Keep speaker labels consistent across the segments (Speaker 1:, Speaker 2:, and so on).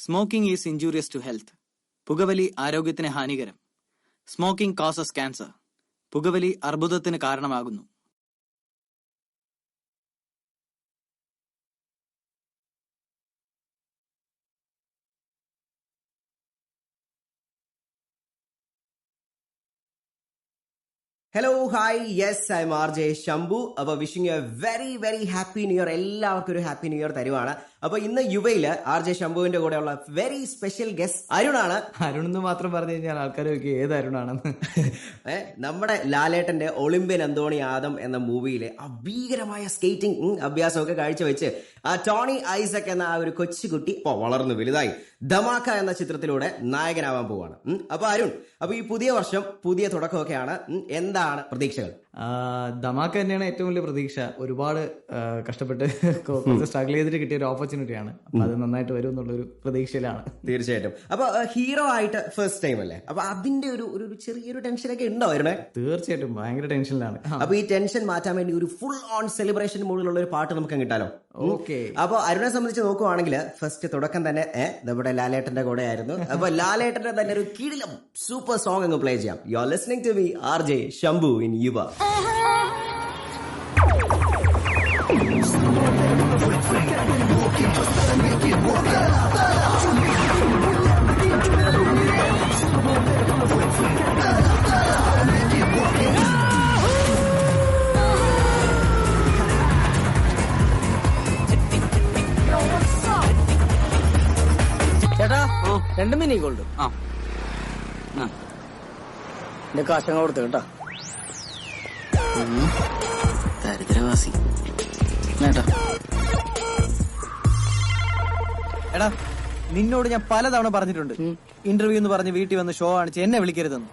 Speaker 1: Smoking is injurious to health. പുകവലി ആരോഗ്യത്തിന് ഹാനികരം. Smoking causes cancer. പുകവലി അർബുദത്തിന് കാരണമാകുന്നു.
Speaker 2: Hello hi yes I am RJ Shambhu. അപ്പോൾ wishing a very very happy new year. എല്ലാവർക്കും ഒരു ഹാപ്പി ന്യൂ ഇയർ തരുവാണ്. അപ്പോൾ ഇന്ന് യുവയില് RJ ശംഭുവിന്റെ കൂടെയുള്ള വെരി സ്പെഷ്യൽ ഗസ്റ്റ് അരുണാണ്.
Speaker 3: അരുൺ എന്ന് മാത്രം പറഞ്ഞു കഴിഞ്ഞാൽ ആൾക്കാർ ചോദിക്കും ഏത് അരുണാണെന്ന്.
Speaker 2: നമ്മുടെ ലാലേട്ടന്റെ ഒളിമ്പ്യൻ അന്തോണി ആദം എന്ന മൂവിയിലെ അഭീകരമായ സ്കേറ്റിംഗ് അഭ്യാസമൊക്കെ കാഴ്ചവെച്ച് ആ ടോണി ഐസക് എന്ന ആ ഒരു കൊച്ചുകുട്ടി ഇപ്പോൾ വളർന്നു വലുതായി ധമാക്ക എന്ന ചിത്രത്തിലൂടെ നായകനാവാൻ പോവാണ്. അപ്പൊ അരുൺ, അപ്പൊ ഈ പുതിയ വർഷം പുതിയ തുടക്കമൊക്കെയാണ്, എന്താണ് പ്രതീക്ഷകൾ?
Speaker 3: ധമാക്ക തന്നെയാണ് ഏറ്റവും വലിയ പ്രതീക്ഷ. ഒരുപാട് കഷ്ടപ്പെട്ട് സ്ട്രഗിൾ ചെയ്തിട്ട് കിട്ടിയ ഒരു ഓപ്പർച്യൂണിറ്റിയാണ്. അപ്പൊ അത് നന്നായിട്ട് വരും എന്നുള്ളൊരു പ്രതീക്ഷയിലാണ്.
Speaker 2: തീർച്ചയായിട്ടും. അപ്പൊ ഹീറോ ആയിട്ട് ഫസ്റ്റ് ടൈം അല്ലേ, അപ്പൊ അതിന്റെ ഒരു ചെറിയൊരു ടെൻഷനൊക്കെ ഉണ്ടോ വരുന്നേ?
Speaker 3: തീർച്ചയായിട്ടും ഭയങ്കര ടെൻഷനിലാണ്.
Speaker 2: അപ്പൊ ഈ ടെൻഷൻ മാറ്റാൻ വേണ്ടി ഒരു ഫുൾ ഓൺ സെലിബ്രേഷൻ മൂഡിലുള്ള ഒരു പാട്ട് നമുക്ക് കിട്ടാലോ?
Speaker 3: ഓക്കെ.
Speaker 2: അപ്പൊ അരുണെ സംബന്ധിച്ച് നോക്കുവാണെങ്കിൽ ഫസ്റ്റ് തുടക്കം തന്നെ നമ്മുടെ ലാലേട്ടന്റെ കൂടെ ആയിരുന്നു. അപ്പൊ ലാലേട്ടന്റെ തന്നെ ഒരു കിടിലം സൂപ്പർ സോങ് അങ്ങ് പ്ലേ ചെയ്യാം. You are listening to me RJ Shambhu in Yuva.
Speaker 4: ചേട്ടാ 2 മിനി ഗോൾഡ്. എന്റെ കാശങ്ങ കൊടുത്തു കേട്ടാ.
Speaker 1: ദരിദ്രവാസി. എടാ, നിന്നോട് ഞാൻ പലതവണ പറഞ്ഞിട്ടുണ്ട് ഇന്റർവ്യൂ എന്ന് പറഞ്ഞ് വീട്ടിൽ വന്ന് ഷോ കാണിച്ച് എന്നെ വിളിക്കരുതെന്ന്.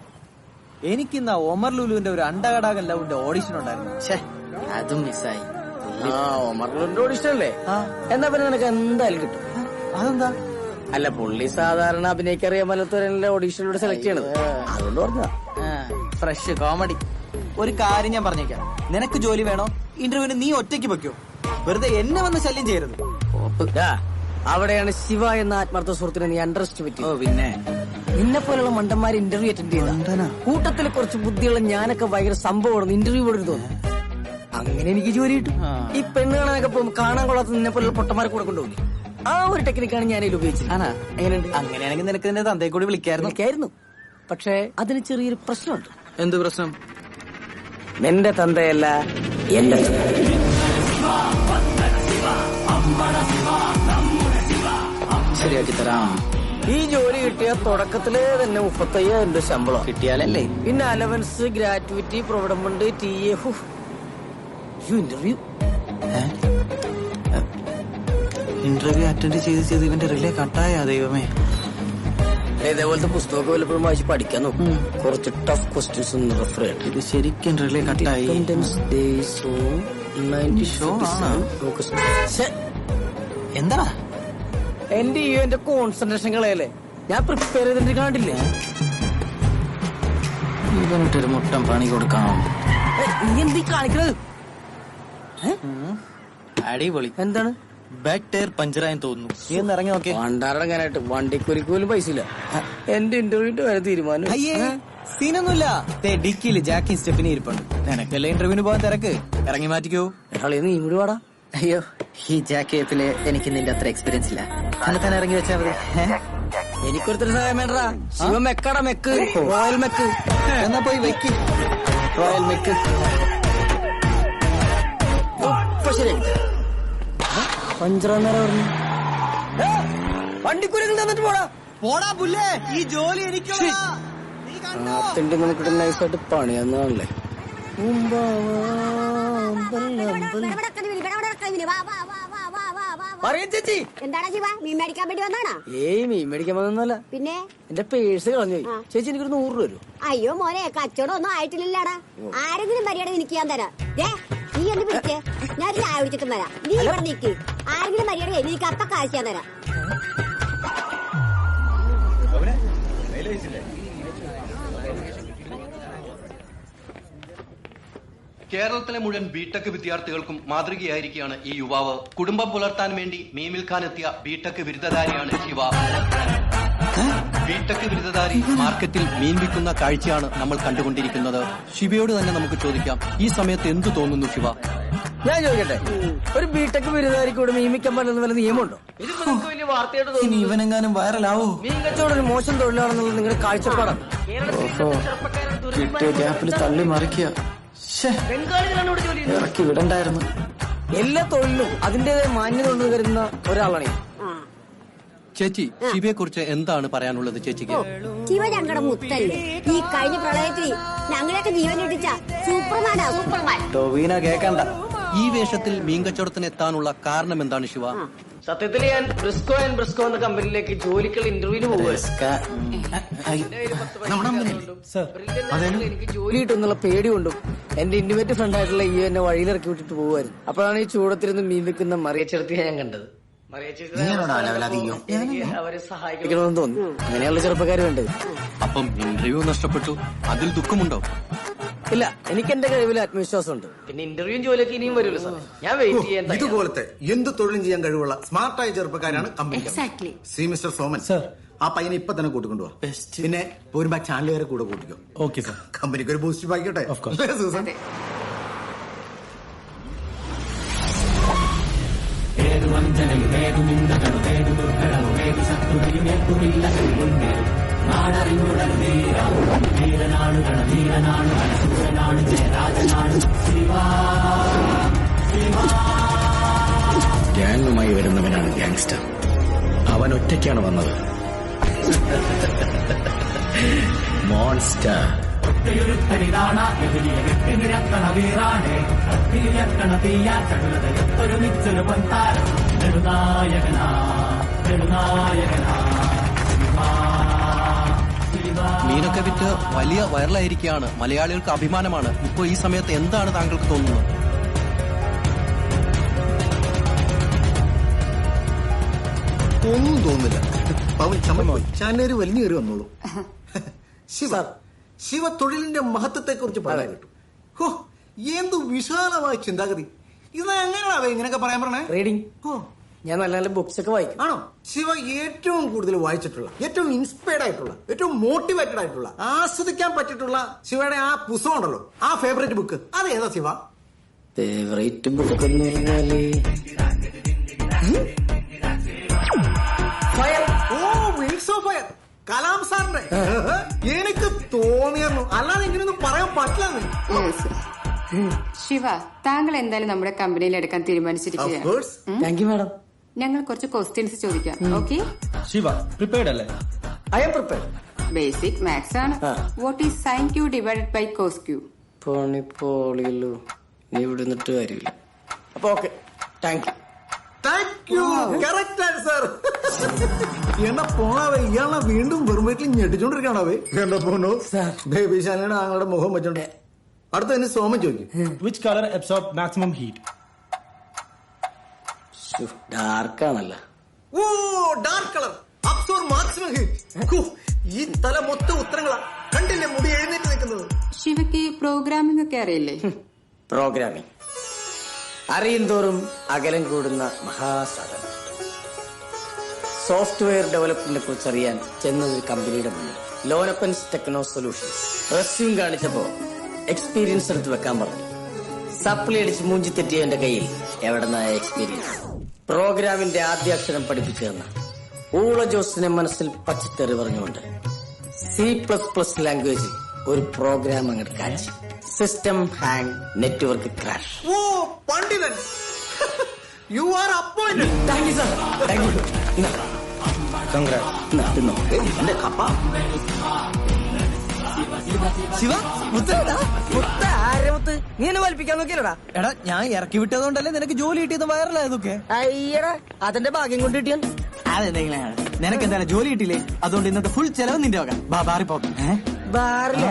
Speaker 1: എനിക്കിന്ന് ഒമർ ലുലുവിന്റെ ഒരു അണ്ടകടാകൻ ലവിന്റെ ഓഡിഷൻ ഉണ്ടായിരുന്നു.
Speaker 4: അതും മിസ്സായി. ഒമർ ലുലുവിന്റെ ഓഡിഷൻ അല്ലേ? എന്നാ പിന്നെ നിനക്ക് എന്തായാലും കിട്ടും.
Speaker 1: അതെന്താ?
Speaker 4: അല്ല, പുള്ളി സാധാരണ അഭിനയിക്കറിയാൻ പറ്റാത്തവരല്ലേ ഓഡീഷനിലൂടെ സെലക്ട് ചെയ്യണത്. അതുകൊണ്ട് പറഞ്ഞ
Speaker 1: ഫ്രഷ് കോമഡി. ഒരു കാര്യം ഞാൻ പറഞ്ഞേക്കാം, നിനക്ക് ജോലി വേണോ ഇന്റർവ്യൂവിന് നീ ഒറ്റയ്ക്ക് വെക്കോ, വെറുതെ എന്നെ വന്ന് ശല്യം ചെയ്യരുത്.
Speaker 4: അവിടെയാണ് ശിവ എന്ന ആത്മാർത്ഥ സുഹൃത്തിനെ നീ അണ്ടർ എസ്റ്റിമേറ്റ്.
Speaker 1: പിന്നെ
Speaker 4: നിന്നെ പോലുള്ള മണ്ടന്മാര് ഇന്റർവ്യൂ അറ്റൻഡ് ചെയ്ത കൂട്ടത്തിൽ കുറച്ച് ബുദ്ധിയുള്ള ഞാനൊക്കെ ഭയങ്കര സംഭവമാണ് ഇന്റർവ്യൂ പോലും തോന്നുന്നു. അങ്ങനെ എനിക്ക് ജോലി കിട്ടും. ഈ പെണ്ണ് കാണാനൊക്കെ പോകും കാണാൻ കൊള്ളാത്ത നിന്നെ പോലുള്ള പൊട്ടന്മാരെ കൂടെ കൊണ്ടുപോകും. ആ ഒരു ടെക്നിക്കാണ് ഞാൻ ഇതിൽ ഉപയോഗിച്ചത്.
Speaker 1: എങ്ങനെയുണ്ട്? അങ്ങനെയാണെങ്കിൽ നിനക്ക് നിന്റെ തന്തയെ കൂടി വിളിക്കായിരുന്നു.
Speaker 4: പക്ഷേ അതിന് ചെറിയൊരു പ്രശ്നമുണ്ട്.
Speaker 1: എന്ത് പ്രശ്നം?
Speaker 4: നിന്റെ തന്തയല്ല എന്റെ.
Speaker 1: ശരിയാക്കി തരാം.
Speaker 4: ഈ ജോലി കിട്ടിയ തുടക്കത്തില് തന്നെ 35,000 രൂപ ശമ്പളം
Speaker 1: കിട്ടിയാലല്ലേ.
Speaker 4: പിന്നെ allowance, gratuity, provident, TA.
Speaker 1: Interview attend ചെയ്ത് ഇവന്റെ റിലേ കട്ടായ ദൈവമേ.
Speaker 4: ഇതേപോലത്തെ പുസ്തകമൊക്കെ വല്ലപ്പോഴും വായിച്ച് പഠിക്കാൻ നോക്കും. കുറച്ച് ടഫ് ക്വസ്റ്റ്യൻസ് ഒന്ന് റെഫർ ചെയ്യട്ടെ.
Speaker 1: ഇത് ശരിക്കും റിലേ കട്ടായി. എന്താ
Speaker 4: എന്റെ എന്റെ കോൺസെൻട്രേഷൻ കളയല്ലേ. ഞാൻ പ്രിപ്പയർ ചെയ്തിട്ട് കാണില്ലേ.
Speaker 1: ഇവനിട്ടൊരു മുട്ടം പണി കൊടുക്കണം.
Speaker 4: നീ എന്ത് കാണിക്കണത്?
Speaker 1: അടിപൊളി.
Speaker 4: എന്താണ്?
Speaker 1: ബാക്ക് ടയർ പഞ്ചറായെന്ന് തോന്നുന്നു. നീ ഒന്ന് ഇറങ്ങി നോക്കിയേ.
Speaker 4: പണ്ടാറങ്ങാനായിട്ട് വണ്ടിക്കുരിക്ക് പോലും പൈസ ഇല്ല. എന്റെ ഇന്റർവ്യൂവിന്റെ വരെ തീരുമാനം.
Speaker 1: അയ്യേ, സീനൊന്നുമില്ല. ഡിക്കിയില് ജാക്കി സ്റ്റെപ്പിനി ഇരിപ്പുണ്ട്. നിനക്കല്ലേ ഇന്റർവ്യൂവിന് പോകാൻ തിരക്ക്. ഇറങ്ങി മാറ്റിക്കോ.
Speaker 4: നീ ഇങ്ങോട്ട് വാടാ.
Speaker 1: അയ്യോ, ഈ ജാക്കറ്റില് എനിക്ക് നിന്റെ അത്ര എക്സ്പീരിയൻസ് ഇല്ല. തന്നെ ഇറങ്ങി വെച്ചാൽ മതി.
Speaker 4: എനിക്കൊരുത്തര സഹായം വേണ്ട. ശിവ മെക്കടാ, മെക്ക്, റോയൽ മെക്ക്.
Speaker 1: എന്നാ പോയി വെക്ക് റോയൽ മെക്ക്.
Speaker 4: ശരി, പഞ്ചറാന്നേരം പറഞ്ഞു. വണ്ടിക്കുരുകൾ തന്നിട്ട്
Speaker 1: പോടാ പുല്ലേ. ഈ ജോലി എനിക്ക്
Speaker 4: നമുക്കിട്ട് നൈസായിട്ട് പണിയാന്നല്ലേ. ചേച്ചി,
Speaker 5: എന്താണ് ശിവ, മീൻ മേടിക്കാൻ വേണ്ടി വന്നാണോ?
Speaker 4: ഏയ് മീൻ മേടിക്കാൻ വന്നല്ല.
Speaker 5: പിന്നെ
Speaker 4: എന്റെ പേഴ്സ് കളഞ്ഞു. ചേച്ചി എനിക്കൊരു 100 രൂപ വരും.
Speaker 5: അയ്യോ മോനെ, കച്ചവടം ഒന്നും ആയിട്ടില്ലടാ. ആരെങ്കിലും മര്യാദ എനിക്ക് ഞാൻ തരാം. നീ ഒന്ന് പിടിച്ചേ, ഞാൻ ചായ കുടിച്ചിട്ടും വരാം. നീ ഇവിടെ നിൽക്ക്. ആരെങ്കിലും മര്യാദ എനിക്ക് അപ്പ കാശ് ഞാൻ തരാം.
Speaker 6: കേരളത്തിലെ മുഴുവൻ ബിടെക് വിദ്യാർത്ഥികൾക്കും മാതൃകയായിരിക്കുകയാണ് ഈ യുവാവ്. കുടുംബം പുലർത്താൻ വേണ്ടി മീൻ വിൽക്കാനെത്തിയ ബിടെക് ബിരുദധാരിയാണ് ശിവ. ബിടെക് ബിരുദധാരി മാർക്കറ്റിൽ മീൻ വിൽക്കുന്ന കാഴ്ചയാണ് നമ്മൾ കണ്ടുകൊണ്ടിരിക്കുന്നത്. ശിവയോട് തന്നെ നമുക്ക് ചോദിക്കാം, ഈ സമയത്ത് എന്തു തോന്നുന്നു ശിവ?
Speaker 4: ഞാൻ ചോദിക്കട്ടെ, ഒരു ബിടെക് ബിരുദധാരിക്ക് ഇവിടെ മീൻ വിൽക്കാൻ പറ്റുന്ന വല്ല നിയമമുണ്ടോ? ഇതിപ്പോ നിങ്ങൾക്ക് വലിയ വാർത്തയായിട്ട് തോന്നുന്നു.
Speaker 1: ഇവനെങ്ങാനും വൈറലാവോ?
Speaker 4: മീൻ കച്ചവടം ഒരു മോശം തൊഴിലാണെന്നുള്ളത് നിങ്ങളുടെ കാഴ്ചപ്പാടാണ്.
Speaker 3: കിട്ടിയ ഗ്യാപ്പിൽ തള്ളി മറിക്കുക.
Speaker 4: ബംഗാളികളാണ് ഇവിടെ ജോലി ചെയ്യുന്നത്.
Speaker 3: ഇറക്കി വിടണ്ടായിരുന്നു.
Speaker 4: എല്ലാ തൊഴിലും അതിന്റേതായ മാന്യത ഉണ്ടെന്ന് കരുതുന്ന ഒരാളാണ്.
Speaker 6: ചേച്ചി, ശിവയെ കുറിച്ച് എന്താണ് പറയാനുള്ളത് ചേച്ചിക്ക്?
Speaker 5: ശിവ ഞങ്ങളുടെ മുത്തല്ലേ. ഈ കഴിഞ്ഞ പ്രളയത്തിൽ ഞങ്ങളെയൊക്കെ ജീവൻ രക്ഷിച്ച സൂപ്പർമാനാ, സൂപ്പർമാൻ.
Speaker 1: ടോവിന കേക്കണ്ട.
Speaker 6: ഈ വേഷത്തിൽ മീൻ കച്ചവടത്തിന് എത്താനുള്ള കാരണം എന്താണ് ശിവ?
Speaker 4: സത്യത്തിൽ ഞാൻ ബ്രിസ്കോ ആൻഡ് ബ്രിസ്കോ എന്ന കമ്പനിയിലേക്ക് ജോലിക്കുള്ള ഇന്റർവ്യൂവിന് പോകുക. എനിക്ക് ജോലി കിട്ടുന്നുള്ള പേടി കൊണ്ടും എന്റെ ഇന്റിമേറ്റ് ഫ്രണ്ട് ആയിട്ടുള്ള ഈ എന്നെ വഴിയിലിറക്കി വിട്ടിട്ട് പോകുമായിരുന്നു. അപ്പോഴാണ് ഈ ചൂടത്തിരുന്ന് മീൻ വെക്കുന്ന മറിയച്ചെടുത്തിയെ ഞാൻ കണ്ടത്. അവരെ സഹായിക്കണമെന്ന് തോന്നി. അങ്ങനെയുള്ള ചെറുപ്പക്കാർ വേണ്ടത്.
Speaker 6: അപ്പം ഇന്റർവ്യൂ നഷ്ടപ്പെട്ടു, അതിൽ ദുഃഖമുണ്ടോ?
Speaker 4: ഇല്ല, എനിക്ക് എന്റെ കഴിവിൽ ആത്മവിശ്വാസമുണ്ട്. പിന്നെ ഇന്റർവ്യൂ ജോലിയൊക്കെ ഇനിയും വരുമല്ലോ സാർ. ഞാൻ വെയിറ്റ് ചെയ്യാൻ.
Speaker 7: ഇതുപോലത്തെ എന്ത് തൊഴിലും ചെയ്യാൻ കഴിവുള്ള സ്മാർട്ടായ ചെറുപ്പക്കാരാണ് company. See mister Soman sir, ആ പയ്യനെ ഇപ്പൊ തന്നെ കൂട്ടിക്കൊണ്ടുപോവാ. പിന്നെ പോരുമ്പോ ചാനലുകാരെ കൂടെ കൂട്ടിക്കോ. Okay sir. കമ്പനിക്ക് ഒരു ബൂസ്റ്റ് ആയിക്കോട്ടെ. സൂസൻ,
Speaker 8: ഗ്യാങ്ങുമായി വരുന്നവനാണ് ഗ്യാങ്സ്റ്റർ. അവൻ ഒറ്റയ്ക്കാണ് വന്നത്. മോൺസ്റ്റർ.
Speaker 6: മീനൊക്കെ വിറ്റ് വലിയ വൈറലായിരിക്കുകയാണ്. മലയാളികൾക്ക് അഭിമാനമാണ്. ഇപ്പൊ ഈ സമയത്ത് എന്താണ് താങ്കൾക്ക് തോന്നുന്നത്?
Speaker 7: ഒന്നും തോന്നില്ല. അവൻ ചമ്മൽ ചാനേര് വലിഞ്ഞു കയറി വന്നോളൂ. ശിവ തൊഴിലിന്റെ മഹത്വത്തെ കുറിച്ച് പറയാൻ കേട്ടു. ഹോ, എന്തു വിശാലമായ ചിന്താഗതി. ഇത് എങ്ങനെയാണോ ഇങ്ങനെയൊക്കെ പറയാൻ പറഞ്ഞേ?
Speaker 4: റീഡിങ്. ഞാൻ നല്ല നല്ല ബുക്സ് ഒക്കെ വായിക്കും.
Speaker 7: ആണോ? ശിവ ഏറ്റവും കൂടുതൽ വായിച്ചിട്ടുള്ള, ഏറ്റവും ഇൻസ്പയർഡ് ആയിട്ടുള്ള, ഏറ്റവും മോട്ടിവേറ്റഡ് ആയിട്ടുള്ള, ആസ്വദിക്കാൻ പറ്റിയിട്ടുള്ള ശിവയുടെ ആ പുസ്തകം ഉണ്ടല്ലോ, ആ ഫേവറേറ്റ് ബുക്ക്, അത് ഏതാ ശിവ?
Speaker 4: ഫേവറേറ്റ് ബുക്ക് എന്ന് പറഞ്ഞാല് fire.
Speaker 7: Oh, wings of fire, Kalam സാറിന്റെ. എനിക്ക് തോന്നിയിരുന്നു, അല്ലാതെ ഇങ്ങനെയൊന്നും പറയാൻ പറ്റില്ല.
Speaker 9: ശിവ, താങ്കൾ എന്തായാലും നമ്മുടെ കമ്പനിയിൽ എടുക്കാൻ തീരുമാനിച്ചിരിക്കുകയാണ്.
Speaker 4: Thank you madam.
Speaker 9: ഞങ്ങൾ കുറച്ച് ക്വസ്റ്റ്യൻസ് ചോദിക്കാം. ഓക്കെ?
Speaker 1: ശിവ പ്രിപ്പയർഡ് അല്ലേ?
Speaker 4: I am prepared.
Speaker 9: Basic maths ആണ്. What is sine Q divided by cos Q?
Speaker 4: പണിപ്പോളിയല്ലോ, നീ ഇവിടെ നിന്നിട്ട് കാര്യമില്ല. അപ്പൊ okay, thank you.
Speaker 7: Thank you. Correct answer. എന്നാ പോണാവേ, ഇയാളെ വീണ്ടും വെറും വീട്ടിൽ ഞെട്ടിച്ചോണ്ടിരിക്കണാവേ. എന്താ പോണോ ബേബി ശാലയുടെ ആങ്ങളുടെ മുഖം വെച്ചോണ്ട്. അടുത്ത തന്നെ സോമൻ ചോദിക്കും,
Speaker 10: which colour absorb maximum heat?
Speaker 4: Dark ആണല്ലോ.
Speaker 7: ഓ, dark colour absorb maximum heat. ഈ തല മൊത്തം ഉത്തരങ്ങളാ. കണ്ടില്ലേ മുടി എഴുന്നേറ്റ് നിൽക്കുന്നത്?
Speaker 9: ശിവയ്ക്ക് പ്രോഗ്രാമിംഗ് ഒക്കെ അറിയില്ലേ?
Speaker 4: പ്രോഗ്രാമിംഗ് അറിയും തോറും അകലം കൂടുന്ന മഹാസാധനം. സോഫ്റ്റ്വെയർ ഡെവലപ്മെന്റിനെ കുറിച്ച് അറിയാൻ ചെന്നൊരു കമ്പനിയുടെ മുന്നിൽ ലോനപ്പൻസ് ടെക്നോ സൊല്യൂഷൻസ് റെസ്യൂം കാണിച്ചപ്പോ എക്സ്പീരിയൻസ് എടുത്ത് വെക്കാൻ പറഞ്ഞു. സപ്ലി അടിച്ച് മൂഞ്ചി തെറ്റിയ എന്റെ കയ്യിൽ എവിടെന്നായ എക്സ്പീരിയൻസ്? പ്രോഗ്രാമിന്റെ ആദ്യ അക്ഷരം പഠിപ്പിച്ചു തന്ന ഊള ജോസിനെ മനസ്സിൽ പച്ചത്തെറി പറഞ്ഞുകൊണ്ട് C++ ലാംഗ്വേജിൽ ഒരു പ്രോഗ്രാം അങ്ങോട്ട് കാണിച്ചു. System hang, network crash.
Speaker 7: ഓ, പണ്ഡിതൻ, you are appointed.
Speaker 4: Thank you sir. Thank you.
Speaker 7: എന്റെ കപ്പ.
Speaker 1: ശിവ മുത്തടാ.
Speaker 4: മുത്ത ആരെ മുത്ത്? നീ എന്നെ വലിപ്പിക്കാൻ നോക്കിയല്ലടാ.
Speaker 1: എടാ, ഞാൻ ഇറക്കി വിട്ടതുകൊണ്ടല്ലേ നിനക്ക് ജോലി കിട്ടിയത് വൈറലായതൊക്കെ.
Speaker 4: അയ്യടാ, അതിന്റെ ഭാഗ്യം കൊണ്ട് കിട്ടിയാൽ.
Speaker 1: അതെന്തെങ്കിലും നിനക്ക് എന്തായാലും ജോലി കിട്ടിയില്ലേ? അതുകൊണ്ട് ഇന്നത്തെ ഫുൾ ചെലവ് നിന്റെ വക. ബാറിപ്പോക്കെ
Speaker 4: ബാറില്ല.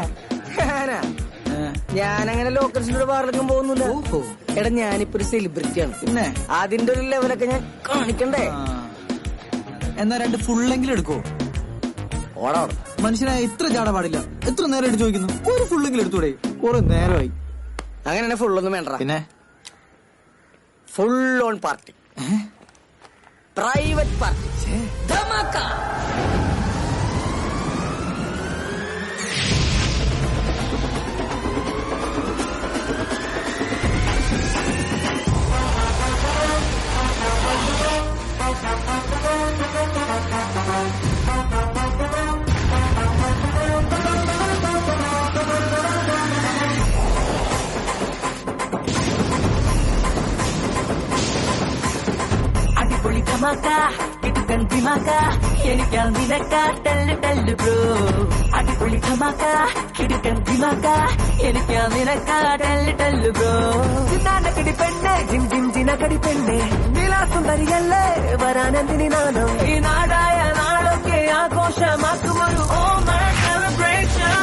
Speaker 4: ഞാനങ്ങനെ ലോക്കൽസിന്റെ ബാറിലൊന്നും പോകുന്നില്ല. എടാ, ഞാനിപ്പോ ഒരു സെലിബ്രിറ്റിയാണ്. പിന്നെ അതിന്റെ ഒരു ലെവലൊക്കെ ഞാൻ കാണിക്കണ്ടേ?
Speaker 1: എന്നാ 2 ഫുള്ളെങ്കിലും എടുക്കോ?
Speaker 4: ഓടാ.
Speaker 1: മനുഷ്യനായ ഇത്ര ചാട പാടില്ല. എത്ര നേരമായിട്ട് ചോദിക്കുന്നു, ഒരു ഫുള്ളെങ്കിലും എടുത്തൂടെ? കുറെ നേരമായി.
Speaker 4: അങ്ങനെ ഫുള്ളൊന്നും വേണ്ട.
Speaker 3: പിന്നെ
Speaker 4: full on party, private party, dhamaka. അടിപൊളി ധമാക്ക, കിടുക്കൻ ധിമാക്ക, എനിക്കാ നിനക്ക ടെല്ല് ടെല്ല് ബ്രോ. അടിപൊളി ധമാക്ക, കിടുക്കൻ ധിമാക്ക, എനിക്കാ നിനക്ക ടെല്ല് ടെല്ല് ബ്രോ. ചിന്നാനക്കടി പെണ്ണെ, ജിം ജിം ജിനക്കടി പെണ്ണെ, നീലാസുന്ദരിയല്ലേ വരാനെന്തിനി നാണോ. ഈ നാടായ നാളൊക്കെ ആഘോഷമാക്കുമൊരു ഓമന സെലിബ്രേഷൻ.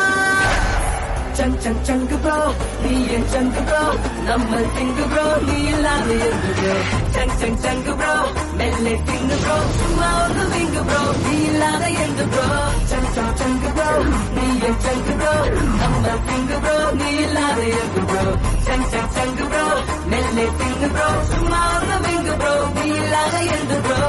Speaker 4: ചങ് ചങ് ചങ്ക് ബ്രോ, നീ എൻ ചങ്ക് ബ്രോ, നമ്മൾ തിങ്ക് ബ്രോ, നീ ഇല്ലാതെ എന്ത് ബ്രോ. ചങ് ചങ് ചങ്ക് ബ്രോ, മെല്ലെ തിങ്ക് ബ്രോ, ചുമ്മാ ഒന്ന് തിങ്ക് ബ്രോ, നീ ഇല്ലാതെ എന്ത് ബ്രോ. ചങ് ചങ് ചങ്ക് ബ്രോ, നീ എൻ ചങ്ക് ബ്രോ, നമ്മൾ തിങ്ക് ബ്രോ, നീ ഇല്ലാതെ എന്ത് ബ്രോ. ചങ് ചങ് ചങ്ക് ബ്രോ, മെല്ലെ തിങ്ക് ബ്രോ, ചുമ്മാ ഒന്ന് തിങ്ക് ബ്രോ, നീ ഇല്ലാതെ എന്ത് ബ്രോ.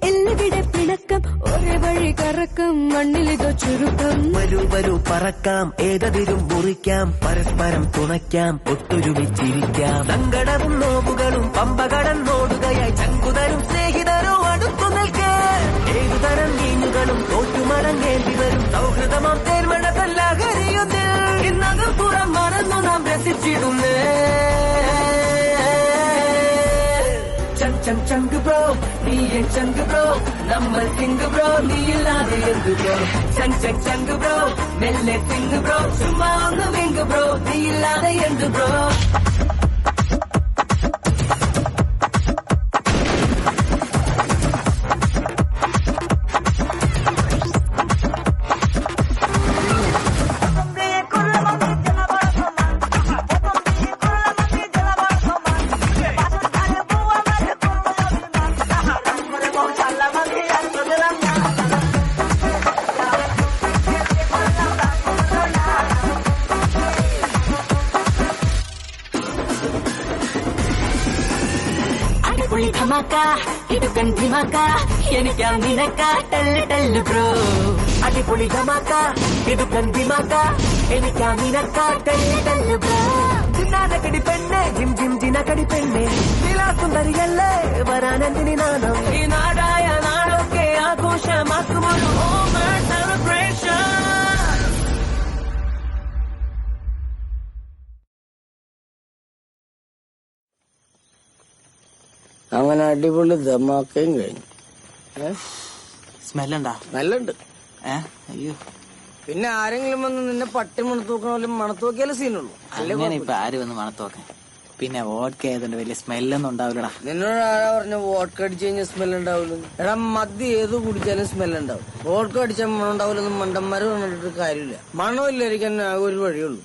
Speaker 11: എല്ലുകിടെ പിണക്കം, ഒരേ വഴി കറക്കം, മണ്ണിലിതോ ചുരുക്കം.
Speaker 12: വരൂ വരൂ പറക്കാം, ഏതതിരും മുറിക്കാം, പരസ്പരം തുണയ്ക്കാം, ഒത്തൊരുമിച്ചിരിക്കാം. സങ്കടവും നോവുകളും പമ്പ കടന്നോടുകയായി ചങ്കുതരും സ്നേഹിതരും അടുത്തു നിൽക്കേ. ഏതുതരം നീങ്ങുകളും തോറ്റുമടങ്ങേണ്ടി വരും സൗഹൃദമാം തേർമഴ തല്ലകരിയുന്നേ. ഇന്നതും പുറം മറന്നു നാം രസിച്ചിടുന്നേ. ചങ് ചങ്ക് ബ്രോ, നീ എൻ ചങ്ക് ബ്രോ, നമ്മൾ തിങ്ക് ബ്രോ, നീ ഇല്ലാതെ എന്ത് ബ്രോ. ചങ് ചങ് ചങ്ക് ബ്രോ, മെല്ലെ തിങ്ക് ബ്രോ, ചുമ്മാ ഒന്ന് വിങ്ക് ബ്രോ, നീ ഇല്ലാതെ എന്ത് ബ്രോ. ധമാക്ക, കിടുക്കൻ ധിമാക്ക, എനിക്കാ നിനക്ക ടെല്ല് ടെല്ല് ബ്രോ. അടിപൊളി ധമാക്ക, കിടുക്കൻ ധിമാക്ക, എനിക്കാ നിനക്ക ടെല്ല് ടെല്ല് ബ്രോ. ചിന്നാനക്കടി പെണ്ണെ, ജിം ജിം ജിനക്കടി പെണ്ണെ, നീലാസുന്ദരിയല്ലേ വരാനെന്തിനി നാണോ. ഈ നാടായ നാളൊക്കെ ആഘോഷമാക്കുമൊരു ഓമന സെലിബ്രേഷൻ.
Speaker 4: അങ്ങനെ അടിപൊളി ധമാക്കയും കഴിഞ്ഞു.
Speaker 1: സ്മെല്ലുണ്ടാ?
Speaker 4: നല്ലുണ്ട്.
Speaker 1: അയ്യോ,
Speaker 4: പിന്നെ ആരെങ്കിലും വന്ന് നിന്നെ പട്ടി മണത്ത് നോക്കണ മണത്ത് നോക്കിയാലേ സീനുള്ളൂ.
Speaker 1: അങ്ങനെ ഇപ്പൊ ആര് വന്ന് മണത്ത് നോക്കാൻ? പിന്നെ വോഡ്ക ആയതുകൊണ്ട് വലിയ സ്മെല്ലൊന്നും ഉണ്ടാവില്ലടാ.
Speaker 4: നിന്നോട് ആരാ പറഞ്ഞ വോഡ്ക അടിച്ചു കഴിഞ്ഞാൽ സ്മെൽ ഉണ്ടാവില്ല? എടാ, മദ്യം ഏത് കുടിച്ചാലും സ്മെല്ലുണ്ടാവും. വോഡ്ക അടിച്ചാൽ മണം ഉണ്ടാവില്ലെന്ന് മണ്ടന്മാര് പറഞ്ഞിട്ട് കാര്യമില്ല. മണമില്ലായിരിക്കാൻ ഒരു വഴിയുള്ളൂ.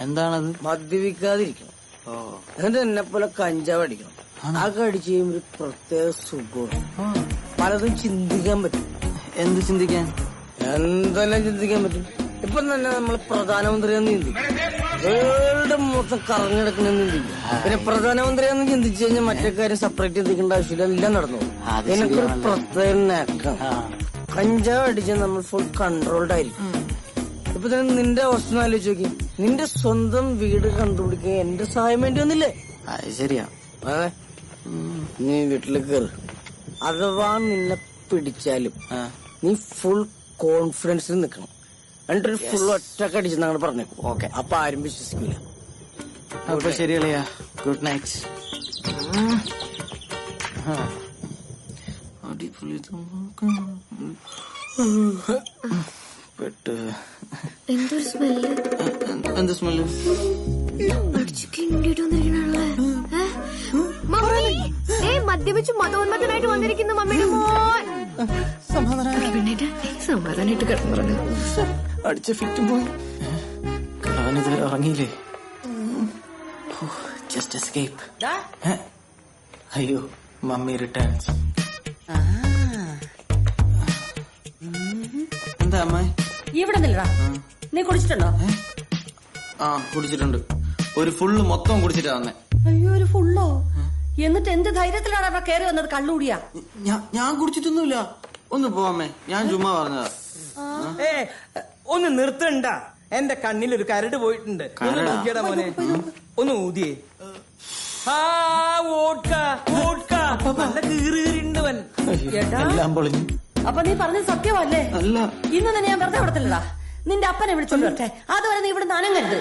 Speaker 1: എന്താണത്?
Speaker 4: മദ്യപിക്കാതിരിക്കണം. എന്നിട്ട് എന്നെ പോലെ കഞ്ചാവ് അടിക്കണം. ആ കടിച്ചു കഴിയുമ്പോൾ ഒരു പ്രത്യേക സുഖമാണ്. പലതും ചിന്തിക്കാൻ പറ്റും.
Speaker 1: എന്ത് ചിന്തിക്കാൻ?
Speaker 4: എന്തെല്ലാം ചിന്തിക്കാൻ പറ്റും. ഇപ്പൊ തന്നെ നമ്മൾ പ്രധാനമന്ത്രിയാന്ന് ചിന്തിക്കും, വേൾഡ് മൊത്തം കറങ്ങിടക്കണെന്ന് ചിന്തിക്കും. പിന്നെ പ്രധാനമന്ത്രിയാന്ന് ചിന്തിച്ചു കഴിഞ്ഞാൽ മറ്റേ കാര്യം സെപ്പറേറ്റ് ചിന്തിക്കേണ്ട ആവശ്യമില്ല, എല്ലാം നടന്നു. എനിക്കൊരു പ്രത്യേക നേക്കാണ്. കഞ്ചാവ് അടിച്ചാൽ നമ്മൾ ഫുൾ കൺട്രോൾഡ് ആയിരിക്കും. ഇപ്പൊ തന്നെ നിന്റെ അവസ്ഥ ആലോചിച്ച് നോക്കി. നിന്റെ സ്വന്തം വീട് കണ്ടുപിടിക്കാൻ എന്റെ സഹായം വേണ്ടി വന്നില്ലേ?
Speaker 1: ശരിയാ.
Speaker 4: അതെ, നീ വീട്ടിലേക്ക് കയറി. അഥവാ നിന്നെ പിടിച്ചാലും നീ ഫുൾ കോൺഫിഡൻസിൽ നിൽക്കണം. എന്നിട്ടൊരു ഫുൾ ഒറ്റക്ക് അടിച്ചെന്നാണ് പറഞ്ഞു. ഓക്കെ, അപ്പൊ ആരും വിശ്വസിക്കില്ല.
Speaker 1: അപ്പൊ ശരിയല്ലയാ. Good night.
Speaker 11: എന്തൊരു സ്മെല്ല്!
Speaker 1: എന്ത് സ്മെല്ല്?
Speaker 11: അടിച്ചു കിണ്ടിട്ടൊന്നിരിക്കണല്ലേ. മദ്യപിച്ച് മതോന്മത്തനായിട്ട് വന്നിരിക്കുന്നു മമ്മിയുടെ മോൻ. സമാധാനായിട്ട് കിടന്നു
Speaker 1: അടിച്ച ഫിറ്റും പോയി. കളവനിതുവരെ ഉറങ്ങിയില്ലേ? Just escape. അയ്യോ, മമ്മി റിട്ടേൺസ്. എന്താ അമ്മായി?
Speaker 4: ഇവിടെ നില്ലടാ. നീ കുടിച്ചിട്ടുണ്ടോ?
Speaker 1: ആ, കുടിച്ചിട്ടുണ്ട്. ഒരു ഫുള്ള് മൊത്തം കുടിച്ചിട്ടാ വന്നേ.
Speaker 4: അയ്യോ, ഒരു ഫുള്ളോ? എന്നിട്ട് എന്ത് ധൈര്യത്തിലാണ് അവിടെ കയറി വന്നത്? കള്ളുകൂടിയാ?
Speaker 1: ഞാൻ കുടിച്ചിട്ടൊന്നുമില്ല. ഒന്ന് പോവാമേ, ഞാൻ ചുമ്മാ പറഞ്ഞതാ.
Speaker 13: ഒന്ന് നിർത്തണ്ട, എന്റെ കണ്ണിൽ ഒരു കരട് പോയിട്ടുണ്ട്. ഒന്ന് നോക്കിയടാ മോനെ, ഒന്ന് ഊതിയേ. നല്ല കീറിണ്ടവൻ.
Speaker 4: അപ്പൊ നീ പറഞ്ഞത് സത്യമല്ലേ? ഇന്ന് തന്നെ ഞാൻ വെറുതെ വിടത്തില്ലടാ. നിന്റെ അപ്പനെ വിളിച്ചോണ്ട് വരട്ടെ. അതുവരെ നീ ഇവിടെ നനങ്ങരുത്.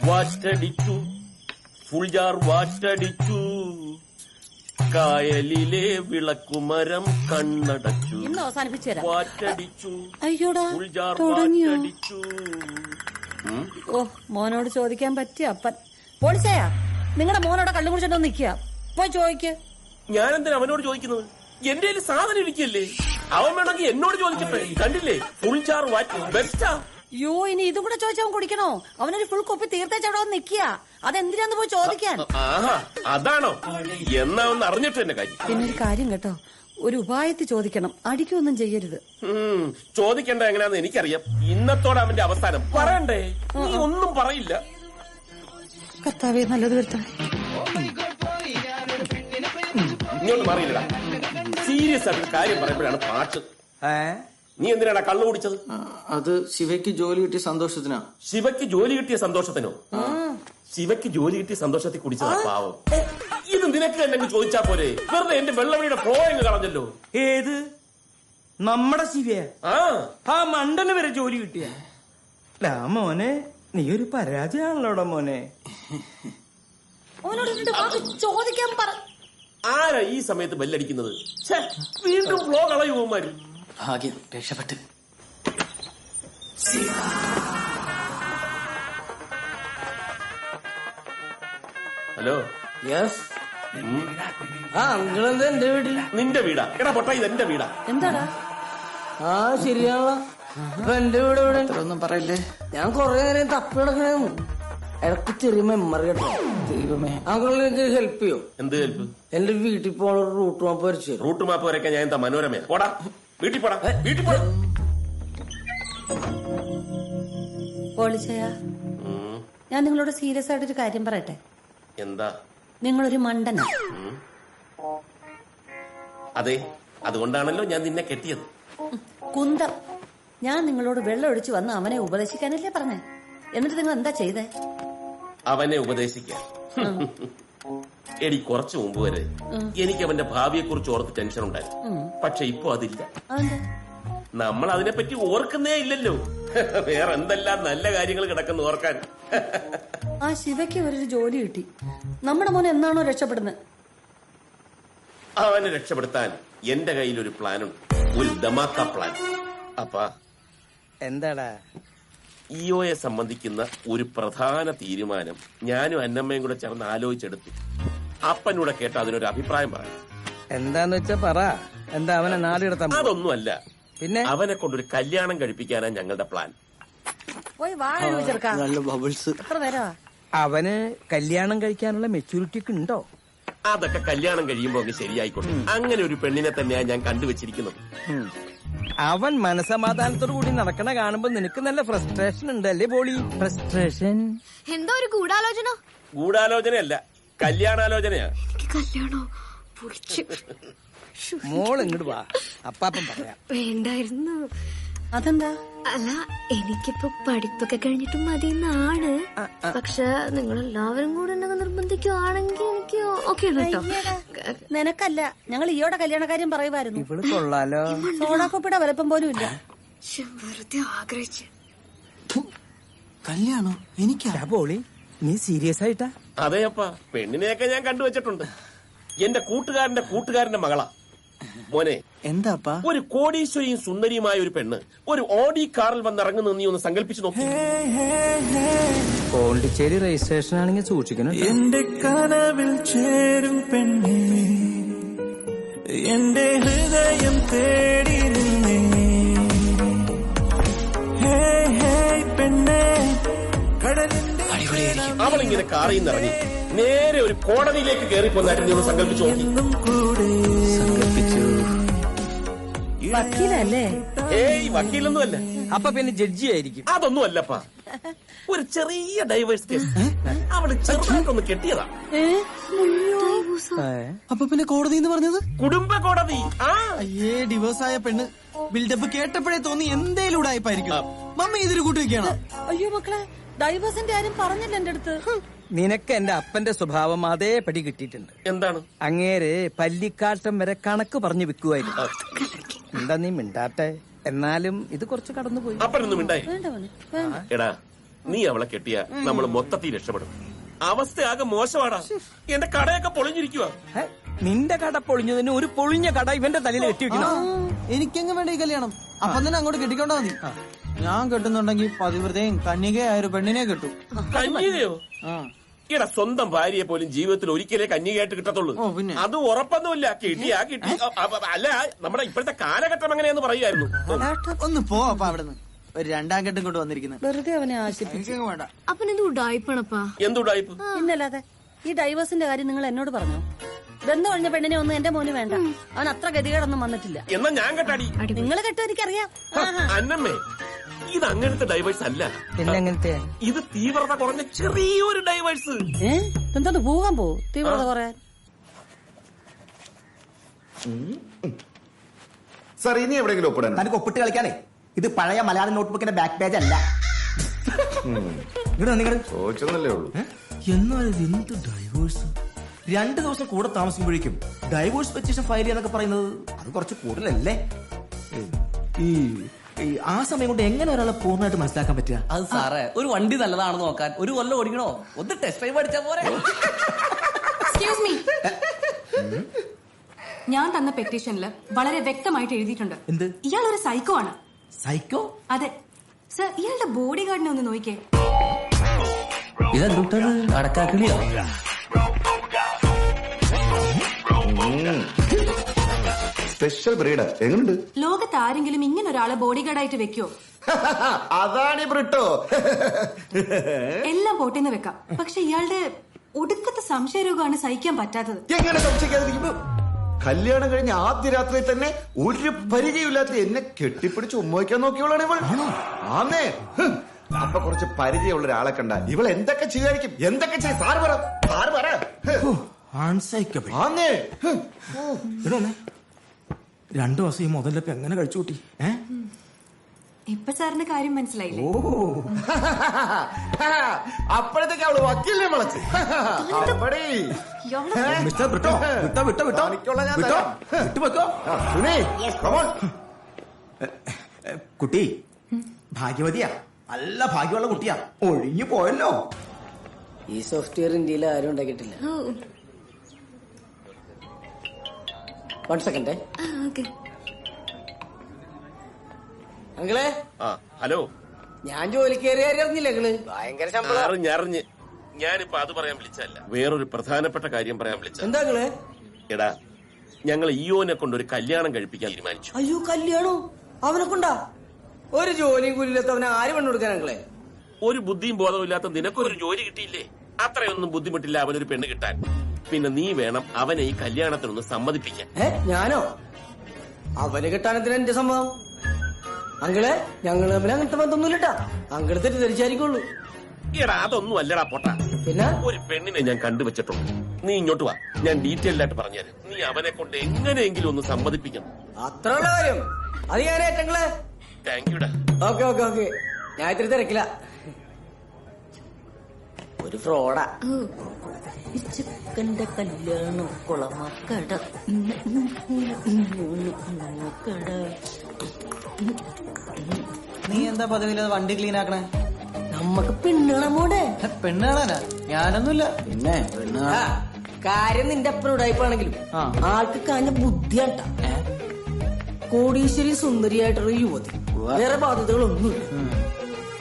Speaker 14: വാറ്റടിച്ചു, ഫുൾജാർ വാറ്റടിച്ചു, കായലിലെ വിളക്കുമരം കണ്ണടച്ചു.
Speaker 4: ഇന്ന് അവസാനിപ്പിച്ചു തരാം.
Speaker 14: വാറ്റടിച്ചു,
Speaker 4: അയ്യോടാ,
Speaker 14: ഫുൾജാർ
Speaker 4: തുടങ്ങിയോ?
Speaker 14: വാറ്റടിച്ചു.
Speaker 4: ഓ, മോനോട് ചോദിക്കാൻ പറ്റിയ അപ്പൻ. പോളിച്ചയാ, നിങ്ങളുടെ മോനോടെ കള്ളു കുടിച്ചിട്ട് നിക്കുക. പോയി ചോദിക്ക്.
Speaker 14: ഞാനെന്തിനാ അവനോട് ചോദിക്കുന്നത്? എന്റെ കയ്യിൽ സാധനം ഇരിക്കല്ലേ. അവൻ വേണമെങ്കിൽ എന്നോട് ചോദിക്കട്ടെ. കണ്ടില്ലേ, ഫുൾജാർ വാറ്റ് ബെസ്റ്റാ.
Speaker 4: യോ, ഇനി ഇതും കൂടെ ചോദിച്ചാൽ കുടിക്കണോ? അവനൊരു ഫുൾ കുപ്പി തീർത്തേച്ച് അവിടെ നിക്കുക. അതെന്തിനാന്ന് പോയി ചോദിക്കാൻ.
Speaker 14: ആഹാ, അതാണോ? എന്നാ ഒന്ന് അറിഞ്ഞിട്ട് എന്റെ കാര്യം.
Speaker 4: പിന്നെ ഒരു കാര്യം കേട്ടോ, ഒരു ഉപായത്തിൽ ചോദിക്കണം. അടിക്കൊന്നും ചെയ്യരുത്.
Speaker 14: ചോദിക്കേണ്ട എങ്ങനെയാന്ന് എനിക്കറിയാം. ഇന്നത്തോടെ അവന്റെ അവസാനം പറയണ്ടേ? നീ ഒന്നും പറയില്ല.
Speaker 4: കർത്താവേ, നല്ലത് വരുത്താം.
Speaker 14: ഇങ്ങോട്ട് മാറിയില്ലടാ. സീരിയസ് ആയിട്ട് കാര്യം പറയുമ്പോഴാണ് പാട്ട്. നീ എന്തിനാടാ കള്ളു കുടിച്ചത്?
Speaker 1: അത് ശിവയ്ക്ക് ജോലി കിട്ടിയ സന്തോഷത്തിനാ.
Speaker 14: ശിവയ്ക്ക് ജോലി കിട്ടിയ സന്തോഷത്തിനോ? ശിവയ്ക്ക് ജോലി കിട്ടിയ സന്തോഷത്തിൽ കുടിച്ചതാ പാവം. ഇത് നിനക്ക് തന്നെ ചോദിച്ചാ പോരെ? വെറുതെ എന്റെ വെള്ളവഴിയുടെ ഫ്ലോ അങ്ങ് കളഞ്ഞല്ലോ.
Speaker 13: ഏത് നമ്മുടെ ശിവയ? ആ മണ്ടന് വരെ ജോലി കിട്ടിയ. മോനെ, നീ ഒരു പരാജയമാണല്ലോടാ മോനെ.
Speaker 4: ചോദിക്കാൻ പറ.
Speaker 14: ആരാ ഈ സമയത്ത് ബെല്ലടിക്കുന്നത്? വീണ്ടും ഫ്ലോ കളയുമാര്.
Speaker 1: ഭാഗ്യം, രക്ഷപ്പെട്ട്.
Speaker 14: ഹലോ.
Speaker 13: യെസ്. അങ്കിളെന്താ എന്റെ വീട്ടിൽ?
Speaker 14: നിന്റെ വീടാ? എടാ പൊട്ടാ, ഇത് എന്റെ വീടാ.
Speaker 4: എന്താടാ?
Speaker 13: ആ, ശരിയാണല്ലോ. അപ്പൊ എന്റെ വീട് ഇവിടെ
Speaker 1: ഒന്നും പറയില്ലേ.
Speaker 13: ഞാൻ കൊറേ നേരം തപ്പി കിടക്കണേ. ഇടയ്ക്ക് ചെറിയ മെമ്മറി കേട്ടോ. ദൈവമേ, അങ്കിളിന് എനിക്ക് ഹെൽപ്പ് ചെയ്യോ?
Speaker 14: എന്ത് ഹെൽപ്പ്?
Speaker 13: എന്റെ വീട്ടിൽ പോണ റൂട്ട് മാപ്പ് വരച്ചു.
Speaker 14: റൂട്ട് മാപ്പ് വരയ്ക്കാൻ ഞാൻ എന്താ മനോരമയാ? പോടാ, വീട്ടിൽ പോടാ, വീട്ടിൽ പോടാ.
Speaker 4: പോളിച്ചയാ, ഞാൻ നിങ്ങളോട് സീരിയസ് ആയിട്ടൊരു കാര്യം പറയട്ടെ.
Speaker 14: എന്താ?
Speaker 4: നിങ്ങളൊരു മണ്ടനാ.
Speaker 14: അതെ, അതുകൊണ്ടാണല്ലോ ഞാൻ നിന്നെ കെട്ടിയത്.
Speaker 4: കുന്തം. ഞാൻ നിങ്ങളോട് വെള്ളം ഒഴിച്ചു വന്ന് അവനെ ഉപദേശിക്കാനല്ലേ പറഞ്ഞേ? എന്നിട്ട് നിങ്ങൾ എന്താ ചെയ്തേ?
Speaker 14: അവനെ ഉപദേശിക്കാൻ? എടി, കുറച്ചു മുമ്പ് വരെ എനിക്ക് അവന്റെ ഭാവിയെ കുറിച്ച് ഓർത്ത് ടെൻഷൻ ഉണ്ടായിരുന്നു. പക്ഷെ ഇപ്പൊ അതില്ല. നമ്മൾ അതിനെപ്പറ്റി ഓർക്കുന്നേ ഇല്ലല്ലോ. വേറെ എന്തെല്ലാം നല്ല കാര്യങ്ങൾ കിടക്കുന്നു ഓർക്കാൻ.
Speaker 4: ആ ശിവയ്ക്ക് ഒരു ജോലി കിട്ടി. നമ്മുടെ മോൻ എന്നാണോ രക്ഷപ്പെടുന്നത്?
Speaker 14: അവനെ രക്ഷപ്പെടുത്താൻ എന്റെ കയ്യിൽ ഒരു പ്ലാനുണ്ട്. ഒരു ധമാക്ക പ്ലാൻ. അപ്പാ,
Speaker 13: എന്താടാ?
Speaker 14: ഇയോയെ സംബന്ധിക്കുന്ന ഒരു പ്രധാന തീരുമാനം ഞാനും അന്നമ്മയും കൂടെ ചേർന്ന് ആലോചിച്ചെടുത്തു. അപ്പനൂടെ കേട്ട അതിനൊരു അഭിപ്രായം പറയാം.
Speaker 13: എന്താന്ന് വെച്ചാ പറ. എന്താ, അവനെ നാടിടത്താൻ?
Speaker 14: അതൊന്നുമല്ല,
Speaker 13: പിന്നെ
Speaker 14: അവനെ കൊണ്ടൊരു കല്യാണം കഴിപ്പിക്കാനാ ഞങ്ങളുടെ പ്ലാൻ.
Speaker 1: നല്ല ബബിൾസ്.
Speaker 13: അവന് കല്യാണം കഴിക്കാനുള്ള മെച്യൂരിറ്റി ഒക്കെ ഉണ്ടോ?
Speaker 14: അതൊക്കെ കല്യാണം കഴിയുമ്പോ അങ്ങ് ശരിയായിക്കോട്ടെ. അങ്ങനെ ഒരു പെണ്ണിനെ തന്നെയാ ഞാൻ കണ്ടുവച്ചിരിക്കുന്നത്.
Speaker 13: അവൻ മനസമാധാനത്തോടു കൂടി നടക്കണ കാണുമ്പോ നിനക്ക് നല്ല ഫ്രസ്ട്രേഷൻ ഉണ്ട് അല്ലേ പോളി? ഫ്രസ്ട്രേഷൻ.
Speaker 11: എന്താ ഒരു ഗൂഢാലോചന?
Speaker 14: ഗൂഢാലോചനയല്ല, കല്യാണാലോചനയാ.
Speaker 11: കല്യാണോ?
Speaker 13: മോൾ ഇങ്ങോട്ട് വാ, അപ്പാപ്പൻ പറയാം.
Speaker 11: വേണ്ടായിരുന്നു.
Speaker 4: അതെന്താ?
Speaker 11: അല്ല, എനിക്കിപ്പോ പഠിപ്പൊക്കെ കഴിഞ്ഞിട്ട് മതിയെന്നാണ്. പക്ഷെ നിങ്ങളെല്ലാവരും കൂടെ എന്നെ നിർബന്ധിക്കുവാണെങ്കിൽ എനിക്ക് ഓക്കെ കേട്ടോ.
Speaker 4: നിനക്കല്ല, ഞങ്ങൾ ഈയോടെ കല്യാണക്കാര്യം പറയുമായിരുന്നു.
Speaker 13: ഇവിടെ കൊള്ളാലോ.
Speaker 4: സോഡാക്കോപ്പിയുടെ വലുപ്പം പോലും ഇല്ല.
Speaker 11: വെറുതെ ആഗ്രഹിച്ചു.
Speaker 1: കല്യാണോ? എനിക്കാ?
Speaker 13: പോളി, നീ സീരിയസ് ആയിട്ടാ?
Speaker 14: അതെയപ്പാ, പെണ്ണിനെയൊക്കെ ഞാൻ കണ്ടുവച്ചിട്ടുണ്ട്. എന്റെ കൂട്ടുകാരന്റെ കൂട്ടുകാരന്റെ മകളാ. മോനെ,
Speaker 1: എന്താപ്പാ?
Speaker 14: ഒരു കോടീശ്വരിയും സുന്ദരിയുമായ ഒരു പെണ്ണ് ഒരു ഓഡി കാറിൽ വന്നിറങ്ങുന്ന നീ ഒന്ന് സങ്കല്പിച്ചു നോക്കി.
Speaker 13: പോണ്ടിച്ചേരി രജിസ്ട്രേഷൻ ആണെങ്കിൽ സൂക്ഷിക്കണം.
Speaker 15: എന്റെ കനവിൽ ചേരും പെണ്ണേ, എന്റെ ഹൃദയം തേടി നിന്നേ. പെണ്ണേ,
Speaker 14: അവളിങ്ങനെ കാറിൽ നിന്നിറങ്ങി നേരെ ഒരു കോടതിയിലേക്ക് കയറി പോന്നായിട്ട് നീ ഒന്ന് സങ്കല്പിച്ചു നോക്കി.
Speaker 4: വക്കീലല്ലേ?
Speaker 14: ഏയ്, വക്കീലൊന്നും അല്ല.
Speaker 13: അപ്പൊ പിന്നെ ജഡ്ജി ആയിരിക്കും.
Speaker 14: അതൊന്നും അല്ലപ്പാ, ഒരു ചെറിയ ഡൈവേഴ്സ് കേസ്. അവള് ചെറുതായിട്ടൊന്ന് കെട്ടിയതാ.
Speaker 1: അപ്പൊ പിന്നെ കോടതി എന്ന് പറഞ്ഞത്
Speaker 14: കുടുംബ കോടതി.
Speaker 1: അയ്യേ, ഡിവോഴ്സ് ആയ പെണ്ണ് ബിൽഡപ്പ് കേട്ടപ്പോഴേ തോന്നി എന്തേലും ഉടായ്പായിരിക്കും. മമ്മി ഇതിന് കൂട്ടുവെക്കാണോ?
Speaker 4: അയ്യോ മക്കളെ, ഡൈവേഴ്സിന്റെ ആരും പറഞ്ഞില്ല എന്റെ അടുത്ത്.
Speaker 13: നിനക്ക് എന്റെ അപ്പന്റെ സ്വഭാവം അതേപടി കിട്ടിയിട്ടുണ്ട്.
Speaker 14: എന്താണ്?
Speaker 13: അങ്ങേര് പല്ലിക്കാട്ടം വരെ കണക്ക് പറഞ്ഞു വെക്കുവായിരുന്നു. എന്താ നീ മിണ്ടാട്ടെ? എന്നാലും ഇത് കുറച്ച് കടന്നുപോയി.
Speaker 14: അപ്പനൊന്നും മിണ്ടായി. എടാ, നീ അവളെ കെട്ടിയ നമ്മൾ മൊത്തത്തിൽ രക്ഷപ്പെടും. അവസ്ഥയാകെ മോശമാടാ. എന്റെ കടയൊക്കെ പൊളിഞ്ഞിരിക്കുക.
Speaker 13: നിന്റെ കട പൊളിഞ്ഞതിന് ഒരു പൊളിഞ്ഞ കട ഇവന്റെ തലയിൽ കെട്ടിവെക്കണം.
Speaker 1: എനിക്കെങ്ങ് വേണ്ട ഈ കല്യാണം. അപ്പം തന്നെ അങ്ങോട്ട് കെട്ടിക്കൊണ്ടാ മതി. ഞാൻ കെട്ടുന്നുണ്ടെങ്കിൽ പതിവ്രതയും കന്യകയായ ഒരു പെണ്ണിനെ കെട്ടു.
Speaker 14: കന്യകയോ? എടാ, സ്വന്തം ഭാര്യയെ പോലും ജീവിതത്തിൽ ഒരിക്കലേ കന്യകയായിട്ട് കിട്ടത്തുള്ളൂ. അത് ഉറപ്പൊന്നുമില്ല. കിട്ടിയാ കിട്ടി. അല്ല, നമ്മുടെ ഇപ്പോഴത്തെ കാലഘട്ടം എങ്ങനെയാന്ന് പറയുമായിരുന്നു.
Speaker 1: ഒന്ന് പോ അപ്പൊ അവിടുന്ന്. ഒരു രണ്ടാം കെട്ടും കൊണ്ട് വന്നിരിക്കുന്നത്
Speaker 4: വെറുതെ അവനെ ആശിപ്പിച്ചു.
Speaker 1: വേണ്ട.
Speaker 11: അപ്പനെന്ത് ഉടായിപ്പണപ്പാ?
Speaker 14: എന്തുടായിപ്പ്?
Speaker 4: ഇന്നല്ലാതെ ഈ ഡൈവേഴ്സിന്റെ കാര്യം നിങ്ങൾ എന്നോട് പറഞ്ഞോ? ബന്ധം കഴിഞ്ഞ പെണ്ണിനെ ഒന്നും എന്റെ മോന് വേണ്ട. അവൻ അത്ര ഗതികേടൊന്നും വന്നിട്ടില്ല.
Speaker 14: എന്നാ ഞാൻ കെട്ടാടി.
Speaker 4: നിങ്ങൾ കെട്ടോ എനിക്കറിയാം.
Speaker 14: അന്നമ്മേ, ഇത് അങ്ങനത്തെ ഡൈവേഴ്സ് അല്ല.
Speaker 13: പിന്നെ എങ്ങനത്തെ?
Speaker 14: ഇത് തീവ്രത കുറഞ്ഞ ചെറിയൊരു ഡൈവേഴ്സ്.
Speaker 4: എന്താ പോകാൻ പോ തീവ്രത കുറയാൻ?
Speaker 7: സാർ, ഇനി എവിടെയെങ്കിലും ഒപ്പിടാൻ?
Speaker 16: തനിക്ക് ഒപ്പിട്ട് കളിക്കാനേ. ഇത് പഴയ മലയാളം നോട്ട്ബുക്കിന്റെ ബാക്ക് പേജ് അല്ല.
Speaker 7: ചോദിച്ചെന്നല്ലേ ഉള്ളൂ.
Speaker 16: എന്നാൽ എന്ത് ഡൈവേഴ്സ്? 2 ദിവസം കൂടെ താമസിക്കുമ്പോഴേക്കും ഡൈവോഴ്സ് പെറ്റീഷൻ ഫയൽ ചെയ്യാന്നൊക്കെ പറയുന്നത് അത് കുറച്ച് കൂടുതലല്ലേ? ഈ ആ സമയം കൊണ്ട് എങ്ങനെ ഒരാളെ പൂർണ്ണമായിട്ട് മനസ്സിലാക്കാൻ പറ്റുക?
Speaker 17: അത് സാറേ, ഒരു വണ്ടി നല്ലതാണെന്ന് നോക്കാൻ 1 കൊല്ലം ഓടിക്കണോ? ഒന്ന് ടെസ്റ്റ് ഡ്രൈവ് അടിച്ചാ പോരെ?
Speaker 9: എക്സ്ക്യൂസ് മീ, ഞാൻ തന്ന പെറ്റീഷനിൽ വളരെ വ്യക്തമായിട്ട് എഴുതിയിട്ടുണ്ട്.
Speaker 16: എന്ത്?
Speaker 9: ഇയാൾ ഒരു സൈക്കോ ആണ്.
Speaker 16: സൈക്കോ?
Speaker 9: അതെ സർ. ഇയാളുടെ ബോഡി ഗാർഡിനെ ഒന്ന് നോക്കിക്കേ.
Speaker 17: ഇതെന്തുട്ടത്? അടക്കാക്കിളിയോ?
Speaker 7: Special breed. എങ്ങനെയുണ്ട്?
Speaker 9: ലോകത്ത് ആരെങ്കിലും ഇങ്ങനെ ഒരാളെ ബോഡി ഗാർഡായിട്ട് വെക്കോ?
Speaker 7: അതാണ് ബ്രിട്ടോ.
Speaker 9: എല്ലാം പോട്ടേന്ന് വെക്കാം, പക്ഷെ ഇയാളുടെ ഒടുക്കത്തെ സംശയരോഗമാണ് സഹിക്കാൻ പറ്റാത്തത്.
Speaker 7: എങ്ങനെ സംശയിക്കാതിരിക്കുന്നു? കല്യാണം കഴിഞ്ഞ ആദ്യ രാത്രി തന്നെ ഒരു പരിചയമില്ലാത്ത എന്നെ കെട്ടിപ്പിടിച്ച് ഉമ്മയ്ക്കാൻ നോക്കിയവളാണ് ഇവൾ. ആന്നേ, അപ്പൊ കുറച്ച് പരിചയമുള്ള ഒരാളെ കണ്ട ഇവൾ എന്തൊക്കെ ചെയ്യായിരിക്കും? എന്തൊക്കെ ചെയ്യും? സാറ് പറ, സാറ് പറ. ആന്നേ,
Speaker 16: 2 ദിവസം ഈ മുതലൊക്കെ എങ്ങനെ കഴിച്ചു കൂട്ടി?
Speaker 9: ഇപ്പൊ സാറിന്റെ കാര്യം മനസ്സിലായില്ലേ?
Speaker 7: അപ്പോഴത്തേക്ക് അവള് വക്കീലിനെ വിളിച്ച്
Speaker 16: കുട്ടി ഭാഗ്യവതിയാ, നല്ല ഭാഗ്യമുള്ള കുട്ടിയാ. ഒഴിഞ്ഞു പോയല്ലോ.
Speaker 4: ഈ സോഫ്റ്റ്വെയർ ഇന്ത്യയിൽ ആരും ഉണ്ടാക്കിയിട്ടില്ല. 1 സെക്കൻഡ്. അങ്കിളെ.
Speaker 14: ഹലോ.
Speaker 4: ഞാൻ ജോലിക്ക് കയറി അറിഞ്ഞില്ല അങ്കിള്. ഭയങ്കര ശമ്പളം.
Speaker 14: അറിഞ്ഞ് ഞാനിപ്പോ അത് പറയാൻ വിളിച്ചല്ല, വേറൊരു പ്രധാനപ്പെട്ട കാര്യം പറയാൻ വിളിച്ച.
Speaker 4: എന്താ അങ്കിളെ?
Speaker 14: എടാ, ഞങ്ങൾ ഇയോനെ കൊണ്ട് ഒരു കല്യാണം കഴിപ്പിക്കാൻ തീരുമാനിച്ചു.
Speaker 4: അയ്യോ, കല്യാണോ? അവനെ കൊണ്ടാ? ഒരു ജോലിയും കൂലിയില്ലാത്ത അവനെ ആര് പെണ്ണു കൊടുക്കാൻ അങ്കിളെ?
Speaker 14: ഒരു ബുദ്ധിയും ബോധവും ഇല്ലാത്ത നിനക്കൊരു ജോലി കിട്ടിയില്ലേ? അത്രയൊന്നും ബുദ്ധിമുട്ടില്ല അവനൊരു പെണ്ണ് കിട്ടാൻ. പിന്നെ നീ വേണം അവനെ ഈ കല്യാണത്തിനൊന്ന് സമ്മതിപ്പിക്കാൻ.
Speaker 4: ഞാനോ? അവന് കിട്ടാനത്തിന് എന്റെ സമ്മതം? അങ്കിളെ, ഞങ്ങൾ തമ്മിൽ അങ്ങനത്തെ ബന്ധമൊന്നുമില്ലട്ടാ. അങ്കിള് തെറ്റിദ്ധരിച്ചായിരിക്കുള്ളൂ.
Speaker 14: എടാ, അതൊന്നും അല്ലടാ പൊട്ടാ.
Speaker 4: പിന്നെ
Speaker 14: ഒരു പെണ്ണിനെ ഞാൻ കണ്ടുവച്ചിട്ടുണ്ട്. നീ ഇങ്ങോട്ട് വാ, ഞാൻ ഡീറ്റെയിൽഡ് ആയിട്ട് പറഞ്ഞുതരാം. നീ അവനെ കൊണ്ട് എങ്ങനെയെങ്കിലും ഒന്ന് സമ്മതിപ്പിക്കണം.
Speaker 4: അത്രയുള്ള കാര്യം. അത് ഞാൻ ഏറ്റങ്ങളെ.
Speaker 14: താങ്ക് യുടാ.
Speaker 4: Okay okay okay. ഞാൻ ഇത്തിരി തിരക്കില്ല. ഒരു ഫ്രോഡാ. ചിക്കന്റെ കല്യാണം കുളമക്കട.
Speaker 1: നീ എന്താ പതിവില്ലാതെ വണ്ടി ക്ലീൻ ആക്കണേ?
Speaker 4: നമ്മക്ക് പെണ്ണുകളെ മോടെ.
Speaker 1: പെണ്ണ് കാണാനാ? ഞാനൊന്നുമില്ല.
Speaker 4: പിന്നെ കാര്യം നിന്റെ അപ്പനോടായിപ്പാണെങ്കിലും ആൾക്ക് കാഞ്ഞ ബുദ്ധിയാട്ട. കോടീശ്വരി സുന്ദരിയായിട്ടുള്ള യുവതി, വേറെ ബാധ്യതകളൊന്നുമില്ല.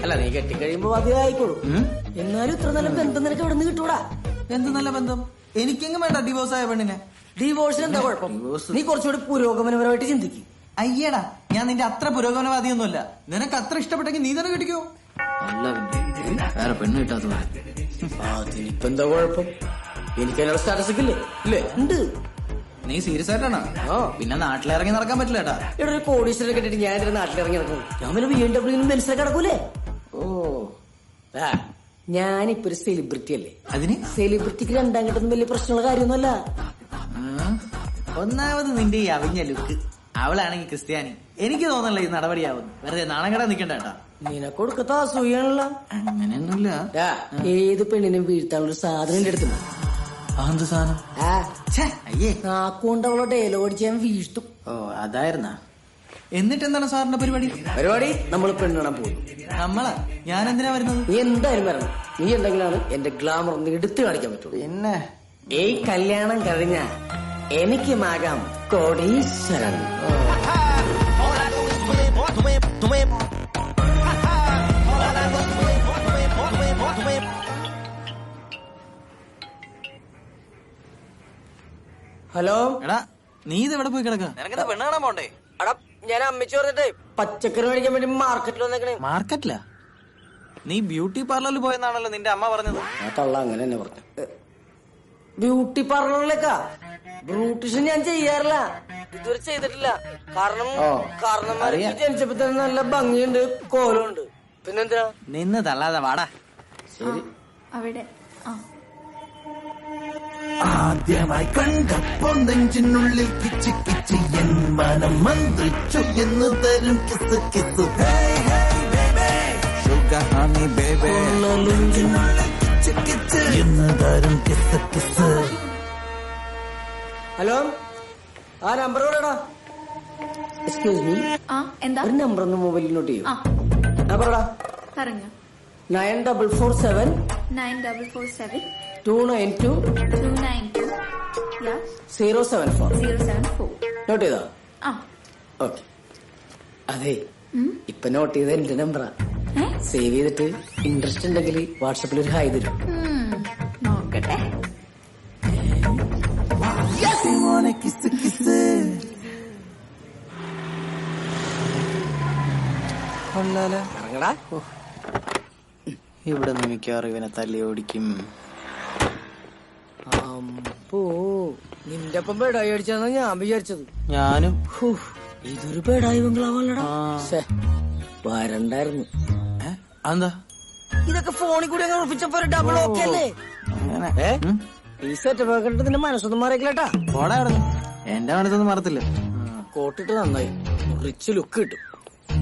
Speaker 4: അല്ല, നീ കെട്ടിക്കഴിയുമ്പോ ബാധ്യത ആയിക്കോളൂ. എന്നാലും ഇത്ര നല്ല ബന്ധം നിനക്ക് എവിടെ നിന്ന് കിട്ടൂടാ?
Speaker 1: എന്ത് നല്ല ബന്ധം? എനിക്കെങ്കിലും വേണ്ട ഡിവോഴ്സ് ആയ പെണ്ണിനെ.
Speaker 4: ഡിവോഴ്സിന് എന്താ കുഴപ്പം? നീ കുറച്ചുകൂടി പുരോഗമനപരമായിട്ട് ചിന്തിക്കും.
Speaker 1: അയ്യടാ, ഞാൻ നിന്റെ അത്ര പുരോഗമനവാദിയൊന്നുമല്ല. നിനക്ക് അത്ര ഇഷ്ടപ്പെട്ടെങ്കിൽ നീ തന്നെ കെട്ടിക്കോ.
Speaker 4: അല്ല, വേറെ പെണ്ണ് കിട്ടാത്ത അതിനിപ്പോ എന്താ കുഴപ്പം? എനിക്ക് അതിനുള്ള സ്റ്റാറ്റസ് ഒക്കെ ഇല്ലേ? ഉണ്ട്.
Speaker 1: നീ സീരിയസ് ആയിട്ടാണ്? പിന്നെ നാട്ടിലിറങ്ങി നടക്കാൻ പറ്റില്ല കേട്ടാ.
Speaker 4: ഇവിടെ ഒരു കോടീശ്വരനെ കെട്ടിട്ട് ഞാൻ എന്റെ നാട്ടിലിറങ്ങി നടക്കും. ഞാൻ പിന്നെ BMW മനസ്സിലാക്കി നടക്കൂലേ? ഓ, ഞാനിപ്പൊ ഒരു സെലിബ്രിറ്റി അല്ലേ?
Speaker 1: അതിന്
Speaker 4: സെലിബ്രിറ്റിക്ക് രണ്ടാം കിട്ടുന്ന വലിയ പ്രശ്നമുള്ള കാര്യമൊന്നുമല്ല.
Speaker 1: ഒന്നാമത് നിന്റെ ഈ അവിഞ്ഞ ലുക്ക്, അവളാണെങ്കിൽ ക്രിസ്ത്യാനി. എനിക്ക് തോന്നല്ല ഈ നടപടിയാവുന്നു. വെറുതെ നാണം കെടാൻ നിക്കണ്ട കേട്ടാ.
Speaker 4: നിനക്ക് കൊടുക്കത്ത അസൂയാണല്ലോ.
Speaker 1: അങ്ങനെയൊന്നുമില്ല.
Speaker 4: ഏത് പെണ്ണിനും വീഴ്ത്താനുള്ള സാധനം എന്റെ അടുത്തുണ്ട്.
Speaker 1: എന്ത് സാധനം?
Speaker 4: അയ്യേ, നാക്കൊണ്ട് അവളെ ഡയലോഗ് ഞാൻ വീഴ്ത്തും.
Speaker 1: ഓ, അതായിരുന്നാ? എന്നിട്ട് എന്താണ് സാറിന്റെ പരിപാടി?
Speaker 4: നമ്മൾ പെണ്ണ് കാണാൻ പോകും.
Speaker 1: നമ്മളാ? ഞാൻ എന്തിനാ വരുന്നത്?
Speaker 4: നീ എന്തായാലും വരണം. നീ ഉണ്ടെങ്കിലാണ് എന്റെ ഗ്ലാമർ ഒന്ന് എടുത്തു കാണിക്കാൻ പറ്റുള്ളൂ.
Speaker 1: പിന്നെ
Speaker 4: ഈ കല്യാണം കഴിഞ്ഞ എനിക്കുമാകാം കോടീശ്വരൻ. ഹലോ,
Speaker 1: എടാ, നീ ഇത് എവിടെ പോയി കിടക്കാ? നിനക്കെന്താ പെണ്ണ് കാണാൻ പോണ്ടേ?
Speaker 4: എടാ, ഞാൻ അമ്മച്ചി പറഞ്ഞിട്ടേ പച്ചക്കറി മേടിക്കാൻ വേണ്ടി മാർക്കറ്റിൽ വന്നേക്കണേ.
Speaker 1: മാർക്കറ്റിലാ? നീ ബ്യൂട്ടി പാർലറിൽ പോയെന്നാണല്ലോ നിന്റെ അമ്മ പറഞ്ഞത്.
Speaker 4: ആ തള്ള അങ്ങനെ തന്നെ പറഞ്ഞു. ബ്യൂട്ടി പാർലറിലേക്കാ? ബ്യൂട്ടീഷ്യൻ ഞാൻ ചെയ്യാറില്ല, ഇതുവരെ ചെയ്തിട്ടില്ല. കാരണം ജനിച്ചപ്പോ തന്നെ നല്ല ഭംഗിയുണ്ട്, കോലമുണ്ട്. പിന്നെന്തിനാ?
Speaker 1: നിന്ന് തള്ളാതെ വാടാ.
Speaker 4: ശരി.
Speaker 11: അവിടെ
Speaker 15: ആദ്യമായി കണ്ടപ്പോ നെഞ്ചിനുള്ളിൽ കിച്ച് കിച്ച് എൻ മനം മന്ത്രിച്ചു എന്ന് തരും kiss kiss. Sugar honey baby നെഞ്ചിനുള്ളിൽ കിച്ച് കിച്ച് എന്ന് തരും കിസ് കിസ്.
Speaker 4: ഹലോ, ആ നമ്പർ കൂടെടാ. എക്സ്ക്യൂസ് മീ,
Speaker 11: എന്താ?
Speaker 4: ഒരു നമ്പർ ഒന്ന് മൊബൈലിൽ നോട്ട് ചെയ്യും. പറടാ.
Speaker 11: പറഞ്ഞു.
Speaker 4: 9447
Speaker 11: 9447
Speaker 4: 292
Speaker 11: 292
Speaker 4: 074.
Speaker 11: 074.
Speaker 4: നോട്ട് ചെയ്താ? ഓക്കെ. അതെ, ഇപ്പൊ നോട്ട് ചെയ്ത എന്റെ നമ്പറാ. സേവ് ചെയ്തിട്ട് ഇൻട്രസ്റ്റ് ഉണ്ടെങ്കിൽ വാട്സാപ്പിൽ ഒരു ഹായ് തരും.
Speaker 11: നോക്കട്ടെ.
Speaker 4: ഇറങ്ങടാ.
Speaker 1: ഇവിടെ നിന്ന് മിക്കവാറും ഇവനെ തല്ലി ഓടിക്കും.
Speaker 4: അപ്പോ നിന്റെ ഒപ്പം ബേഡായി അടിച്ചാന്നാ ഞാൻ വിചാരിച്ചത്.
Speaker 1: ഞാനും.
Speaker 4: ഇതൊരു ബേഡായി ബംഗ്ലാവല്ലടാ. വരണ്ടായിരുന്നു.
Speaker 1: എന്താ
Speaker 4: ഇതൊക്കെ ഫോണിൽ കൂടി അങ്ങ് ഉറപ്പിച്ചപ്പോ ഡബിൾ ഓക്കെ അല്ലേ? ഈ സെറ്റപ്പ് ഒക്കെ നിന്റെ മനസ്സൊന്നും മാറിയില്ലേട്ടാ.
Speaker 1: പോടാ. എന്റെ മനസ്സൊന്നും മാറത്തില്ല.
Speaker 4: കോട്ടിട്ട് നന്നായി, റിച്ച് ലുക്ക് കിട്ടും.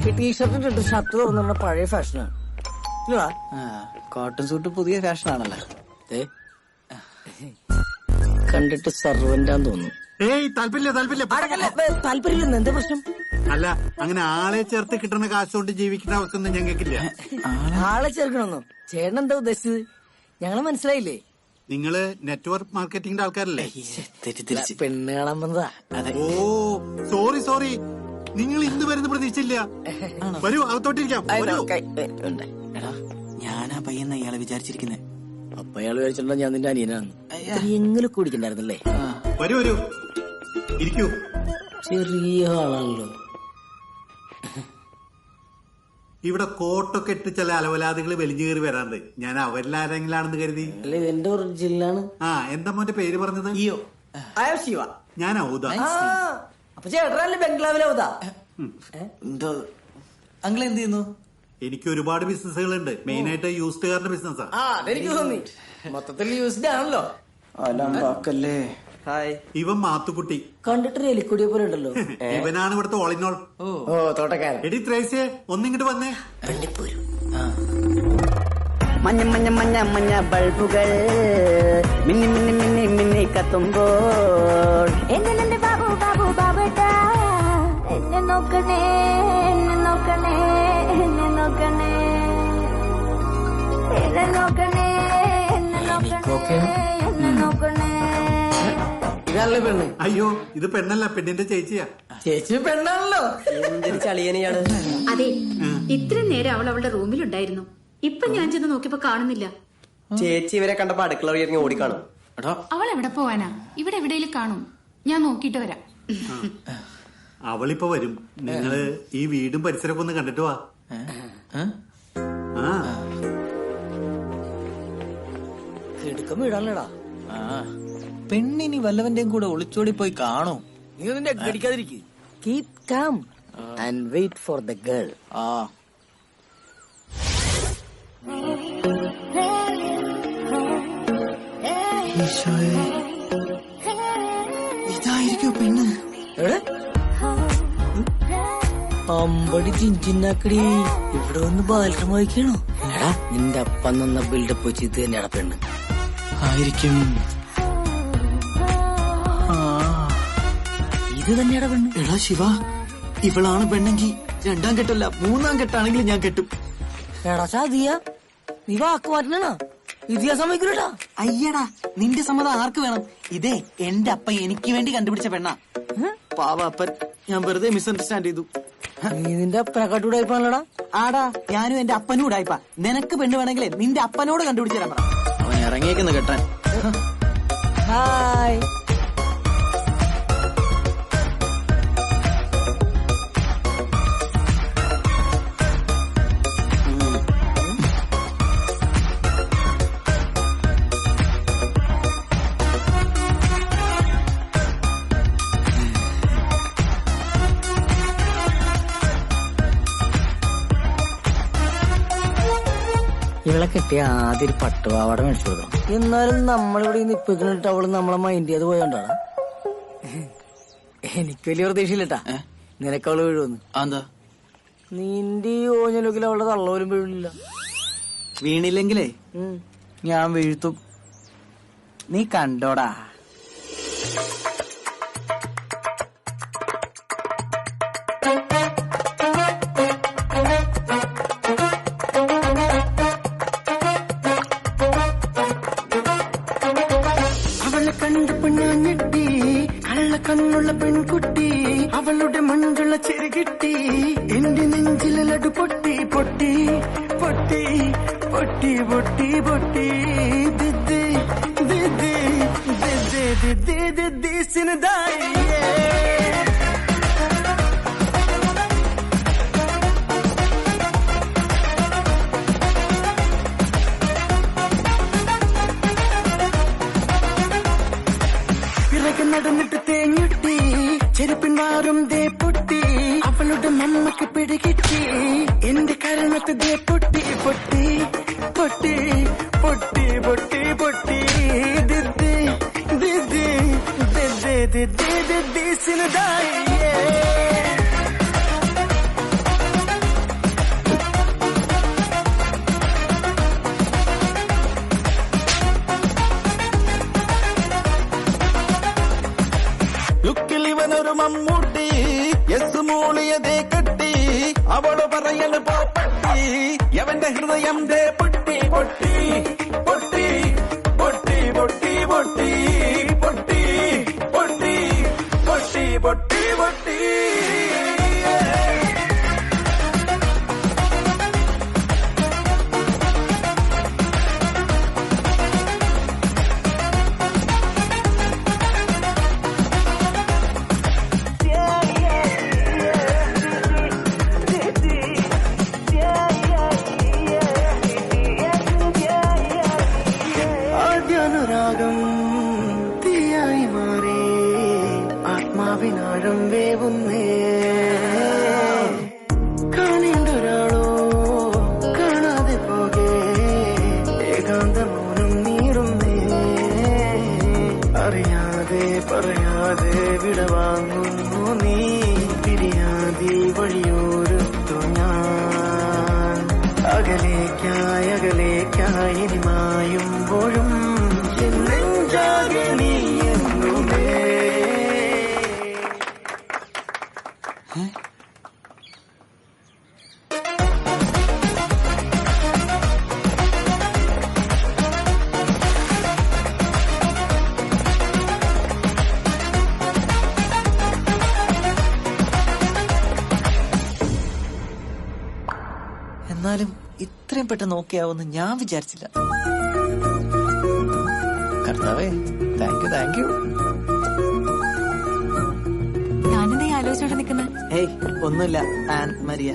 Speaker 4: ഈ ടീഷർട്ട് ഇട്ടിട്ട് ഷർട്ട് തുറന്ന പഴയ ഫാഷനാണ്.
Speaker 1: കോട്ടൺ സൂട്ട് പുതിയ ഫാഷനാണല്ലോ.
Speaker 4: കണ്ടിട്ട് സർവന്റാന്ന് തോന്നുന്നു. താല്പര്യമില്ല. എന്താ പ്രശ്നം?
Speaker 7: അല്ല, അങ്ങനെ ആളെ ചേർത്ത് കിട്ടുന്ന കാശുകൊണ്ട് ജീവിക്കുന്ന അവസ്ഥ ഞങ്ങൾക്കില്ല.
Speaker 4: ആളെ ചേർക്കണമെന്നോ? ചേട്ടൻ എന്താ ഉദ്ദേശിച്ചത്? ഞങ്ങളെ മനസ്സിലായില്ലേ?
Speaker 7: നിങ്ങള് നെറ്റ്വർക്ക് മാർക്കറ്റിംഗിന്റെ ആൾക്കാരല്ലേ?
Speaker 4: പെണ്ണ് കാണാൻ വന്നതാ.
Speaker 7: ഓ, സോറി. നിങ്ങൾ ഇന്ന് വരുന്ന പ്രതീക്ഷയില്ല. വരൂ, അകത്തോട്ടിരിക്കാം.
Speaker 1: ഞാനാ പയ്യെന്ന ഇയാളെ വിചാരിച്ചിരിക്കുന്നേ.
Speaker 4: അപ്പൊ അയാൾ വിചാരിച്ചിട്ടുണ്ടോ ഞാൻ നിന്റെ അനിയനാണ്? എങ്ങനെ കുടിക്കണ്ടായിരുന്നല്ലേ?
Speaker 7: വരൂ ഇരിക്കൂ.
Speaker 4: ചെറിയ ആളാണല്ലോ.
Speaker 7: ഇവിടെ കോട്ടൊക്കെ ഇട്ട് ചില അലവലാദികൾ വലിഞ്ഞു കയറി വരാറുണ്ട്. ഞാൻ അവരിലാരെങ്കിലാണെന്ന് കരുതി.
Speaker 4: അല്ലെ, ഇതെന്റെ ഒറിജിനലാണ്.
Speaker 7: എന്താ മോന്റെ പേര് പറഞ്ഞത്?
Speaker 4: ശിവ.
Speaker 7: ഞാൻ ഔദ.
Speaker 4: അപ്പൊ ചേട്ടനല്ലേ ബംഗ്ലാവിലൗദാ?
Speaker 1: അങ്കിൾ എന്ത് ചെയ്യുന്നു?
Speaker 7: എനിക്ക് ഒരുപാട് ബിസിനസ്സുകളുണ്ട്. മെയിൻ ആയിട്ട് യൂസ്ഡ് കാറിന്റെ ബിസിനസ്സാ.
Speaker 4: അതെനിക്ക് തോന്നി. മൊത്തത്തിൽ യൂസ്ഡ് ആണല്ലോ.
Speaker 1: അലമ്പാക്കല്ലേ.
Speaker 7: ഇവൻ മാത്തുക്കുട്ടി.
Speaker 4: കണ്ടിട്ട് എലിക്കുടിയെ പോലെ ഉണ്ടല്ലോ.
Speaker 7: ഇവനാണ് ഇവിടുത്തെ ഓളിനോൾ.
Speaker 4: ഓ, തോട്ടക്കാരൻ.
Speaker 7: എടി ത്രേസ്യേ, ഒന്നിങ്ങോട്ട് വന്നേ.
Speaker 18: മഞ്ഞ മഞ്ഞ മഞ്ഞ മഞ്ഞ ബൾബുകൾ മിന്നി മിന്നി മിന്നി മിന്നി കത്തുമ്പോൾ
Speaker 11: എന്നെ ബാബു ബാബു ബാബേട്ടാ, എന്നെ നോക്കണേ, എന്നെ നോക്കണേ, എന്നെ നോക്കണേ, എന്നെ നോക്കണേ, എന്നെ നോക്കണേ, എന്നെ നോക്കണേ.
Speaker 4: ഇതല്ലേ പെണ്ണ്?
Speaker 7: അയ്യോ ഇത് പെണ്ണല്ല, പെണ്ണിന്റെ ചേച്ചിയാ.
Speaker 4: ചേച്ചി പെണ്ണാണല്ലോ.
Speaker 2: എന്തൊരു ചളിയനെയാണ്.
Speaker 9: അതെ, ഇത്രയും നേരം അവൾ അവളുടെ റൂമിലുണ്ടായിരുന്നു. ഇപ്പൊ ഞാൻ ചെന്ന് നോക്കിയപ്പോ കാണുന്നില്ല.
Speaker 2: ചേച്ചി ഇവരെ കണ്ടപ്പോ അടുക്കള വഴി ഇറങ്ങി ഓടിക്കാണും.
Speaker 9: അവൾ എവിടെ പോവാനാ? ഇവിടെ എവിടെയെങ്കിലും കാണും. ഞാൻ നോക്കിയിട്ട് വരാം.
Speaker 7: അവളിപ്പോ വരും. നിങ്ങള് ഈ വീടും പരിസരമൊക്കെ ഒന്ന് കണ്ടിട്ട് വാ.
Speaker 4: എടുക്കം വീടാണല്ലേടാ.
Speaker 1: പെണ്ണിനി വല്ലവന്റെയും കൂടെ ഒളിച്ചോടി പോയി കാണോ?
Speaker 4: നീ നിന്റെ കടിക്കാതിരിക്കും. Keep calm and wait for the girl.
Speaker 1: ഇതായിരിക്കോ പെണ്ണ്?
Speaker 4: അമ്പടി ചിഞ്ചിന്നാക്കടി ഇവിടെ ഒന്ന് ബാലരം വായിക്കണോ? എടാ നിന്റെ അപ്പം നിന്ന ബിൽഡപ്പ് വെച്ച് ഇത് തന്നെയാണ് പെണ്ണ്.
Speaker 1: ആയിരിക്കും.
Speaker 4: ഇത് തന്നെയാണ് പെണ്ണ്.
Speaker 1: എടാ ശിവ, ഇവളാണ് പെണ്ണെങ്കി 2ാം കെട്ടല്ല 3ാം കെട്ടാണെങ്കിലും ഞാൻ കെട്ടും.
Speaker 4: എടാ ചാതിയ, നീ വാക്ക് മാറ്റണ ഇതിയാ സമ്മതിക്കൂടാ.
Speaker 1: അയ്യടാ, നിന്റെ സമ്മതം ആർക്ക് വേണം? ഇതേ എന്റെ അപ്പ എനിക്ക് വേണ്ടി കണ്ടുപിടിച്ച പെണ്ണാ. പാവ അപ്പൻ, ഞാൻ വെറുതെ മിസ്അണ്ടർസ്റ്റാൻഡ് ചെയ്തു.
Speaker 4: നീ നിന്റെ അപ്പനെക്കാട്ടൂടായിപ്പാണല്ലോടാ.
Speaker 1: ആടാ, ഞാനും എന്റെ അപ്പനും കൂടായിപ്പാ. നിനക്ക് പെണ്ണ് വേണമെങ്കിലേ നിന്റെ അപ്പനോട് കണ്ടുപിടിച്ചു തരാൻ പറ. അവൻ ഇറങ്ങിയേക്കുന്ന കെട്ടാൻ.
Speaker 4: ഹായ്. ഇവളെ കെട്ടിയ ആദ്യം ഒരു പട്ടുപാവാട മേടിച്ചു കൊടുക്കണം. എന്നാലും നമ്മളിവിടെ നിപ്പിക്കിട്ട് അവള് നമ്മളെ മൈൻഡ് ചെയ്ത് പോയോണ്ടാണ്. എനിക്ക് വലിയ പ്രതീക്ഷയില്ലട്ടാ നിനക്കവള് വീഴുവന്ന്.
Speaker 1: എന്താ
Speaker 4: നിന്റെ ഈ ഓഞ്ഞലൊക്കിൽ അവളുടെ തള്ളവരും വീഴില്ല.
Speaker 1: വീണില്ലെങ്കിലേ ഞാൻ വീഴ്ത്തും. നീ കണ്ടോടാ.
Speaker 15: കണ്ണുള്ള പെൺകുട്ടി, അവളുടെ മണ്ണുള്ള ചെറുകിട്ടി, എന്റെ നെഞ്ചിലെ ലഡു പൊട്ടി പൊട്ടി പൊട്ടി പൊട്ടി പൊട്ടി പൊട്ടി ദിദി ദിദി ദിദി ദിദി ദിദി സിനദായി. നടന്നിട്ട് തേഞ്ഞിട്ടി, ചെരുപ്പിൻ വാറും ദേ പൊട്ടി, അവളുടെ മമ്മക്ക് പിടികിട്ടി, എന്റെ കരണത്ത് ദേ പൊട്ടി പൊട്ടി പൊട്ടി പൊട്ടി പൊട്ടി പൊട്ടി ദിദി ദിദി ദിദി ദിദി ദിദി സിനദായി. ലുക്കിലിവനൊരു മമ്മൂട്ടി, യെസ് മൂളിയതേ കെട്ടി, അവള് പറയല് പോപ്പട്ടി, അവന്റെ ഹൃദയം ദേ പൊട്ടി പൊട്ടി പൊട്ടി പൊട്ടി പൊട്ടി പൊട്ടി പൊട്ടി പൊട്ടി പൊട്ടി പൊട്ടി പൊട്ടി. ആദ്യാനുരാഗം തീയായി മാറി, ആത്മാവിനാഴം വേവുന്നേ, കാണേണ്ട ഒരാളോ കാണാതെ പോകെ, ഏകാന്ത മൗനം നീറുന്നേ, അറിയാതെ പറയാതെ വിടവാങ്ങുന്നു നീ, പിരിയാതെ വഴിയോരത്തു ഞാൻ, അകലേക്കായി അകലേക്കായി ഇനി മായുമ്പോഴും നെഞ്ചാകെ നീ എന്നുമേ.
Speaker 1: എന്നാലും ഇത്രയും പെട്ടെന്ന് ഓക്കെ ആവുമെന്ന് ഞാൻ വിചാരിച്ചില്ല. കർത്താവേ, താങ്ക് യു.
Speaker 9: ഞാനെന്താ ആലോചിച്ചോണ്ട് നിൽക്കുന്നത്?
Speaker 1: ഏയ് ഒന്നുമില്ല, ആൻ മരിയ.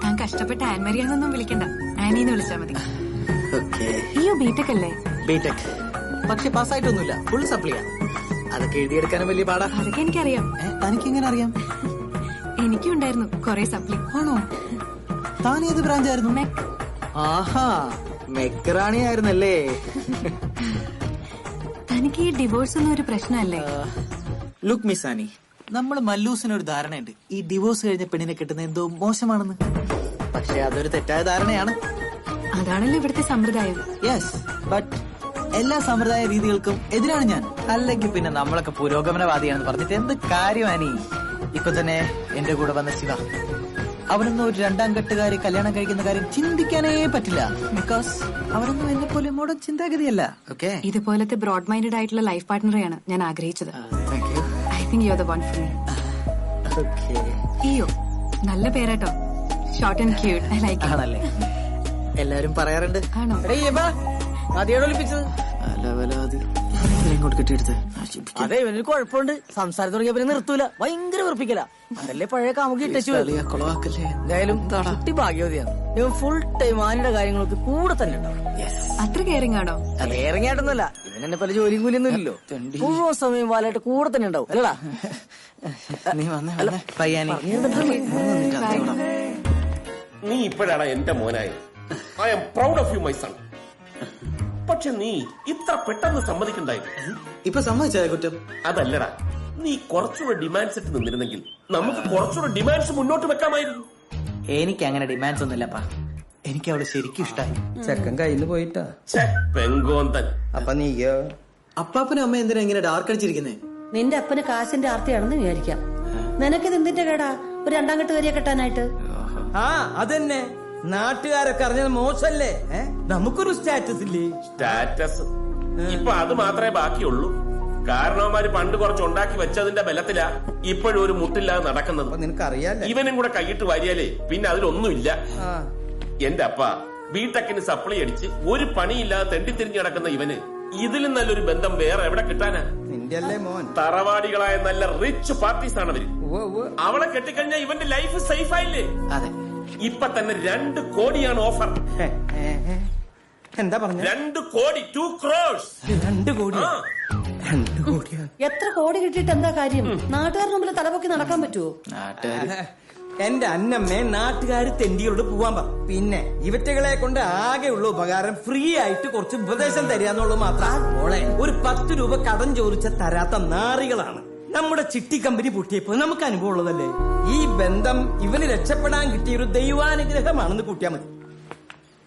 Speaker 9: ഞാൻ കഷ്ടപ്പെട്ട ആൻമരിയ എന്നൊന്നും വിളിക്കണ്ട, ആനിന്ന് വിളിച്ചാ മതി. അയ്യോ, ബിടെക് അല്ലേ?
Speaker 1: ബിടെക്, പക്ഷെ പാസ്സായിട്ടൊന്നുമില്ല, ഫുൾ സപ്ലിയാ. അതൊക്കെ എഴുതിയെടുക്കാനും വലിയ പാടാ.
Speaker 9: അതൊക്കെ എനിക്കറിയാം.
Speaker 1: തനിക്കെങ്ങനെ അറിയാം?
Speaker 9: എനിക്കും ഉണ്ടായിരുന്നു കൊറേ സപ്ലി.
Speaker 1: ആണോ? താൻ ഏത് ബ്രാഞ്ചായിരുന്നു?
Speaker 9: മെക്.
Speaker 1: ആഹാ, മെക്റാണി ആയിരുന്നല്ലേ.
Speaker 9: തനിക്ക് ഈ ഡിവോഴ്സ് ഒന്നും ഒരു പ്രശ്നമല്ലേ?
Speaker 1: ലുക്ക് മിസ് ആനി, നമ്മള് മല്ലൂസിനൊരു ധാരണയുണ്ട്, ഈ ഡിവോഴ്സ് കഴിഞ്ഞ പെണ്ണിനെ കിട്ടുന്ന എന്തോ മോശമാണെന്ന്. പക്ഷെ അതൊരു തെറ്റായ ധാരണയാണ്.
Speaker 9: അതാണല്ലോ ഇവിടുത്തെ സമ്പ്രദായം.
Speaker 1: യെസ്, ബട്ട് എല്ലാ സമ്പ്രദായ രീതികൾക്കും എതിരാണ് ഞാൻ. അല്ലെങ്കിൽ പിന്നെ നമ്മളൊക്കെ പുരോഗമനവാദിയാണെന്ന് പറഞ്ഞിട്ട് എന്ത് കാര്യമാനി? ഇപ്പൊ തന്നെ എന്റെ കൂടെ വന്ന ശിവ, അവനൊന്നും ഒരു രണ്ടാം കെട്ടുകാരി കല്യാണം കഴിക്കുന്ന കാര്യം ചിന്തിക്കാനേ പറ്റില്ല. ബിക്കോസ് അവരൊന്നും എന്നെ പോലെ മോഡൽ ചിന്താഗതിയല്ല. ഓക്കെ,
Speaker 9: ഇതുപോലത്തെ ബ്രോഡ് മൈൻഡഡ് ആയിട്ടുള്ള ലൈഫ് പാർട്ട്ണറെയാണ് ഞാൻ ആഗ്രഹിച്ചത്. I think you are the one for me. അയ്യോ, നല്ല പേരാട്ടോ, short and cute. I like it.
Speaker 1: ആണല്ലേ? എല്ലാരും പറയാറുണ്ട്.
Speaker 9: ആണോ?
Speaker 4: ആദ്യം ഒളിപ്പിച്ചത്
Speaker 1: ഇങ്ങോട്ട് കെട്ടിയെടുത്ത്.
Speaker 4: അതെ, ഇവനൊരു കുഴപ്പമുണ്ട്, സംസാരം തുടങ്ങിയ പിന്നെ നിർത്തൂല, ഭയങ്കര വെറുപ്പിക്കല. അതല്ലേ പഴയ കാമുകി ഇട്ടു. എന്തായാലും കുട്ടി ഭാഗ്യവതിയാണ്. ഇവൻ ഫുൾ ടൈം ആനിയുടെ കാര്യങ്ങളൊക്കെ കൂടെ തന്നെ ഉണ്ടാവും.
Speaker 9: അത്ര കെയറിംഗ് ആണോ?
Speaker 4: കെയറിംഗ് ആയിട്ടൊന്നുമല്ല, ഇവനെന്നെ പല ജോലിയും കൂലിയൊന്നും ഇല്ലല്ലോ. മുഴുവൻ സമയം വാലായിട്ട് കൂടെ തന്നെ ഉണ്ടാവും അല്ലടാ.
Speaker 1: നീ വന്ന പയ്യാനി,
Speaker 14: നീ ഇപ്പോഴാണ് എന്റെ മോനായി. I am proud of you my son. പക്ഷെ നീ ഇത്ര പെട്ടെന്ന് സമ്മതിക്കണ്ടായിരുന്നു.
Speaker 1: ഇപ്പൊ സമ്മതിച്ചായ കുറ്റം?
Speaker 14: അതല്ലടാ, നീ കുറച്ചുകൂടെ ഡിമാൻഡ്സ് ഇട്ട് നിന്നിരുന്നെങ്കിൽ നമുക്ക് കുറച്ചുകൂടെ ഡിമാൻഡ്സ് മുന്നോട്ട് വെക്കാമായിരുന്നു.
Speaker 1: എനിക്ക് അങ്ങനെ ഡിമാൻഡ്സ് ഒന്നുമില്ലപ്പാ. എനിക്ക് അവള് ശരിക്കും ഇഷ്ടായി.
Speaker 13: ചെക്കൻ കയ്യിൽ പോയിട്ടാ
Speaker 14: പെങ്കോന്തൻ.
Speaker 13: അപ്പൊ നീയോ?
Speaker 1: അപ്പാപ്പനും അമ്മ എന്തിനാ ഇങ്ങനെ ഡാർക്ക് അടിച്ചിരിക്കുന്നേ?
Speaker 19: നിന്റെ അപ്പന് കാശിന്റെ ആർത്തിയാണെന്ന് വിചാരിക്കാം. നിനക്കിത് എന്തിന്റെ കേടാ ഒരു രണ്ടാം കെട്ടുകാരിയെ കെട്ടാനായിട്ട്?
Speaker 13: ആ അതന്നെ, നാട്ടുകാരൊക്കെ അറിഞ്ഞത് മോശല്ലേ? നമുക്കൊരു സ്റ്റാറ്റസ് ഇല്ലേ?
Speaker 14: സ്റ്റാറ്റസ് ഇപ്പൊ അത് മാത്രമേ ബാക്കിയുള്ളൂ. കാരണവന്മാര് പണ്ട് കുറച്ച് ഉണ്ടാക്കി വെച്ചതിന്റെ ബലത്തിലാ ഇപ്പോഴും ഒരു മുട്ടില്ലാതെ നടക്കുന്നത്.
Speaker 13: നിനക്കറിയാലേ?
Speaker 14: ഇവനും കൂടെ കൈയിട്ട് വാരിയാലേ പിന്നെ അതിലൊന്നുമില്ല. എന്റെ അപ്പ ബിടെക്കിന് സപ്ലൈ അടിച്ച് ഒരു പണിയില്ലാതെ തെണ്ടിത്തിരിഞ്ഞ് കിടക്കുന്ന ഇവന് ഇതിലും നല്ലൊരു ബന്ധം വേറെ എവിടെ കിട്ടാനാ? തറവാടികളായ നല്ല റിച്ച് പാർട്ടീസ് ആണ് അവര്. അവളെ കെട്ടിക്കഴിഞ്ഞാൽ ഇവന്റെ ലൈഫ് സേഫ് ആയില്ലേ?
Speaker 1: അതെ,
Speaker 14: ഇപ്പൊ തന്നെ 2 കോടിയാണ് ഓഫർ.
Speaker 13: എന്താ പറഞ്ഞ?
Speaker 14: 2 കോടി, 2 crores.
Speaker 13: 2 കോടി?
Speaker 19: എത്ര കോടി കിട്ടിയിട്ട് എന്താ കാര്യം? നാട്ടുകാരുടെ മുമ്പിൽ തലപൊക്കി നടക്കാൻ പറ്റുമോ?
Speaker 13: എന്റെ അന്നമ്മേ, നാട്ടുകാര് തെണ്ടികളോട് പോവാൻ പറ. പിന്നെ ഇവറ്റകളെ കൊണ്ട് ആകെയുള്ള ഉപകാരം ഫ്രീ ആയിട്ട് കുറച്ച് ഉപദേശം തരാന്നുള്ളത് മാത്രം. മോളെ, ഒരു 10 രൂപ കടം ചോദിച്ച തരാത്ത നാറികളാണ്. നമ്മുടെ ചിട്ടി കമ്പനി പൊട്ടിയപ്പോ നമുക്ക് അനുഭവം ഉള്ളതല്ലേ? ഈ ബന്ധം ഇവന് രക്ഷപ്പെടാൻ കിട്ടിയ ഒരു ദൈവാനുഗ്രഹമാണെന്ന് കൂട്ടിയാൽ മതി.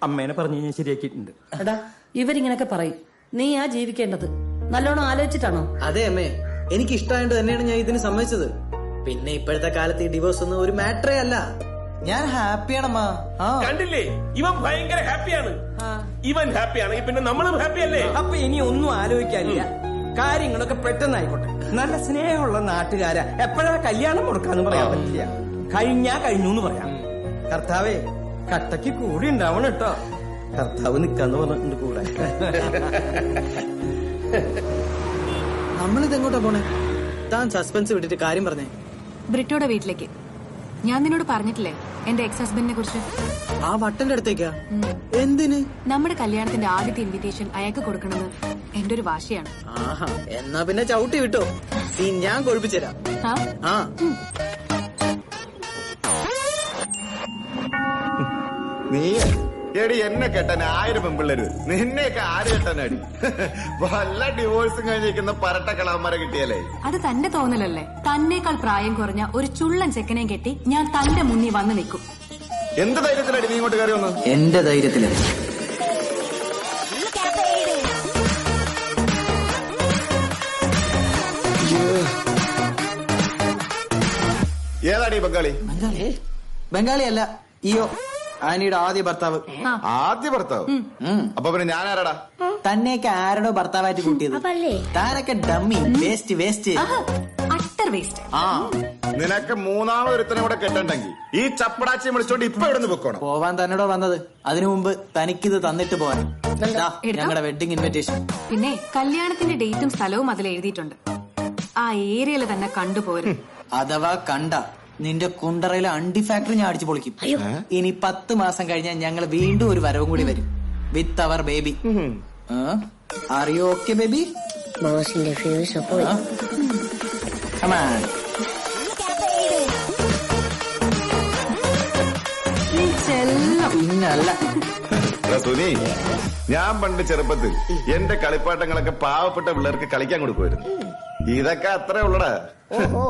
Speaker 13: അമ്മേനെ പറഞ്ഞു ഞാൻ ശരിയാക്കിയിട്ടുണ്ട്.
Speaker 19: എടാ, ഇവരിങ്ങനൊക്കെ പറയും, നീ ആ ജീവിക്കേണ്ടത് നല്ലോണം ആലോചിച്ചിട്ടാണോ?
Speaker 1: അതെ അമ്മേ, എനിക്ക് ഇഷ്ടമായിട്ട് തന്നെയാണ് ഞാൻ ഇതിന് സമ്മതിച്ചത്. പിന്നെ ഇപ്പോഴത്തെ കാലത്ത് ഈ ഡിവോഴ്സ് ഒന്നും ഒരു മാറ്ററേ അല്ല. ഞാൻ ഹാപ്പിയാണമ്മാ.
Speaker 14: കണ്ടില്ലേ, ഇവൻ ഭയങ്കര ഹാപ്പിയാണ്. ഇവൻ ഹാപ്പിയാണെങ്കിൽ പിന്നെ നമ്മളും ഹാപ്പി അല്ലേ?
Speaker 13: അപ്പൊ ഇനി ഒന്നും ആലോചിക്കാനില്ല, കാര്യങ്ങളൊക്കെ പെട്ടെന്നായിക്കോട്ടെ. നല്ല സ്നേഹമുള്ള നാട്ടുകാരാ, എപ്പോഴാ കല്യാണം മുടക്കാന്ന് പറയാൻ പറ്റില്ല. കഴിഞ്ഞാ കഴിഞ്ഞു എന്ന് പറയാം. കർത്താവേ, കട്ടയ്ക്ക് കൂടി ഉണ്ടാവണം കേട്ടോ. കർത്താവ് നിക്കാന്ന് പറഞ്ഞിട്ടുണ്ട് കൂടെ.
Speaker 1: നമ്മളിതെങ്ങോട്ടാ പോണേ? താൻ സസ്പെൻസ് വിട്ടിട്ട് കാര്യം പറഞ്ഞേ.
Speaker 9: ബ്രിട്ടോയുടെ വീട്ടിലേക്ക്. ഞാൻ നിന്നോട് പറഞ്ഞിട്ടില്ലേ എന്റെ എക്സ് ഹസ്ബൻഡിനെ കുറിച്ച്?
Speaker 1: ആ വട്ടന്റെ അടുത്തേക്കാ? എന്തിന്?
Speaker 9: നമ്മുടെ കല്യാണത്തിന്റെ ആദ്യത്തെ ഇൻവിറ്റേഷൻ അയാൾക്ക് കൊടുക്കണമെന്ന് എന്റെ ഒരു വാശിയാണ്.
Speaker 1: ആഹാ, എന്നാ പിന്നെ ചവിട്ടി വിട്ടോ, ഞാൻ കൊഴിപ്പിച്ചുതരാം. ആ
Speaker 20: നീ എടി എന്നെ കെട്ടാൻ 1000 പെമ്പിള്ളേര്, നിന്നെയൊക്കെ ആര് കെട്ടാനടി? വല്ല ഡിവോഴ്സും കഴിഞ്ഞിരിക്കുന്ന പരട്ട കളവന്മാരെ കിട്ടിയാലേ.
Speaker 9: അത് തന്റെ തോന്നലല്ലേ? തന്നേക്കാൾ പ്രായം കുറഞ്ഞ ഒരു ചുള്ളൻ ചെക്കനെ കെട്ടി ഞാൻ തന്റെ മുന്നിൽ വന്ന് നിൽക്കും.
Speaker 20: എന്ത് ധൈര്യത്തിലടി നീ ഇങ്ങോട്ട് കയറി വന്നു?
Speaker 1: എന്റെ ധൈര്യത്തില്.
Speaker 20: ഏതാടി ബംഗാളി?
Speaker 1: ബംഗാളി അല്ല, ഇയോ ആനിയുടെ ആദ്യ ഭർത്താവ്.
Speaker 20: ആദ്യ ഭർത്താവ്? അപ്പൊ പിന്നെ ഞാൻ ആരാടാ?
Speaker 1: തന്നെയൊക്കെ ആരടോ ഭർത്താവായിട്ട് കൂട്ടിയത്? താനൊക്കെ ഡമ്മി, വേസ്റ്റ്.
Speaker 9: അട്ട ഉത്തർ വേസ്റ്റ്.
Speaker 20: ആ നിനക്ക് മൂന്നാമതൊരുത്തനെ കൂടെ കെട്ടണ്ടെങ്കിൽ ഈ ചപ്പടാച്ചിയെ വിളിച്ചോണ്ട് ഇപ്പൊ ഇവിടെ നിന്ന് പൊക്കോണം.
Speaker 1: പോവാൻ തന്നോടോ വന്നത്? അതിനു മുമ്പ് തനിക്കിത് തന്നിട്ട് പോവാൻ. ഞങ്ങളുടെ വെഡിങ് ഇൻവിറ്റേഷൻ.
Speaker 9: പിന്നെ കല്യാണത്തിന്റെ ഡേറ്റും സ്ഥലവും അതിൽ എഴുതിയിട്ടുണ്ട്. ആ ഏരിയയിൽ തന്നെ കണ്ടുപോരും.
Speaker 1: അഥവാ കണ്ട നിന്റെ കുണ്ടറയിലെ അണ്ടി ഫാക്ടറി ഞാൻ അടിച്ചു പൊളിക്കും. ഇനി 10 മാസം കഴിഞ്ഞാൽ ഞങ്ങൾ വീണ്ടും ഒരു വരവും കൂടി വരും with our baby. Are you okay baby?
Speaker 11: ബോസിന്റെ ഫ്യൂസ് പോയി.
Speaker 1: പിന്നല്ല
Speaker 20: സുനി, ഞാൻ പണ്ട് ചെറുപ്പത്തിൽ എന്റെ കളിപ്പാട്ടങ്ങളൊക്കെ പാവപ്പെട്ട പിള്ളേർക്ക് കളിക്കാൻ കൊടുക്കുമായിരുന്നു. ഇതൊക്കെ അത്രേ ഉള്ളടാ.
Speaker 5: ഓഹോ,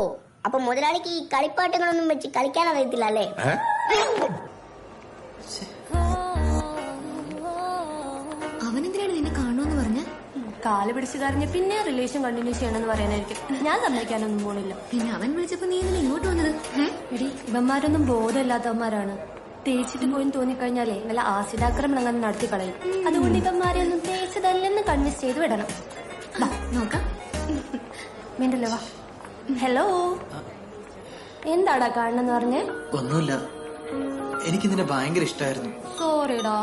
Speaker 5: അപ്പൊ മുതലാളിക്ക് ഈ കളിപ്പാട്ടങ്ങളൊന്നും വെച്ച് കളിക്കാൻ അറിയത്തില്ല അല്ലേ?
Speaker 11: അവനെന്തിനാണ് നിന്നെ കാണുമെന്ന് പറഞ്ഞ? കാല് പിടിച്ചു കരഞ്ഞ് പിന്നെ റിലേഷൻ കണ്ടിന്യൂ ചെയ്യണമെന്ന് പറയാനായിരിക്കും. ഞാൻ സമ്മതിക്കാനൊന്നും പോണില്ല. പിന്നെ അവൻ വിളിച്ചപ്പോ നീ എന്തിനാ ഇങ്ങോട്ട് വന്നത്? എടി, ഇവന്മാരൊന്നും ബോധമില്ലാത്തവന്മാരാണ്. തേച്ചിട്ട് പോയി തോന്നിക്കഴിഞ്ഞാലേ നല്ല ആസിഡാക്രമണം അങ്ങനെ നടത്തി കളയും. അതുകൊണ്ട് ഇവന്മാരെ ഒന്നും തേച്ചതല്ലെന്ന് കൺവിൻസ് ചെയ്ത് വിടണം. നോക്കാം. മിണ്ടല്ലോ, വാ. ഹലോ, എന്താടാ കാണണെന്ന് പറഞ്ഞേ?
Speaker 1: ഒന്നുമില്ല, എനിക്ക് നിന്നെ ഭയങ്കര ഇഷ്ടമായിരുന്നു.
Speaker 11: സോറിടാ,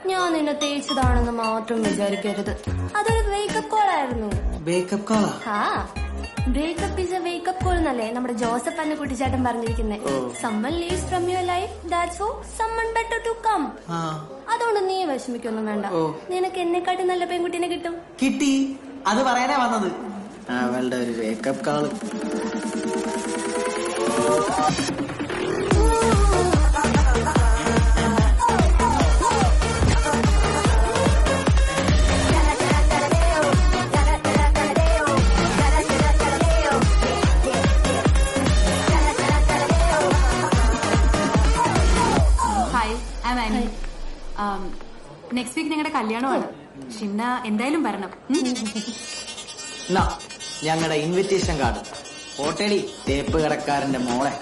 Speaker 11: ഞാൻ നിന്നെ തേച്ചതാണെന്ന് മാത്രം വിചാരിക്കരുത്. അതൊരു വേക്കപ്പ് കോൾ ആയിരുന്നു.
Speaker 1: വേക്കപ്പ് കോളാ?
Speaker 11: ആ, breakup is A wake up call എന്നല്ലേ നമ്മുടെ ജോസഫ് അന്ന കുട്ടിച്ചാട്ടൻ പറഞ്ഞിരിക്കുന്നത്. someone leaves from your life, that's for someone better to come. അതുകൊണ്ട് നീ വിഷമിക്കൊന്നും വേണ്ട. നിനക്ക് എന്നെക്കാട്ടി നല്ല പെൺകുട്ടീനെ കിട്ടും.
Speaker 1: കിട്ടി, അത് പറയാനാ വന്നത്. അവളുടെ ഒരു വേക്കപ്പ് കോള്.
Speaker 9: നെക്സ്റ്റ് വീക്ക് ഞങ്ങളുടെ കല്യാണമാണ്. ഷിന്ന എന്തായാലും വരണം.
Speaker 1: ഞങ്ങളുടെ ഇൻവിറ്റേഷൻ കാർഡ് ഓട്ടേടി തേപ്പ് കടക്കാരന്റെ മോളെ.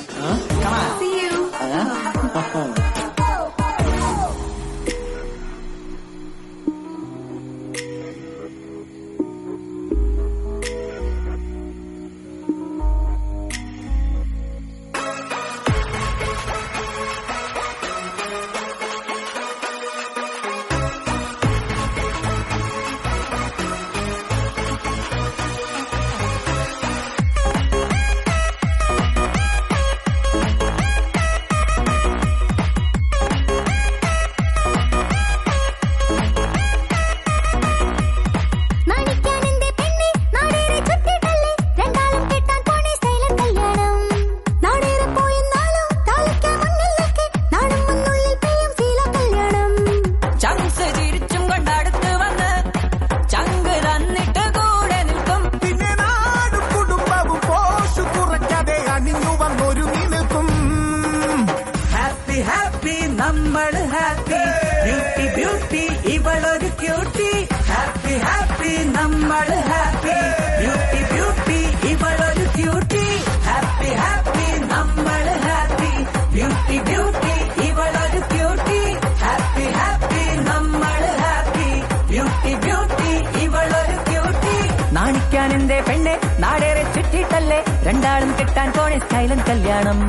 Speaker 12: നാണിക്കാനെന്തേ പെണ്ണെ നാടേറെ ചുറ്റിട്ടല്ലേ രണ്ടാളും കെട്ടാൻ പോണെ സ്റ്റൈലൻ കല്യാണം.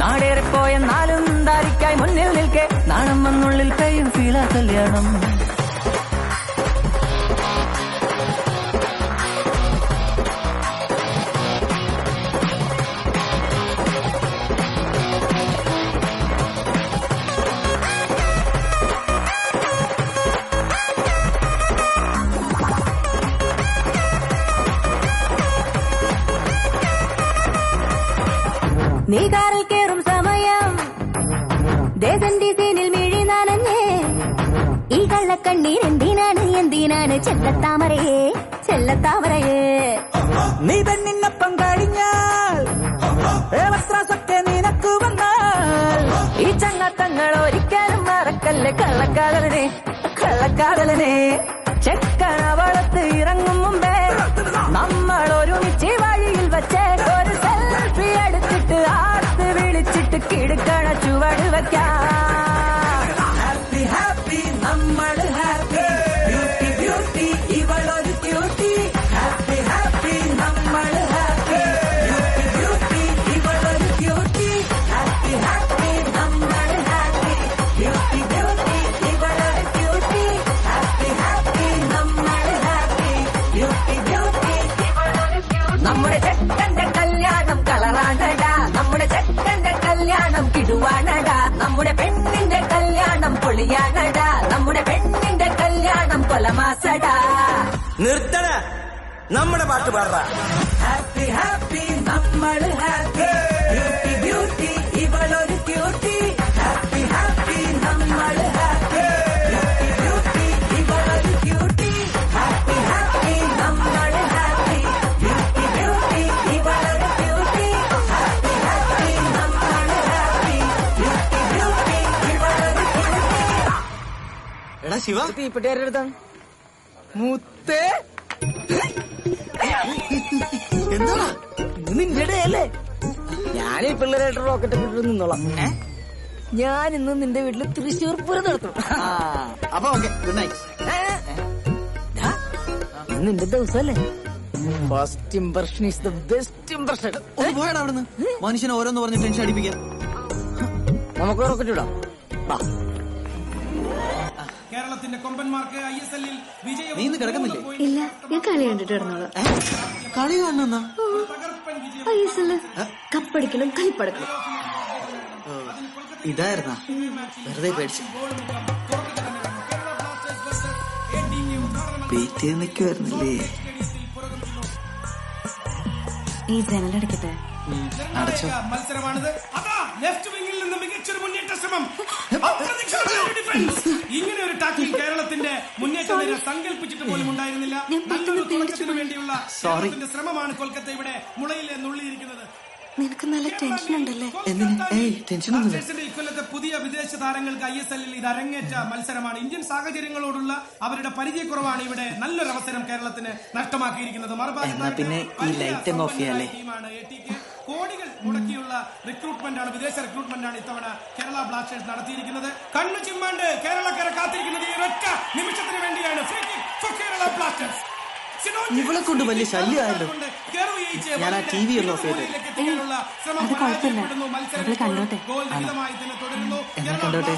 Speaker 12: നാടേറെ പോയെന്നാലും ദാരിക്കായി മുന്നിൽ നിൽക്കെ നാണം വന്നുള്ളിൽ പെയ്യും ഫീലാ കല്യാണം.
Speaker 11: നീ കാറിൽ കയറും സമയം ദേശന്റെ സീനിൽ മിഴി നനഞ്ഞേ. ഈ കള്ളക്കണ്ണീർ എന്തിനാണ് ചെല്ലത്താമരയേ ചെല്ലത്താമരയേ.
Speaker 12: നീ പെണ്ണിനൊപ്പം കഴിഞ്ഞാൽ വസ്ത്രസൊക്കെ നിനക്ക് വന്നാൽ ഈ ചങ്ങത്തങ്ങൾ ഒരിക്കലും മറക്കല്ലേ കള്ളക്കാതലനെ കള്ളക്കാതലനെ. ചെക്കന വളർത്ത് ഇറങ്ങും മുമ്പേ നമ്മൾ ഒരുമിച്ച് വഴിയിൽ വച്ച് ഒരു സെൽഫി എടുത്തിട്ട് ആർത്ത് വിളിച്ചിട്ട് കിടക്കണ ചുവട് വയ്ക്കാം. ഹാപ്പി ഹാപ്പി നമ്മൾ ഹാപ്പി ബ്യൂട്ടി ബ്യൂട്ടി ഇവളൊരു ക്യൂട്ടി. ഹാപ്പി ഹാപ്പി നമ്മൾ ഹാപ്പി ബ്യൂട്ടി നമ്മുടെ ചെക്കന്റെ കല്യാണം കളറാണടാ, നമ്മുടെ ചെക്കന്റെ കല്യാണം കിടുവാണടാ, നമ്മുടെ പെണ്ണിന്റെ കല്യാണം പൊളിയാണടാ, നമ്മുടെ പെണ്ണിന്റെ കല്യാണം കൊലമാസടാ.
Speaker 13: നിർത്തട, നമ്മുടെ പാട്ട് പാടാ.
Speaker 12: ഹാപ്പി ഹാപ്പി നമ്മൾ ഹാപ്പി, ബ്യൂട്ടി ബ്യൂട്ടി ഇവളൊരു ക്യൂട്ടി. ഹാപ്പി ഹാപ്പി നമ്മൾ ഹാപ്പി, ബ്യൂട്ടി ബ്യൂട്ടി ഇവളൊരു ക്യൂട്ടി. ഹാപ്പി ഹാപ്പി നമ്മൾ ഹാപ്പി, ബ്യൂട്ടി ബ്യൂട്ടി ഇവളൊരു ക്യൂട്ടി. ഹാപ്പി ഹാപ്പി നമ്മൾ ഹാപ്പി, ബ്യൂട്ടി ബ്യൂട്ടി ഇവളൊരു ക്യൂട്ടി.
Speaker 1: എടാ ശിവ,
Speaker 4: തീപ്പെട്ടിയാരുടെ അടുത്താണ് മുത്തേ.
Speaker 1: എന്താ
Speaker 4: നിന്റെ ഇടയല്ലേ? ഞാൻ ഈ പിള്ളേരായിട്ട് റോക്കറ്റ് ഒക്കെ ഇട്ട് നിന്നോളാം. ഞാൻ ഇന്ന് നിന്റെ വീട്ടില് തൃശ്ശൂർ പൂരം നടത്തും.
Speaker 1: അപ്പൊ ഓക്കെ, ഗുഡ് നൈറ്റ്.
Speaker 4: നിന്റെ ദിവസമല്ലേ? First impression is the best impression.
Speaker 1: ഒന്ന് പോയടാ അവിടുന്ന്. മനുഷ്യനെ ഓരോന്ന് പറഞ്ഞ് ടെൻഷൻ അടിപ്പിക്കാൻ.
Speaker 4: നമുക്ക് റോക്കറ്റ് ഇടാം.
Speaker 10: കേരളത്തിന്റെ കൊമ്പന്മാർക്ക് ISL-ൽ വിജയം.
Speaker 1: നീ ഇന്ന് കിടക്കുന്നില്ലേ?
Speaker 11: ഇല്ല, ഞാൻ കളി കണ്ടിട്ട് കിടന്നോളാം.
Speaker 1: കളി കാണുന്ന
Speaker 11: ISL കപ്പടിക്കണം, കൈപ്പടക്കണം.
Speaker 1: ഇതായിരുന്നാ? വെറുതെ പേടിച്ചു. വെയിറ്റ് ചെയ്ത് നിൽക്കുവായിരുന്നില്ലേ?
Speaker 9: ഈ ജനലടക്കട്ടെ.
Speaker 1: അടച്ചോ.
Speaker 10: മത്സരമാണിത്. അതാ ലെഫ്റ്റ് വിംഗിൽ നിന്ന് മികച്ചൊരു മുന്നേറ്റ ശ്രമം. അപ്രതീക്ഷിതമായ ഡിഫൻസ്. ഇങ്ങനെ ഒരു ടാക്കിൽ കേരളത്തിന്റെ മുന്നേറ്റ നിര സങ്കല്പിച്ചിട്ട് പോലും ഉണ്ടായിരുന്നില്ല. നല്ലൊരു തുടക്കത്തിന് വേണ്ടിയുള്ള കേരളത്തിന്റെ ശ്രമമാണ് കൊൽക്കത്ത ഇവിടെ മുളയിലെ നുള്ളിയിരിക്കുന്നത്.
Speaker 11: നിനക്ക് നല്ല ടെൻഷൻ ഉണ്ടല്ലേ?
Speaker 10: ഇക്കൊല്ലത്തെ പുതിയ വിദേശ താരങ്ങൾക്ക് ISL-ൽ ഇത് അരങ്ങേറ്റ മത്സരമാണ്. ഇന്ത്യൻ സാഹചര്യങ്ങളോടുള്ള അവരുടെ പരിചയക്കുറവാണ് ഇവിടെ നല്ലൊരു അവസരം കേരളത്തിന് നഷ്ടമാക്കിയിരിക്കുന്നത്. ടീമാണ് ATK. കോടികൾ മുടക്കിയുള്ള റിക്രൂട്ട്മെന്റ് ആണ്, വിദേശ റിക്രൂട്ട്മെന്റ് ആണ് ഇത്തവണ കേരള ബ്ലാസ്റ്റേഴ്സ് നടത്തിയിരിക്കുന്നത്. കണ്ണു ചിമ്മാണ്ട് കേരളക്കര കാത്തിരിക്കുന്നത് ഈ ഒരൊറ്റ നിമിഷത്തിന് വേണ്ടിയാണ്. Free kick for Kerala Blasters.
Speaker 1: ഇവളെ കൊണ്ട് വലിയ ശല്യമായല്ലോ. ഞാൻ ആ TV ഒന്ന് ഓഫ് ചെയ്ത്.
Speaker 9: അത് കുഴപ്പമില്ല, അവള് കണ്ടോട്ടെ.
Speaker 1: എന്നാ കണ്ടോട്ടെ.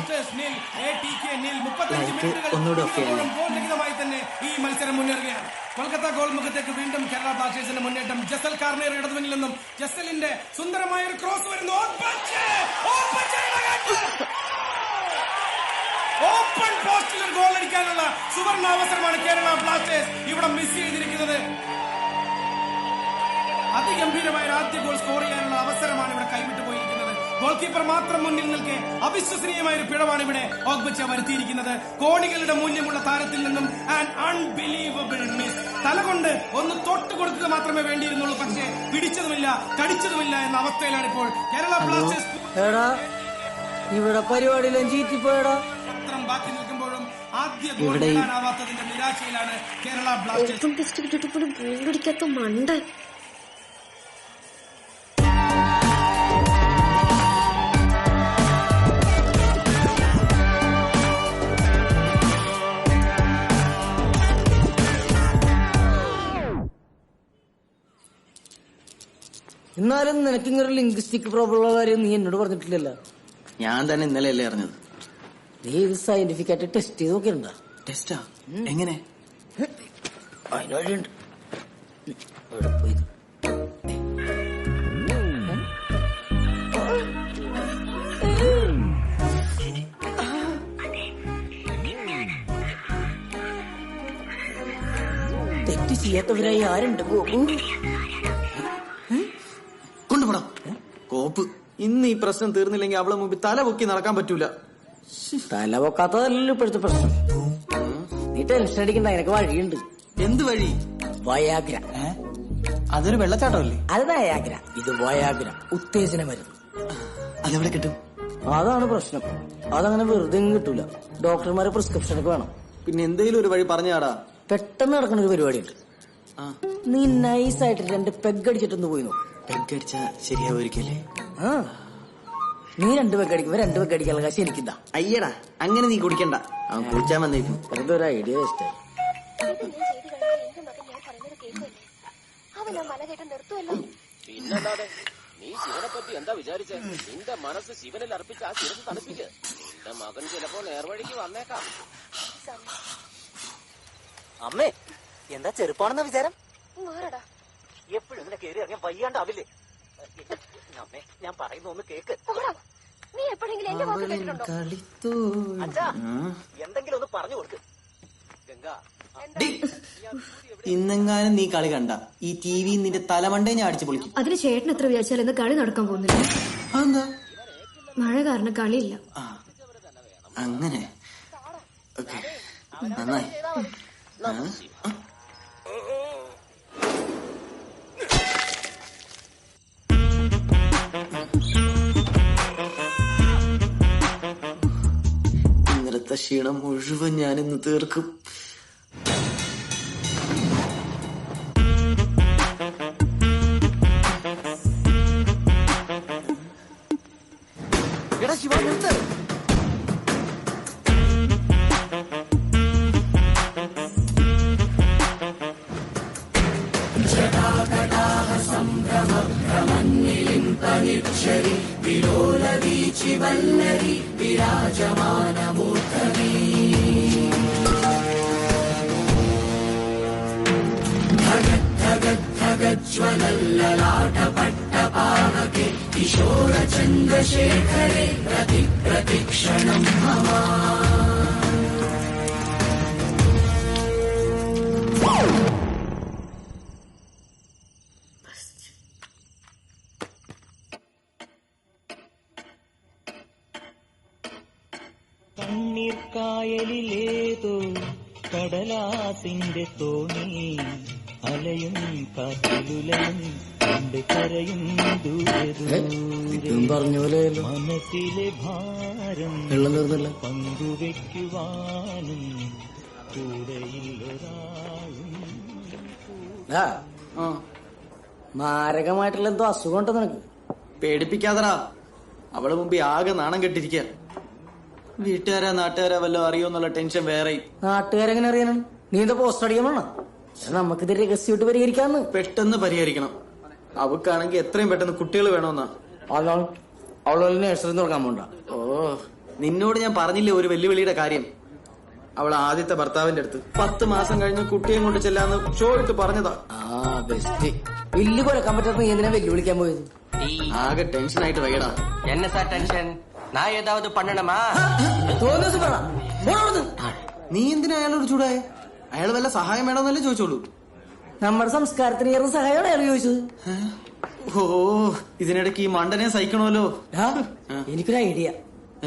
Speaker 1: ഒന്നുകൂടെ ഓഫ് ചെയ്യാം.
Speaker 10: തന്നെ ഈ മത്സരം മുന്നേറുകയാണ്. കൊൽക്കത്ത ഗോൾ മുഖത്തേക്ക് വീണ്ടും കേരള ബ്ലാസ്റ്റേഴ്സിന്റെ മുന്നേറ്റം. ജസൽ കാർണിയർ ഇടതുവനിൽ നിന്നും ജസലിന്റെ സുന്ദരമായ ഒരു ക്രോസ് വരുന്നു. ഓപ്പൺ പോസ്റ്റിൽ ഒരു ഗോൾ അടിക്കാനുള്ള സുവർണ അവസരമാണ് കേരള ബ്ലാസ്റ്റേഴ്സ് ഇവിടെ മിസ് ചെയ്തിരിക്കുന്നത്. അതിഗംഭീരമായ ആദ്യ ഗോൾ സ്കോർ ചെയ്യാനുള്ള അവസരമാണ് ഇവിടെ കൈവിട്ടു പോയിരിക്കുന്നത്. ഗോൾ കീപ്പർ മാത്രം മുന്നിൽ നിൽക്കെ അവിശ്വസനീയമായ ഒരു പിഴവാണ് ഇവിടെ ഓഗ്ബച്ച വരുത്തിയിരിക്കുന്നത്. കോടികളുടെ മൂല്യമുള്ള താരത്തിൽ നിന്നും ആൻ അൺബിലീവബിൾ മിസ്. തലകൊണ്ട് ഒന്ന് തൊട്ട് കൊടുക്കുക മാത്രമേ വേണ്ടിയിരുന്നുള്ളൂ, പക്ഷേ പിടിച്ചതുമില്ല, കടിച്ചതുമില്ല എന്ന അവസ്ഥയിലാണ് ഇപ്പോൾ കേരള ബ്ലാസ്റ്റേഴ്സ്.
Speaker 4: ഇവിടെ പരിപാടിയിലും ചീറ്റിപ്പോയടാ.
Speaker 10: ബാക്കി നിൽക്കുമ്പോഴും ആദ്യ ഗോൾ നേടാനാവാത്തതിന്റെ നിരാശയിലാണ് കേരള ബ്ലാസ്റ്റേഴ്സ്.
Speaker 11: മണ്ട
Speaker 4: എന്നാലും നിനക്കിങ്ങനൊരു ലിംഗ്വിസ്റ്റിക് പ്രോബ്ലം ഉള്ള കാര്യം നീ എന്നോട് പറഞ്ഞിട്ടില്ലല്ലോ.
Speaker 1: ഞാൻ തന്നെ ഇന്നലെയല്ലേ അറിഞ്ഞത്.
Speaker 4: നീ ഇത് സയന്റിഫിക് ആയിട്ട് ടെസ്റ്റ് ചെയ്ത് നോക്കിയിട്ടുണ്ടോ?
Speaker 1: ടെസ്റ്റാ? എങ്ങനെ?
Speaker 4: അതിനൊഴിയുണ്ട്. തെറ്റ് ചെയ്യാത്തവരായി ആരുണ്ട്?
Speaker 1: കൊണ്ടുപോടാ കോപ്പ്. ഇന്ന് ഈ പ്രശ്നം തീർന്നില്ലെങ്കിൽ അവളെ മുമ്പിൽ തല പൊക്കി നടക്കാൻ പറ്റൂല.
Speaker 4: തല പൊക്കാത്തതല്ലല്ലോ ഇപ്പോഴത്തെ പ്രശ്നം. നീ ടെൻഷൻ അടിക്കണ്ട, അതിനൊക്കെ വഴിയുണ്ട്.
Speaker 1: എന്ത് വഴി?
Speaker 4: വയാഗ്ര.
Speaker 1: അതൊരു വെള്ളച്ചാട്ടമല്ലേ?
Speaker 4: അത് വയാഗ്ര, ഇത് വയാഗ്ര, ഉത്തേജന മരുന്ന്.
Speaker 1: അതെവിടെ കിട്ടും?
Speaker 4: അതാണ് പ്രശ്നം. അതങ്ങനെ വെറുതെ കിട്ടൂല, ഡോക്ടർമാരെ പ്രിസ്ക്രിപ്ഷൻ ഒക്കെ വേണം.
Speaker 1: പിന്നെ എന്തെങ്കിലും ഒരു വഴി പറഞ്ഞാടാ.
Speaker 4: പെട്ടെന്ന് നടക്കുന്ന ഒരു പരിപാടിയുണ്ട്. നീ നൈസായിട്ട് 2 പെഗ് അടിച്ചിട്ടൊന്ന് പോയി നോക്കും.
Speaker 1: പെഗ് അടിച്ചാ ശരിയാവുമായിരിക്കല്ലേ?
Speaker 4: നീ 2 പെഗ് അടിക്കുമ്പോ 2 പെഗ് അടിക്കാനുള്ള കാശ് എനിക്കിതാ.
Speaker 1: അയ്യടാ, അങ്ങനെ നീ കുടിക്കണ്ട. അവൻ കുടിച്ചാൻ വന്നേക്കും.
Speaker 4: വെറുതെ ഒരു ഐഡിയ വേസ്റ്റ്.
Speaker 14: പിന്നല്ലാതെ നീ ശിവനെ പറ്റി എന്താ വിചാരിച്ചേ? നിന്റെ മനസ്സ് ശിവനിൽ അർപ്പിച്ച് ആ ശിരസ് തണുപ്പിക്ക്. എന്റെ മകൻ ചിലപ്പോ നേർവഴിക്ക് വന്നേക്കാം.
Speaker 18: അമ്മേ, എന്താ ചെറുപ്പാണെന്ന വിചാരം?
Speaker 11: വേറെടാ,
Speaker 18: എപ്പോഴും നിനക്ക് കയറി ഇറങ്ങാൻ വയ്യാണ്ടാവില്ലേ? അമ്മേ, ഞാൻ പറയുന്ന ഒന്ന് കേക്ക്.
Speaker 11: നീ എപ്പോഴെങ്കിലും എന്റെ വാക്ക് കേട്ടിട്ടുണ്ടോ?
Speaker 18: അച്ഛാ, എന്തെങ്കിലും ഒന്ന് പറഞ്ഞു കൊടുക്ക്. ഗംഗ,
Speaker 1: ഇന്നെങ്ങാനും നീ കളി കണ്ട ഈ ടി വി നിന്റെ തലമണ്ടേ ഞാൻ അടിച്ചു പൊളിക്കും.
Speaker 11: അതിന് ചേട്ടൻ എത്ര വിചാരിച്ചാൽ ഇന്ന് കളി നടക്കാൻ പോകുന്നില്ല.
Speaker 1: എന്താ
Speaker 11: മഴ കാരണം കളിയില്ല.
Speaker 1: അങ്ങനെ നന്നായി. ഇന്നലത്തെ ക്ഷീണം മുഴുവൻ ഞാനിന്ന് തീർക്കും.
Speaker 4: എടാ ശിവ, നിർത്ത്.
Speaker 12: കിശോര ചന്ദ്രശേഖരേ പ്രതിക്ഷണം
Speaker 21: കണ്ണീർ കായലിലേതോ കടലാസിന്റെ തോണി അലയും കാറ്റിലുലയും കണ്ട് കരയും
Speaker 4: പറഞ്ഞ പോലെ
Speaker 21: മനസ്സിലെ ഭാരം പങ്കുവെക്കുവാനും കൂടെയില്ലൊരാളും.
Speaker 4: മാരകമായിട്ടുള്ള എന്തോ അസുഖം ഉണ്ടോ നിനക്ക്?
Speaker 1: പേടിപ്പിക്കാതടാ. അവള് മുമ്പ് ആകെ നാണം കെട്ടിരിക്കുക. വീട്ടുകാരാ നാട്ടുകാരാ വല്ലതും അറിയോന്നുള്ള ടെൻഷൻ വേറെ.
Speaker 4: നാട്ടുകാരെങ്ങനെ അറിയാനാണ്? നീ എന്താ പോസ്റ്റ് അടിക്കണോ? നമുക്കിത് രഹസ്യമായിട്ട് പരിഹരിക്കാന്ന്.
Speaker 1: പെട്ടെന്ന് പരിഹരിക്കണം. അവക്കാണെങ്കിൽ എത്രയും പെട്ടെന്ന് കുട്ടികൾ വേണമെന്നാ.
Speaker 4: അവള് നഴ്സറി തുടങ്ങാൻ പോണ്ട.
Speaker 1: ഓ, നിന്നോട് ഞാൻ പറഞ്ഞില്ലേ ഒരു വെല്ലുവിളിയുടെ കാര്യം. അവൾ ആദ്യത്തെ ഭർത്താവിന്റെ അടുത്ത് 10 മാസം കഴിഞ്ഞ് കുട്ടിയെ കൊണ്ട് ചെല്ലാന്ന് ഷോയിട്ട് പറഞ്ഞതാ.
Speaker 4: ബെസ്റ്റ്. വില്ല് കൊലക്കാൻ പറ്റാത്ത നീ എന്തിനാ വെല്ലുവിളിക്കാൻ പോയത്?
Speaker 1: ആകെ ടെൻഷനായിട്ട് വയ്യടാ.
Speaker 18: என்ன சார் டென்ஷன்? நான் ஏதாவது பண்ணணுமா?
Speaker 1: നീ എന്തിനാ അയാളോട് ചൂടായ? അയാൾ വല്ല സഹായം വേണമെന്നല്ലേ ചോദിച്ചോളൂ.
Speaker 4: നമ്മുടെ സംസ്കാരത്തിന് ഏറെ സഹായമാണ് അയാൾ ചോദിച്ചത്.
Speaker 1: ഓ, ഇതിനിടയ്ക്ക് ഈ മണ്ടനെ സഹിക്കണമല്ലോ.
Speaker 4: എനിക്കൊരു ഐഡിയ.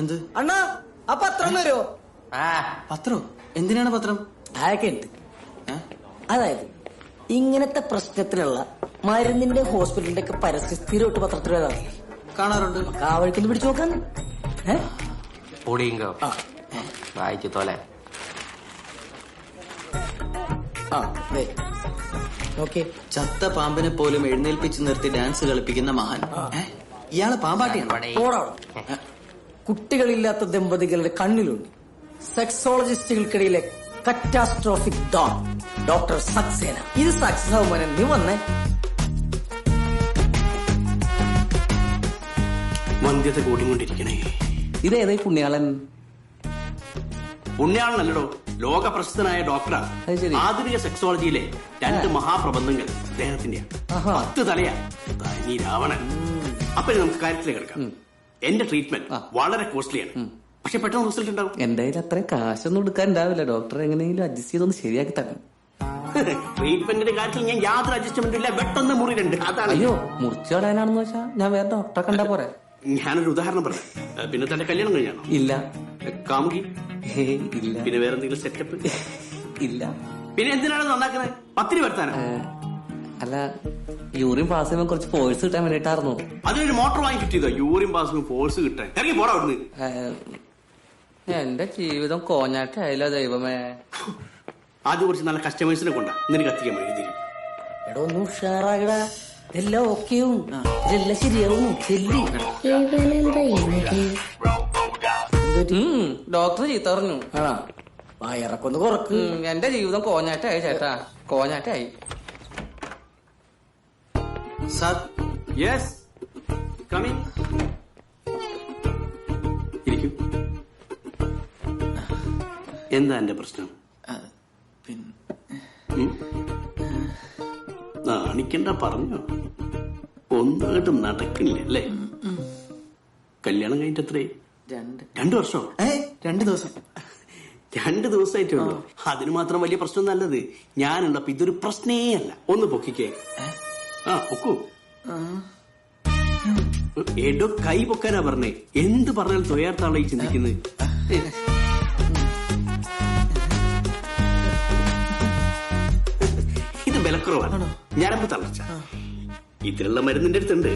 Speaker 1: എന്ത്?
Speaker 4: അണ്ണാ, ആ പത്രം വരുമോ?
Speaker 1: പത്രോ? എന്തിനാണ് പത്രം?
Speaker 4: അതൊക്കെ ഉണ്ട്. അതായത് ഇങ്ങനത്തെ പ്രശ്നത്തിനുള്ള മരുന്നിന്റെ ഹോസ്പിറ്റലിന്റെ ഒക്കെ പരസ്യം സ്ഥിരമായിട്ട് പത്രത്തിൽ
Speaker 1: കാണാറുണ്ട്.
Speaker 4: ആ വഴിക്കൊന്ന് പിടിച്ചു നോക്കാൻ.
Speaker 18: വായിച്ചു തോലെ.
Speaker 1: ചത്ത പാമ്പിനെ പോലും എഴുന്നേൽപ്പിച്ച് നിർത്തി ഡാൻസ് കളിപ്പിക്കുന്ന മഹാൻ. ഇയാള് പാമ്പാട്ടിയാണ്.
Speaker 4: കുട്ടികളില്ലാത്ത ദമ്പതികളുടെ കണ്ണിലുണ്ട് സെക്സോളജിസ്റ്റുകൾക്കിടയിലെ കറ്റാസ്ട്രോഫിക് ഡോക്ടർ സക്സേന. ഇത് സക്സസ് ആവുമ്പോൾ നീ വന്നേ.
Speaker 8: വന്ധ്യത കൂടിക്കൊണ്ടിരിക്കണേ.
Speaker 17: ഇതേതായി പുണ്യാളൻ?
Speaker 8: പുണ്യാളനല്ലോ, ലോക പ്രശസ്തനായ ഡോക്ടറാണ്. ആധുനിക സെക്സോളജിയിലെ 2 മഹാപ്രബന്ധങ്ങൾ അദ്ദേഹത്തിന്റെ 10 തലയാ. നീ രാവണൻ. അപ്പൊ നമുക്ക് കാര്യത്തിലേക്ക് കിടക്കാം. എന്റെ ട്രീറ്റ്മെന്റ് വളരെ കോസ്റ്റ്ലിയാണ്, പക്ഷെ പെട്ടെന്ന് റിസൾട്ട് ഉണ്ടാവും.
Speaker 17: എന്റെ കയ്യിൽ അത്രയും കാശൊന്നും എടുക്കാൻ ഉണ്ടാവില്ല. ഡോക്ടർ എങ്ങനെയെങ്കിലും അഡ്ജസ്റ്റ് ചെയ്തൊന്ന് ശരിയാക്കി തരണം.
Speaker 8: ട്രീറ്റ്മെന്റിന്റെ കാര്യത്തിൽ ഞാൻ യാതൊരു അഡ്ജസ്റ്റ്മെന്റും ഇല്ല. വെട്ടൊന്ന് മുറിയുണ്ട്. അതാണ്.
Speaker 17: അയ്യോ, മുറിച്ചു കളയാനാണെന്ന് വെച്ചാ ഞാൻ വേറെ ഡോക്ടറെ കണ്ടാ പോരെ.
Speaker 8: ഞാനൊരു ഉദാഹരണം പറയാം. പിന്നെ തന്റെ കല്യാണം കഴിഞ്ഞാണോ?
Speaker 17: ഇല്ല.
Speaker 8: കാമുകി?
Speaker 17: ഇല്ല.
Speaker 8: പിന്നെ വേറെ എന്തെങ്കിലും സെറ്റപ്പ്?
Speaker 17: ഇല്ല.
Speaker 8: പിന്നെ എന്തിനാണ് നന്നാക്കുന്നത്? 10 വരുത്താനോ?
Speaker 17: അല്ല, യൂറിൻ പാസ് ചെയ്യുമ്പോൾ കുറച്ച് ഫോഴ്സ് കിട്ടാൻ വേണ്ടിട്ടായിരുന്നു.
Speaker 8: അതിനൊരു മോട്ടോർ വാങ്ങി കിട്ടിയതോ യൂറിൻ പാസിന് ഫോഴ്സ് കിട്ടാൻ? ഇറങ്ങി പോടാ അവിടുന്ന്.
Speaker 17: എന്റെ ജീവിതം കോഞ്ഞാട്ടായില്ല ദൈവമേ.
Speaker 8: ആദ്യം കുറച്ച് നല്ല കസ്റ്റമേഴ്സിനെ കൊണ്ടാ നിനക്ക് കത്തിക്കാൻ വേണ്ടി.
Speaker 4: എടോ ഒന്ന് ഉഷാറാകടാ. എല്ലാം ഓക്കെയും ഇതെല്ലാം ശരിയാവും.
Speaker 17: ഡോക്ടർ ചീത്ത പറഞ്ഞു.
Speaker 4: വയറക്കൊന്ന് കുറക്ക്.
Speaker 17: എന്റെ ജീവിതം കോഞ്ഞാട്ടായി ചേട്ടാ, കോഞ്ഞാട്ടായി.
Speaker 8: Sir, yes, coming. ഇരിക്കൂ. എന്താ എന്റെ പ്രശ്നം? എനിക്കെന്താ പറഞ്ഞു ഒന്നായിട്ടും നടക്കില്ല അല്ലേ? കല്യാണം കഴിഞ്ഞിട്ട് എത്രേ? 2 വർഷം.
Speaker 1: 2 ദിവസം.
Speaker 8: 2 ദിവസമായിട്ടേ ഉള്ളൂ. അതിന് മാത്രം വലിയ പ്രശ്നം നല്ലത് ഞാനുള്ളപ്പോ ഇതൊരു പ്രശ്നേ അല്ല. ഒന്ന് പൊക്കിക്കേ. പൊക്കൂ. ഏടോ കൈ പൊക്കാനാ പറഞ്ഞേ. എന്ത് പറഞ്ഞാലും തൊയാർത്താണല്ലോ ഈ ചിന്തിക്കുന്നത്. ഇത് വിലക്കുറവാണ്. ഞരമ്പ് തളർച്ച. ഇതിനുള്ള മരുന്നിന്റെ അടുത്തുണ്ട്.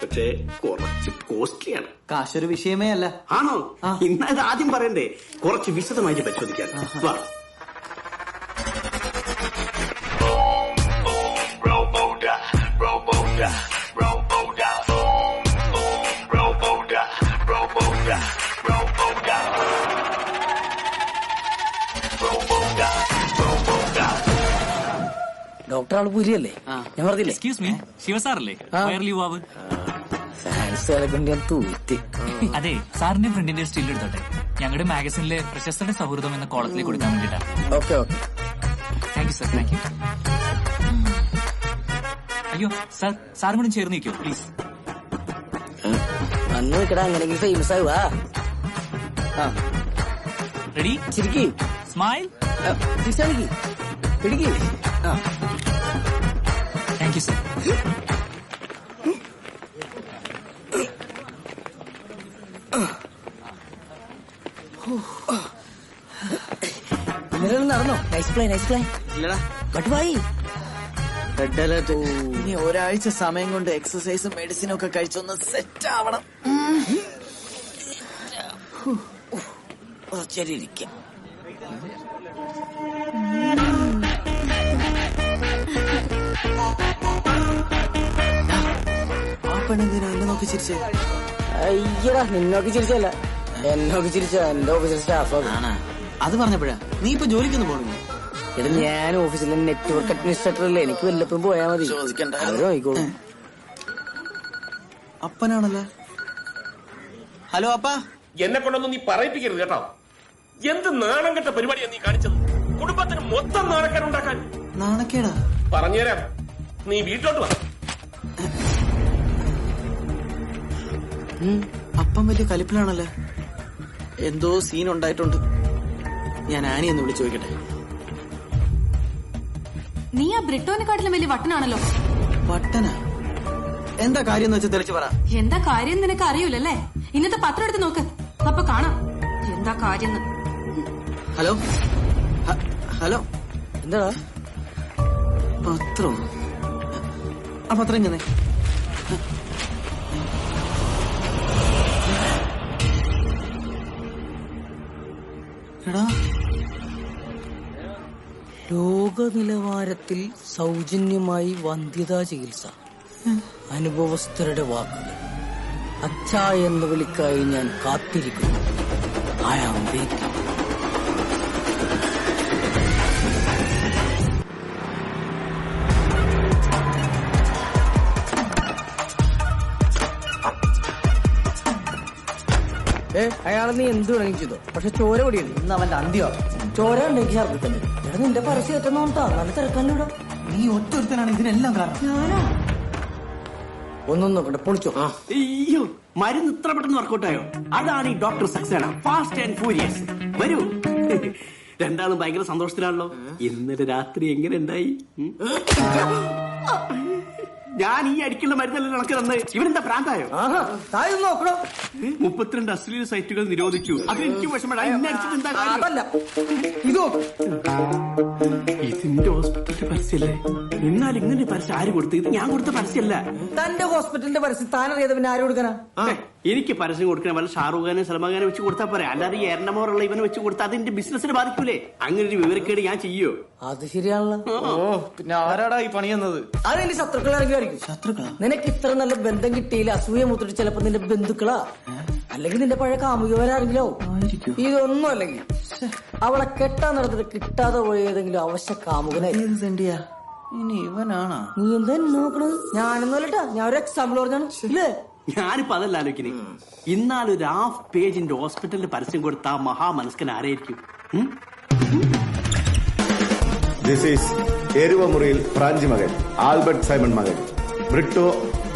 Speaker 8: പക്ഷേ കുറച്ച് കോസ്റ്റ്ലിയാണ്.
Speaker 1: കാശൊരു വിഷയമേ അല്ല.
Speaker 8: ആണോ? ഇന്ന് അത് ആദ്യം പറയണ്ടേ. കുറച്ച് വിശദമായിട്ട് പരിശോധിക്കാൻ. വാ.
Speaker 4: ഡോക്ടർ ആള് പുരിയല്ലേ? ഞാൻ പറഞ്ഞില്ലേ?
Speaker 6: എക്സ്ക്യൂസ് മീ, ശിവസാറല്ലേ വയർലി യുവാവ്?
Speaker 4: ഫാൻസുകളെ കൊണ്ട് ഞാൻ തൂറ്റി.
Speaker 6: അതെ, സാറിന്റെ ഫ്രണ്ടിന്റെ സ്റ്റിൽ എടുത്തോട്ടെ. ഞങ്ങളുടെ മാഗസിനിലെ പ്രശസ്തരുടെ സൗഹൃദം എന്ന കോളത്തിലേക്ക് കൊടുക്കാൻ വേണ്ടിട്ടാ.
Speaker 4: Okay okay.
Speaker 6: Thank you sir. Thank you. അയ്യോ സാർ, സാറും കൂടെ ചേർന്ന് നിൽക്കോ പ്ലീസ്.
Speaker 4: അന്ന് നിൽക്കടാ, അങ്ങനെയെങ്കിൽ ഫേമസ് ആവുക.
Speaker 6: റെഡി?
Speaker 4: ചിരിക്കി.
Speaker 6: സ്മൈൽ.
Speaker 4: പിടിക്ക്.
Speaker 6: Thank you sir.
Speaker 4: നടന്നോ? Nice play, nice play.
Speaker 1: ഇല്ലടാ,
Speaker 4: കട്ടുവായി.
Speaker 1: Red alert. ഇനി ഒരാഴ്ച സമയം കൊണ്ട് എക്സസൈസും മെഡിസിനും ഒക്കെ കഴിച്ചൊന്ന് സെറ്റ് ആവണം.
Speaker 4: കുറച്ചേരി ഇരിക്കാം.
Speaker 1: ആ പെണ്ണെന്തിനാ എന്നെ നോക്കി ചിരിച്ചേ?
Speaker 4: അയ്യടാ, നിന്നോക്കി ചിരിച്ചല്ല, എന്നോക്കി ചിരിച്ച എന്റെ ഓഫീസിൽ സ്റ്റാഫാണ്.
Speaker 1: അത് പറഞ്ഞപ്പോഴാ നീ ഇപ്പൊ ജോലിക്കൊന്നും പോകണോ?
Speaker 4: എടാ, ഞാൻ ഓഫീസിലെ നെറ്റ്വർക്ക് അഡ്മിനിസ്ട്രേറ്റർ അല്ലേ. എനിക്ക് വല്ലപ്പോഴും പോയാ മതി. അവര് നോക്കിക്കോളൂ.
Speaker 1: അപ്പനാണല്ലോ. ഹലോ അപ്പ.
Speaker 14: എന്നെ കൊണ്ടൊന്നും നീ പറയിപ്പിക്കരുത് കേട്ടോ. എന്ത് നാണം കെട്ട പരിപാടിയാണ് നീ കാണിച്ചത്. കുടുംബത്തിന് മൊത്തം നാണക്കേടുണ്ടാക്കാൻ.
Speaker 1: നാണക്കേടാ?
Speaker 14: പറഞ്ഞുതരാം, നീ വീട്ടിലോട്ട് വാ.
Speaker 1: അപ്പം വലിയ കലിപ്പിലാണല്ലേ. എന്തോ സീൻ ഉണ്ടായിട്ടുണ്ട്. ഞാൻ ആനി ഒന്ന് വിളിച്ചു ചോദിക്കട്ടെ.
Speaker 9: നീ ആ ബ്രിട്ടോനെക്കാട്ടിലും വലിയ വട്ടനാണല്ലോ.
Speaker 1: വട്ടനാ? എന്താ കാര്യം എന്ന് വെച്ചാൽ തെളിച്ചു പറ.
Speaker 9: എന്താ കാര്യം നിനക്ക് അറിയൂലല്ലേ? ഇന്നത്തെ പത്രം എടുത്ത് നോക്ക്, അപ്പൊ കാണാം എന്താ കാര്യം.
Speaker 1: ഹലോ ഹലോ,
Speaker 4: എന്താ
Speaker 1: പത്രം? ആ പത്രം ഇങ്ങനെ. എടാ,
Speaker 4: ലോക നിലവാരത്തിൽ സൗജന്യമായി വന്ധ്യതാ ചികിത്സ. അനുഭവസ്ഥരുടെ വാക്കുകൾ. അച്ഛാ എന്ന് വിളിക്കായി ഞാൻ കാത്തിരിക്കുന്നു. I am waiting. അയാളെ നീ എന്ത് വേണമെങ്കിൽ ചെയ്തോ, പക്ഷെ ചോര പൊടിയുണ്ട്.
Speaker 1: ഇന്ന് അവന്റെ അന്ത്യോ.
Speaker 4: ചോര ഉണ്ടെങ്കിൽ ഛർദ്ദിക്കണ്ടേ? എടാ, നിന്റെ പരസ്യം ഏറ്റെന്നോട്ടാ, നല്ല തിരക്കാനിവിടെ.
Speaker 1: നീ ഒറ്റൊരുത്തനാണ് ഇതിനെല്ലാം കാരണം.
Speaker 4: ഞാനാ ഒന്നും നോക്കട്ടെ, പൊളിച്ചോ.
Speaker 8: അയ്യോ, മരുന്ന് ഇത്ര പെട്ടെന്ന് വർക്കൗട്ടായോ? അതാണ് ഈ doctor Saxena. Fast and furious. വരൂ. രണ്ടാളും ഭയങ്കര സന്തോഷത്തിലാണല്ലോ. ഇന്നലെ രാത്രി എങ്ങനെ ഉണ്ടായി? ഞാൻ ഈ അടിക്കുന്ന മരുന്നല്ലേ നടക്ക് തന്നെ. ഇവരെന്താ പ്രാന്തായോ? 32 അശ്ലീല സൈറ്റുകൾ നിരോധിച്ചു. അതെനിക്ക് വിഷമടാ. ഇന്നെ അടിച്ചിട്ട് എന്താ കാര്യം? ഇതിന്റെ ഹോസ്പിറ്റലിന്റെ പരസ്യല്ലേ? എന്നാൽ ഇങ്ങനെ പരസ്യം ആര് കൊടുത്തു? ഇത് ഞാൻ കൊടുത്ത പരസ്യമല്ല.
Speaker 4: തന്റെ ഹോസ്പിറ്റലിന്റെ പരസ്യം താനറിയാതെ പിന്നെ ആര് കൊടുക്കാനാ?
Speaker 8: എനിക്ക് പരസ്യം കൊടുക്കണ വല്ല ഷാറൂഖ് ഖാനും സൽമാൻ ഖാനും വെച്ച് കൊടുത്താൽ പോരെ. അല്ലാതെ ഈ എറണമോറുള്ള ഇവനെ വെച്ച് കൊടുത്താൽ അതിന്റെ ബിസിനസിനെ ബാധിക്കൂലേ? അങ്ങനെ ഒരു വിവരക്കേട് ഞാൻ ചെയ്യോ?
Speaker 4: അത് ശരിയാണല്ലോ.
Speaker 1: പിന്നെ ആരാടാ ഈ പണി തന്നത്?
Speaker 4: അതെന്റെ ശത്രുക്കളായിരിക്കും.
Speaker 1: ശത്രുക്കളാ?
Speaker 4: നിനക്ക് ഇത്ര നല്ല ബന്ധം കിട്ടിയില്ല. അസൂയ മൂത്തിട്ട് ചിലപ്പോ നിന്റെ ബന്ധുക്കളാ, അല്ലെങ്കിൽ നിന്റെ പഴയ കാമുകവരാരെങ്കിലോ. ഇതൊന്നും അല്ലെങ്കിൽ അവളെ കെട്ടാൻ നടത്തിട്ട് കിട്ടാതെ പോയ ഏതെങ്കിലും അവശ്യ കാമുകനായി.
Speaker 1: ഇനി ഇവനാണാ?
Speaker 4: നീ എന്താ നോക്കണത്? ഞാനൊന്നുമല്ലട്ടാ, ഞാൻ ഒരു എക്സാമ്പിൾ പറഞ്ഞാണ്. ഇല്ലേ,
Speaker 8: ഞാനിപ്പോ അതല്ല ആലോചിക്കണേ. ഇന്നാലൊരു ഹാഫ് പേജിന്റെ ഹോസ്പിറ്റലിന്റെ പരസ്യം കൊടുത്ത ആ മഹാമനസ്കൻ ആരായിരിക്കും?
Speaker 20: This is എരുവമുറിയിൽ ഫ്രാഞ്ചി മകൻ ആൽബർട്ട് സൈമൺ മകൻ ബ്രിട്ടോ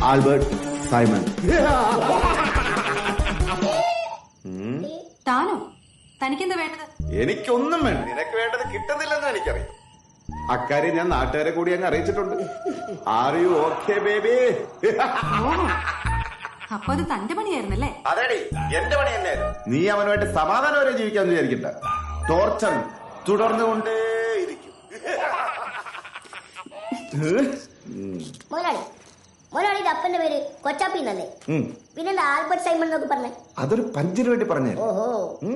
Speaker 20: ആൽബർട്ട് സൈമൺ.
Speaker 9: താനോ? തനിക്കെന്താ വേണ്ടത്?
Speaker 20: എനിക്കൊന്നും വേണ്ട. നിനക്ക് വേണ്ടത് കിട്ടുന്നില്ലെന്ന് എനിക്കറിയാം. അക്കാര്യം ഞാൻ നാട്ടുകാരെ കൂടി അങ്ങ് അറിയിച്ചിട്ടുണ്ട്. R you okay baby?
Speaker 9: അപ്പൊ അത് തന്റെ പണിയായിരുന്നല്ലേ?
Speaker 20: അതെടി, എന്റെ പണി തന്നെയായിരുന്നു. നീ അവനുമായിട്ട് സമാധാനവരെ ജീവിക്കാന്ന് വിചാരിക്കണ്ട. ടോർച്ചർ തുടർന്നുകൊണ്ടേയിരിക്കും.
Speaker 5: മുതലാളി അപ്പന്റെ പേര് കൊച്ചാപ്പി എന്നല്ലേ? പിന്നെന്താ ആൽബർട്ട് സൈമൺ എന്നൊക്കെ പറഞ്ഞേ?
Speaker 20: അതൊരു പഞ്ചിന് വേണ്ടി പറഞ്ഞു.
Speaker 5: ഓഹോ,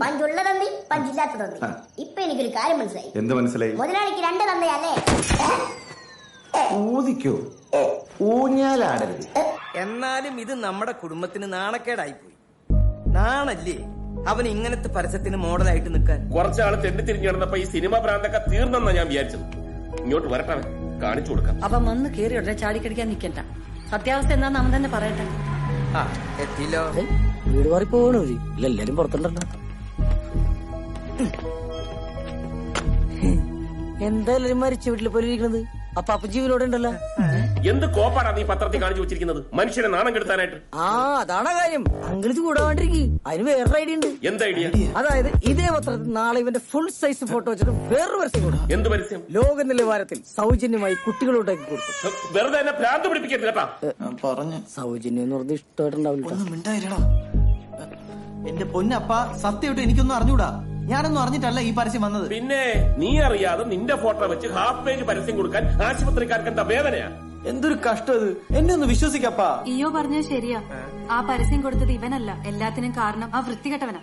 Speaker 5: പഞ്ചുള്ള തന്തി പഞ്ചില്ലാത്ത തന്തി. ഇപ്പൊ എനിക്കൊരു കാര്യം മനസ്സിലായി.
Speaker 20: എന്ത് മനസ്സിലായി?
Speaker 5: മുതലാളിക്ക് 2 തന്തയല്ലേ?
Speaker 20: ഊതിക്കോ, ഊഞ്ഞാലാടരുത്.
Speaker 13: എന്നാലും ഇത് നമ്മുടെ കുടുംബത്തിന് നാണക്കേടായിപ്പോയി. നാണല്ലേ അവൻ ഇങ്ങനത്തെ പരസ്യത്തിന് മോഡലായിട്ട് നിൽക്കാൻ?
Speaker 14: കുറച്ചാള് തെണ്ടി തിരിഞ്ഞു കിടന്നപ്പോ ഈ സിനിമ ഭ്രാന്തൊക്കെ തീർന്നെന്നാ ഞാൻ വിചാരിച്ചത്. ഇങ്ങോട്ട് വരട്ടെ, കാണിച്ചു കൊടുക്കാം.
Speaker 19: അവൻ വന്ന് കയറി ഉടനെ ചാടിക്കടിക്കാൻ നിൽക്കണ്ട. സത്യാവസ്ഥ എന്താന്ന് അവൻ തന്നെ പറയട്ടെ.
Speaker 13: എത്തിയില്ലോ.
Speaker 4: വീട് മാറി പോകണോ? എല്ലാരും പുറത്തുണ്ടല്ലോ. എന്താ എല്ലാരും മരിച്ച വീട്ടിൽ പോലെ ഇരിക്കുന്നത്? അപ്പൊ അപ്പ ജീവനോടെ ഉണ്ടല്ലോ.
Speaker 14: എന്ത് കോപ്പാടാ നീ പത്രത്തിൽ കാണിച്ചു വെച്ചിരിക്കുന്നത്? മനുഷ്യനെ നാണം കെടുത്താനായിട്ട്.
Speaker 4: അതാണ് കാര്യം. അങ്കിളിച്ച് കൂടാണ്ടിരിക്കും. അതിന് വേറൊരു ഐഡിയ ഉണ്ട്.
Speaker 14: എന്ത് ഐഡിയ?
Speaker 4: അതായത് ഇതേ പത്രത്തിൽ നാളെ ഇവന്റെ ഫുൾ സൈസ് ഫോട്ടോ വെച്ചിട്ട് വേറൊരു പരസ്യം കൊടുക്കും.
Speaker 14: എന്ത് പരസ്യം?
Speaker 4: ലോക നിലവാരത്തിൽ സൗജന്യമായി കുട്ടികളുണ്ടാക്കി കൊടുക്കും.
Speaker 14: വെറുതെ എന്നെ ഭ്രാന്ത് പിടിപ്പിക്കരുത് കേട്ടാ.
Speaker 1: പറഞ്ഞു
Speaker 4: സൗജന്യം എന്ന് പറഞ്ഞ് ഇഷ്ടമായിട്ടുണ്ടാവില്ല.
Speaker 1: എന്റെ പൊന്നപ്പ, സത്യമായിട്ട് എനിക്കൊന്നും അറിഞ്ഞൂടാ. ഞാനൊന്നും അറിഞ്ഞിട്ടല്ല ഈ പരസ്യം വന്നത്.
Speaker 14: പിന്നെ നീ അറിയാതെ നിന്റെ ഫോട്ടോ വെച്ച് ഹാഫ് പേജ് പരസ്യം കൊടുക്കാൻ ആശുപത്രിക്കാർക്ക് എന്താ വേദനയാ?
Speaker 1: എന്തൊരു കഷ്ടം ഇത്. എന്നെ ഒന്ന് വിശ്വസിക്കപ്പാ.
Speaker 9: ഇയോ പറഞ്ഞത് ശരിയാ. ആ പരസ്യം കൊടുത്തത് ഇവനല്ല. എല്ലാത്തിനും കാരണം ആ വൃത്തികെട്ടവനാ.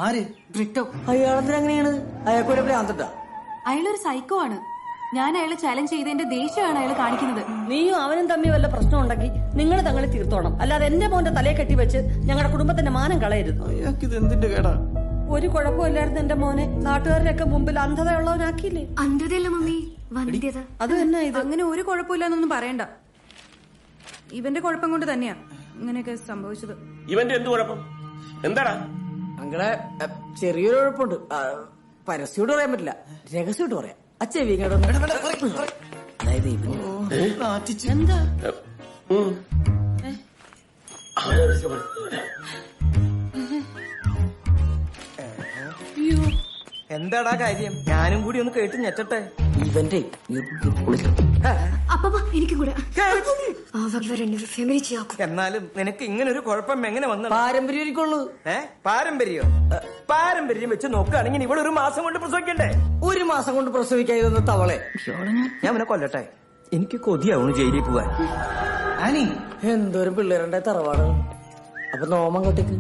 Speaker 1: ആര്?
Speaker 9: ബ്രിട്ടോ.
Speaker 4: അയാളെങ്ങനെയാണ്? അയാൾക്കൊരു ഭ്രാന്തട്ടാ.
Speaker 9: അയാളൊരു സൈക്കോ ആണ്. ഞാൻ അയാളെ ചാലഞ്ച് ചെയ്തതിന്റെ ദേഷ്യമാണ് അയാൾ കാണിക്കുന്നത്.
Speaker 19: നീയും അവനും തമ്മിൽ വല്ല പ്രശ്നം ഉണ്ടെങ്കിൽ നിങ്ങൾ തങ്ങളെ തീർത്തോണം. അല്ലാതെ എന്റെ മോന്റെ തലയെ കെട്ടി വെച്ച് ഞങ്ങളുടെ കുടുംബത്തിന്റെ മാനം കളയരുത്.
Speaker 1: അയാൾക്ക് ഇത് എന്തിന്റെ കേടാ?
Speaker 19: ഒരു കുഴപ്പമില്ലായിരുന്നു എന്റെ മോനെ. നാട്ടുകാരുടെയൊക്കെ മുമ്പിൽ അന്ധതയുള്ളവനാക്കിയില്ലേ?
Speaker 9: അന്ധതയല്ല മമ്മി, വന്ധ്യത.
Speaker 19: അത് തന്നെ ഇത്.
Speaker 9: അങ്ങനെ ഒരു കുഴപ്പമില്ലെന്നൊന്നും പറയണ്ട. ഇവന്റെ കുഴപ്പം കൊണ്ട് തന്നെയാ ഇങ്ങനെയൊക്കെ സംഭവിച്ചത്.
Speaker 14: ഇവന്റെ എന്ത് കുഴപ്പം? എന്താടാ?
Speaker 4: അങ്ങനെ ചെറിയൊരു കുഴപ്പമുണ്ട്. പരസ്യോട് പറയാൻ പറ്റില്ല, രഹസ്യമായിട്ട് പറയാം. അച്ഛൻ അതായത്
Speaker 19: എന്താ
Speaker 13: എന്താടാ കാര്യം? ഞാനും കൂടി ഒന്ന് കേട്ട് ഞെട്ടട്ടെ.
Speaker 4: ഇവന്റെ
Speaker 9: എനിക്കും കൂടെ
Speaker 13: എന്നാലും നിനക്ക് ഇങ്ങനെ ഒരു കുഴപ്പം എങ്ങനെ വന്നു?
Speaker 4: പാരമ്പര്യമായിരിക്കുള്ളൂ.
Speaker 13: പാരമ്പര്യം? പാരമ്പര്യം വെച്ച് നോക്കുകയാണെങ്കിൽ ഇവിടെ 1 മാസം കൊണ്ട് പ്രസവിക്കണ്ടേ?
Speaker 4: 1 മാസം കൊണ്ട് പ്രസവിക്കാതിരുന്ന തവളെ
Speaker 13: ഞാൻ അവനെ കൊല്ലട്ടെ. എനിക്ക് കൊതിയാവുന്നു ജയിലിൽ പോവാൻ.
Speaker 4: ആനി, എന്തോരം പിള്ളേരുണ്ടായ തറവാട്. അപ്പൊ നോമങ്ങോട്ടേക്ക്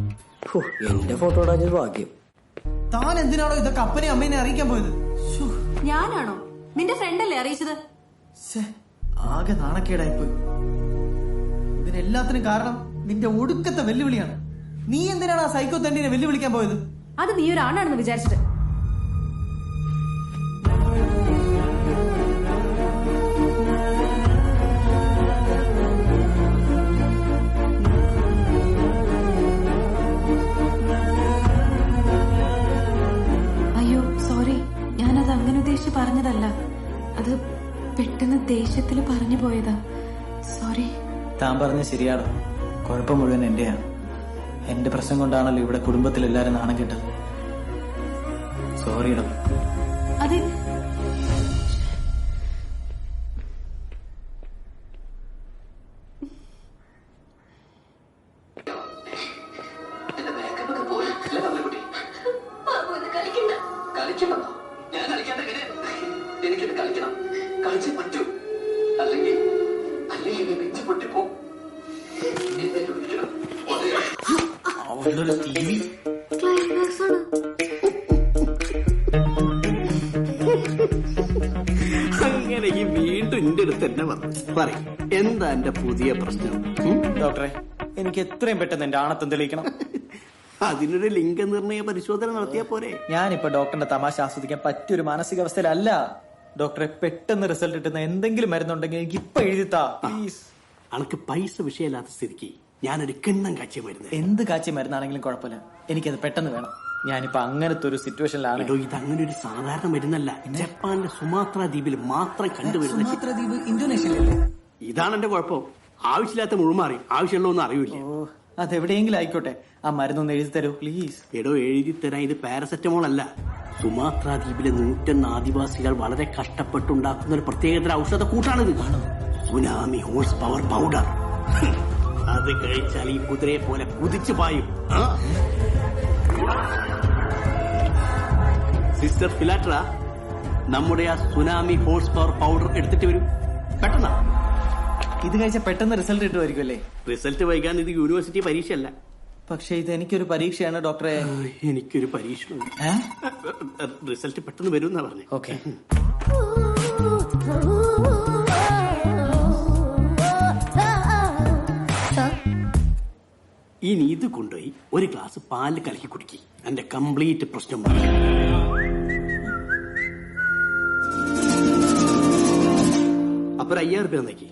Speaker 4: എന്റെ ഫോട്ടോ ഇടാൻ ഭാഗ്യം.
Speaker 1: താൻ എന്തിനാണോ ഇതൊക്കെ അപ്പനെ അമ്മേനെ അറിയിക്കാൻ പോയത്?
Speaker 9: ഞാനാണോ? നിന്റെ ഫ്രണ്ടല്ലേ അറിയിച്ചത്?
Speaker 1: ആകെ നാണക്കേടായിപ്പോയി. ഇതിനെല്ലാത്തിനും കാരണം നിന്റെ ഒടുക്കത്തെ വെല്ലുവിളിയാണ്. നീ എന്തിനാണ് ആ സൈക്കോ തണ്ടിനെ വെല്ലുവിളിക്കാൻ പോയത്?
Speaker 9: അത് നീ ഒരാണാണെന്ന് വിചാരിച്ചിട്ട്. അയ്യോ സോറി, ഞാനത് അങ്ങനെ ഉദ്ദേശിച്ച് പറഞ്ഞതല്ല. അത് പെട്ടെന്ന് ദേഷ്യത്തിൽ പറഞ്ഞു പോയതാ. സോറി.
Speaker 1: താൻ പറഞ്ഞ ശരിയാണ്. കുഴപ്പം മുഴുവൻ എന്റെയാണ്. എന്റെ പ്രശ്നം കൊണ്ടാണല്ലോ ഇവിടെ കുടുംബത്തിൽ എല്ലാരും നാണം കേട്ടത്. സോറിയിടോ.
Speaker 9: അതെ,
Speaker 3: എനിക്കിത് കളിക്കണം. കളിച്ചേ പറ്റൂ. അല്ലെങ്കിൽ നെഞ്ചു പൊട്ടിപ്പോ.
Speaker 8: അങ്ങനെ ഈ വീണ്ടും എന്റെ അടുത്ത് തന്നെ വന്നു പറയും, എന്താ എന്റെ പുതിയ പ്രശ്നം?
Speaker 1: ഡോക്ടറെ, എനിക്ക് എത്രയും പെട്ടെന്ന് എന്റെ ആണത്വം തെളിയിക്കണം.
Speaker 8: അതിനൊരു ലിംഗനിർണയ പരിശോധന നടത്തിയാ പോരെ?
Speaker 1: ഞാനിപ്പോ ഡോക്ടറിന്റെ തമാശ ആസ്വദിക്കാൻ പറ്റിയൊരു മാനസികാവസ്ഥയിലല്ല. ഡോക്ടറെ, പെട്ടെന്ന് റിസൾട്ട് കിട്ടുന്ന എന്തെങ്കിലും മരുന്നുണ്ടെങ്കിൽ എനിക്ക് ഇപ്പൊ എഴുതിത്താ പ്ലീസ്.
Speaker 8: അനക്ക് പൈസ വിഷയമില്ലാത്ത സ്ഥിതിക്ക് ഞാനൊരു കിണ്ണം കാച്ചിയ മരുന്ന്.
Speaker 1: എന്ത് കാച്ചിയ മരുന്നാണെങ്കിലും കുഴപ്പമില്ല, എനിക്കത് പെട്ടെന്ന് വേണം. ഞാനിപ്പോ അങ്ങനത്തെ ഒരു സിറ്റുവേഷനിലാണ്.
Speaker 8: ഇത് അങ്ങനെ ഒരു സാധാരണ മരുന്നല്ല. ജപ്പാനിലെ സുമാത്ര ദ്വീപിൽ മാത്രം കണ്ടുവരുന്ന.
Speaker 1: സുമാത്ര ദ്വീപ് ഇന്തോനേഷ്യയിലല്ലേ?
Speaker 8: ഇതാണ് എന്റെ കുഴപ്പം. ആവശ്യമില്ലാത്ത മുഴുമാറി ആവശ്യമുള്ളതൊന്നും അറിയില്ല.
Speaker 1: അതെവിടെയെങ്കിലും ആയിക്കോട്ടെ, ആ മരുന്നൊന്ന് എഴുതി തരൂ പ്ലീസ്.
Speaker 8: എഴുതി തരാൻ. ഇത് പാരസെറ്റമോൾ അല്ല. സുമാത്ര ദ്വീപിലെ 101 ആദിവാസികൾ വളരെ കഷ്ടപ്പെട്ടുണ്ടാക്കുന്ന ഒരു പ്രത്യേകതര ഔഷധ കൂട്ടാണിത്. Tsunami horse power powder. അത് കഴിച്ചാൽ ഈ കുതിരയെ പോലെ കുതിച്ചു പായും. സിസ്റ്റർ ഫിലാട്ര, നമ്മുടെ ആ സുനാമി ഹോഴ്സ് പവർ പൗഡർ എടുത്തിട്ട് വരും. പെട്ടെന്ന്
Speaker 1: ഇത് കഴിച്ചാൽ പെട്ടെന്ന് റിസൾട്ട് കിട്ടുമായിരിക്കും അല്ലേ?
Speaker 8: റിസൾട്ട് വൈകാൻ ഇത് യൂണിവേഴ്സിറ്റി പരീക്ഷയല്ല.
Speaker 1: പക്ഷെ ഇത് എനിക്കൊരു പരീക്ഷയാണ് ഡോക്ടറെ.
Speaker 8: എനിക്കൊരു പരീക്ഷ. റിസൾട്ട് പെട്ടെന്ന് വരും എന്നാ പറഞ്ഞു.
Speaker 1: ഓക്കെ.
Speaker 8: ഇനി ഇത് കൊണ്ടുപോയി ഒരു ഗ്ലാസ് പാല് കലക്കി കുടിക്കി. എന്റെ കംപ്ലീറ്റ് പ്രശ്നം പറഞ്ഞു. അപ്പൊ 5000 രൂപ തന്നേക്ക്.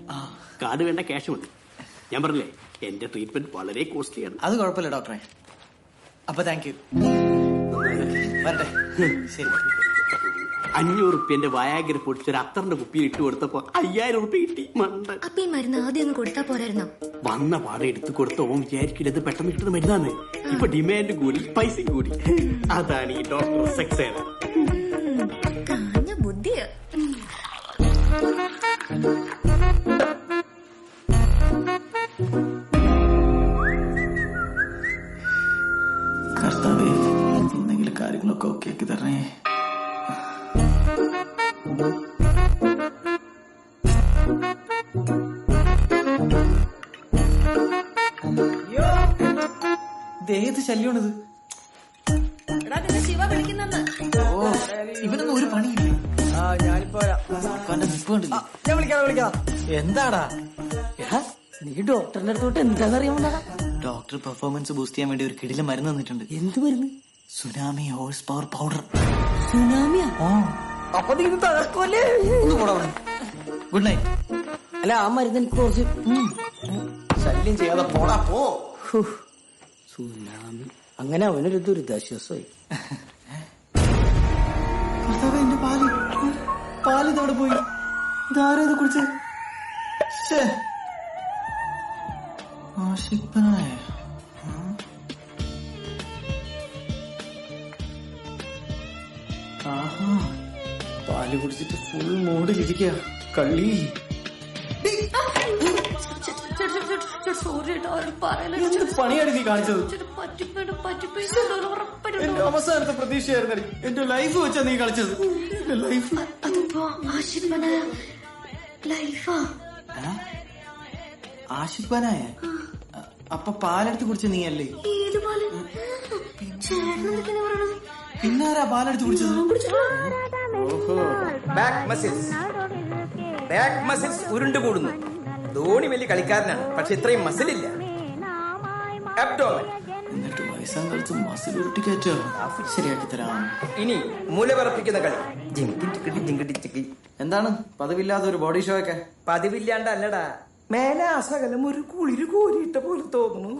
Speaker 8: കാർഡ് വേണ്ട, ക്യാഷ് മതി. ഞാൻ പറഞ്ഞില്ലേ എന്റെ ട്രീറ്റ്മെന്റ് വളരെ കോസ്റ്റ്ലിയാണ്.
Speaker 1: അത് കുഴപ്പമില്ല ഡോക്ടറെ. അപ്പൊ താങ്ക് യു. വരട്ടെ. ശരി.
Speaker 8: 500 റുപ്യന്റെ വയാഗ്ര പൊട്ടിച്ചൊരു അത്തറിന്റെ കുപ്പിയിൽ ഇട്ട് കൊടുത്തപ്പോ 5000 റുപ്യ കിട്ടി. മണ്ടൻ.
Speaker 11: അപ്പൊ ഈ മരുന്ന് ആദ്യം ഒന്ന് കൊടുത്താ പോരായിരുന്നോ?
Speaker 8: വന്ന പാടെ എടുത്ത് കൊടുത്തോ വിചാരിക്കില്ല ഇത് പെട്ടെന്ന് കിട്ടുന്ന മരുന്നാണ്. ഇപ്പൊ ഡിമാൻഡ് കൂടി, പൈസ കൂടി. അതാണ് ഈ ഡോക്ടർ സക്സേന.
Speaker 11: കാഞ്ഞ ബുദ്ധിയാ.
Speaker 1: കർത്താവേ, എന്തെങ്കിലും കാര്യങ്ങളൊക്കെ ഓക്കെ ആക്കി തരണേ. ഏത് ശല്യമാണിത്?
Speaker 19: ശിവ വിളിക്കുന്നെന്ന്.
Speaker 1: ഓ, ഇവനൊന്നും ഒരു പണിയില്ല.
Speaker 4: ഞാനിപ്പോ ഞാൻ വിളിക്കാം.
Speaker 1: എന്താടാ?
Speaker 4: നീ ഡോക്ടറിന്റെ അടുത്തോട്ട് എന്താണെന്നറിയാമോ?
Speaker 1: ഡോക്ടർ പെർഫോമൻസ് ബൂസ്റ്റ് ചെയ്യാൻ വേണ്ടി ഒരു കിടില മരുന്ന് തന്നിട്ടുണ്ട്.
Speaker 4: എന്ത് മരുന്ന്?
Speaker 1: Tsunami horse power powder.
Speaker 4: സുനാമിയാ? അപ്പൊ നീ തകർക്കുമല്ലേ?
Speaker 1: Good night.
Speaker 4: അല്ല, ആ മരുന്ന് എനിക്ക് കുറച്ച്
Speaker 1: ശല്യം ചെയ്യാതെ പോടാ പോ.
Speaker 4: സുനാമി. അങ്ങനെ അവനൊരു ദുരിതാശ്വാസമായി.
Speaker 1: എന്റെ പാല് ഇതവിടെ പോയി. ഇതാരാ ഇത് കുടിച്ചത്? ആഷിപ്പനായ പാല് കുടിച്ചിട്ട് ഫുൾ മൂഡിലിരിക്കുക. കള്ളി. എന്ത് പണിയാണ് നീ കാണിച്ചത്? എന്റെ അവസാനത്തെ പ്രതീക്ഷയായിരുന്നു. എന്റെ ലൈഫ് വെച്ചാ നീ കളിച്ചത്. എന്റെ ലൈഫ്. ആഷിപ്പനായ അപ്പൊ പാലെടുത്ത് കുടിച്ച നീ അല്ലേ? പിന്നാരാ പാലെടുത്ത് കുടിച്ചത്?
Speaker 13: Back muscles ഉരുണ്ടുകൂടുന്നു. ധോണി വലിയ കളിക്കാരനാണ്, പക്ഷെ ഇത്രയും മസിലില്ല. അബ്ഡോമൻ.
Speaker 1: എന്നിട്ട് വയസ്സാൻ കളിച്ച് മസിൽ ഉരുട്ടിക്കയറ്റോ? ശരിയാക്കി തരാം.
Speaker 13: ഇനി മൂലവിറപ്പിക്കുന്ന കളി. ജിങ്കിടി.
Speaker 1: എന്താണ് പതിവില്ലാത്ത ഒരു ബോഡി ഷോ ഒക്കെ?
Speaker 13: പതിവില്ലാണ്ടല്ലടാ, മേലെ അസകലം ഒരു കുളിര് കോരിയിട്ട പോലെ തോന്നുന്നു.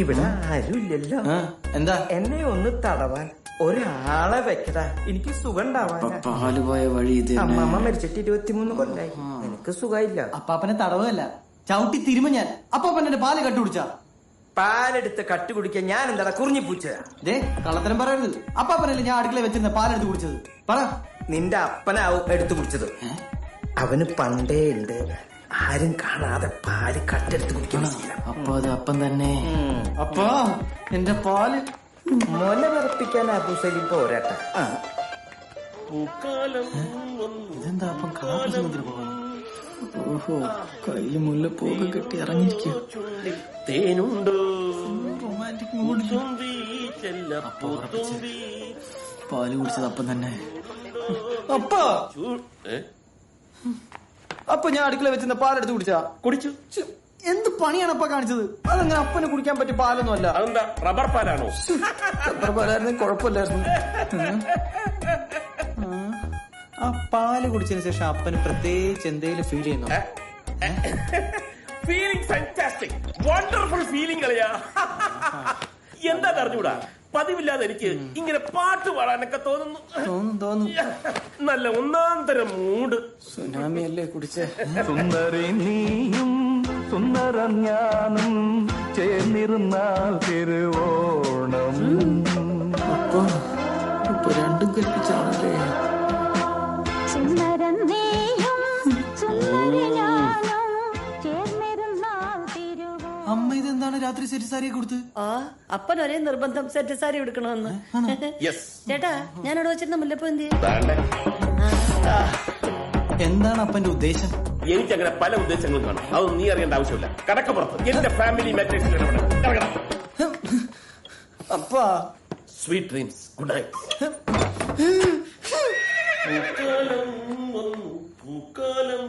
Speaker 13: ഇവിടെ ആരുമില്ലല്ലോ.
Speaker 1: എന്താ?
Speaker 13: എന്നെ ഒന്ന് തടവാൻ ഒരാളെ വെക്കടാ. എനിക്ക് സുഖം ഉണ്ടാവാൻ.
Speaker 1: പാല് പോയ വഴി ഇത്.
Speaker 13: അമ്മമ്മ മരിച്ചിട്ട് 23 കൊല്ലായി. എനിക്ക് സുഖമില്ല.
Speaker 1: അപ്പാപ്പനെ തടവല്ല, ചവിട്ടി തിരുമ ഞാൻ. അപ്പാപ്പനെ പാല് കട്ടുപിടിച്ച
Speaker 13: പാലെടുത്ത് കട്ടുകുടിക്കാൻ ഞാൻ എന്താ കുറിഞ്ഞിപ്പൂച്ച?
Speaker 1: കള്ളത്തരം പറയരുത്. അപ്പാപ്പനല്ലേ ഞാൻ അടുക്കള വെച്ചിരുന്ന പാലെടുത്ത് കുടിച്ചത്? പറ.
Speaker 13: നിന്റെ അപ്പനാവും എടുത്തു കുടിച്ചത്. അവന് പണ്ടേ ഉണ്ട് ആരും കാണാതെ പാല് കട്ടെടുത്ത് കുടിക്കണം.
Speaker 1: അപ്പൊ അത് അപ്പം തന്നെ. അപ്പാ എന്റെ പാല്
Speaker 13: മോനെ വിറപ്പിക്കാൻ അബൂസലി പോരാട്ട.
Speaker 1: ഇതെന്താ അപ്പം കാലത്തിന് പോകാൻ? ഓഹോ, കയ്യില് മുല്ലപ്പൂവ് കെട്ടി ഇറങ്ങിയിരിക്കുക.
Speaker 14: തേനുണ്ടോ
Speaker 1: റൊമാൻറ്റിക് മൂഡ്. പാല് കുടിച്ചത് അപ്പം തന്നെ. അപ്പാ അപ്പൊ ഞാൻ അടുക്കള വെച്ചിരുന്ന പാലെടുത്ത് കുടിച്ചു. എന്ത് പണിയാണ് അപ്പ കാണിച്ചത്? അതങ്ങനെ അപ്പനെ കുടിക്കാൻ പറ്റിയ പാലൊന്നും അല്ല.
Speaker 14: അതെന്താ റബ്ബർ പാലാണോ?
Speaker 1: റബ്ബർ പാലായിരുന്നു കുഴപ്പമില്ലായിരുന്നു. ആ പാല് കുടിച്ചതിന് ശേഷം അപ്പന് പ്രത്യേകിച്ച് എന്തെങ്കിലും ഫീൽ ചെയ്യുന്നു?
Speaker 14: ഫീലിംഗ് ഫാന്റാസ്റ്റിക്, വണ്ടർഫുൾ ഫീലിംഗ് കളിയാ. എന്താ അറിഞ്ഞൂടാ, പതിവില്ലാതെ എനിക്ക് ഇങ്ങനെ പാട്ട് പാടാനൊക്കെ തോന്നുന്നു. നല്ല ഒന്നാം തരം മൂഡ്.
Speaker 1: സുനാമി അല്ലേ കുടിച്ചേ?
Speaker 15: സുന്ദരി നീയും സുന്ദരം ഞാനും ചേർന്നിരുന്നാൽ തിരുവോണം.
Speaker 1: അപ്പൊ രണ്ടും കൽപ്പിച്ചാണല്ലേ?
Speaker 16: സുന്ദരം നീയും സുന്ദരി ഞാനും ചേർന്നിരുന്നാൽ തിരുവോണം.
Speaker 1: അമ്മ ഇതെന്താണ് രാത്രി സെറ്റ് സാരിയെ കൊടുത്ത്?
Speaker 19: അപ്പൻ ഒരേ നിർബന്ധം സെറ്റ് സാരി എടുക്കണമെന്ന്. ചേട്ടാ ഞാൻ അവിടെ വെച്ചിരുന്ന മുല്ലപ്പൂ എന്ത്
Speaker 1: എന്താണ് അപ്പന്റെ ഉദ്ദേശം?
Speaker 14: എനിക്കങ്ങനെ പല ഉദ്ദേശങ്ങളും കാണും. അതൊന്നും നീ അറിയേണ്ട ആവശ്യമില്ല. കടക്കപ്പുറത്ത് എന്റെ ഫാമിലി മാറ്റേഴ്സിൽ
Speaker 1: അപ്പാ
Speaker 14: സ്വീറ്റ് ഡ്രീംസ്. Good night. പൂക്കാലം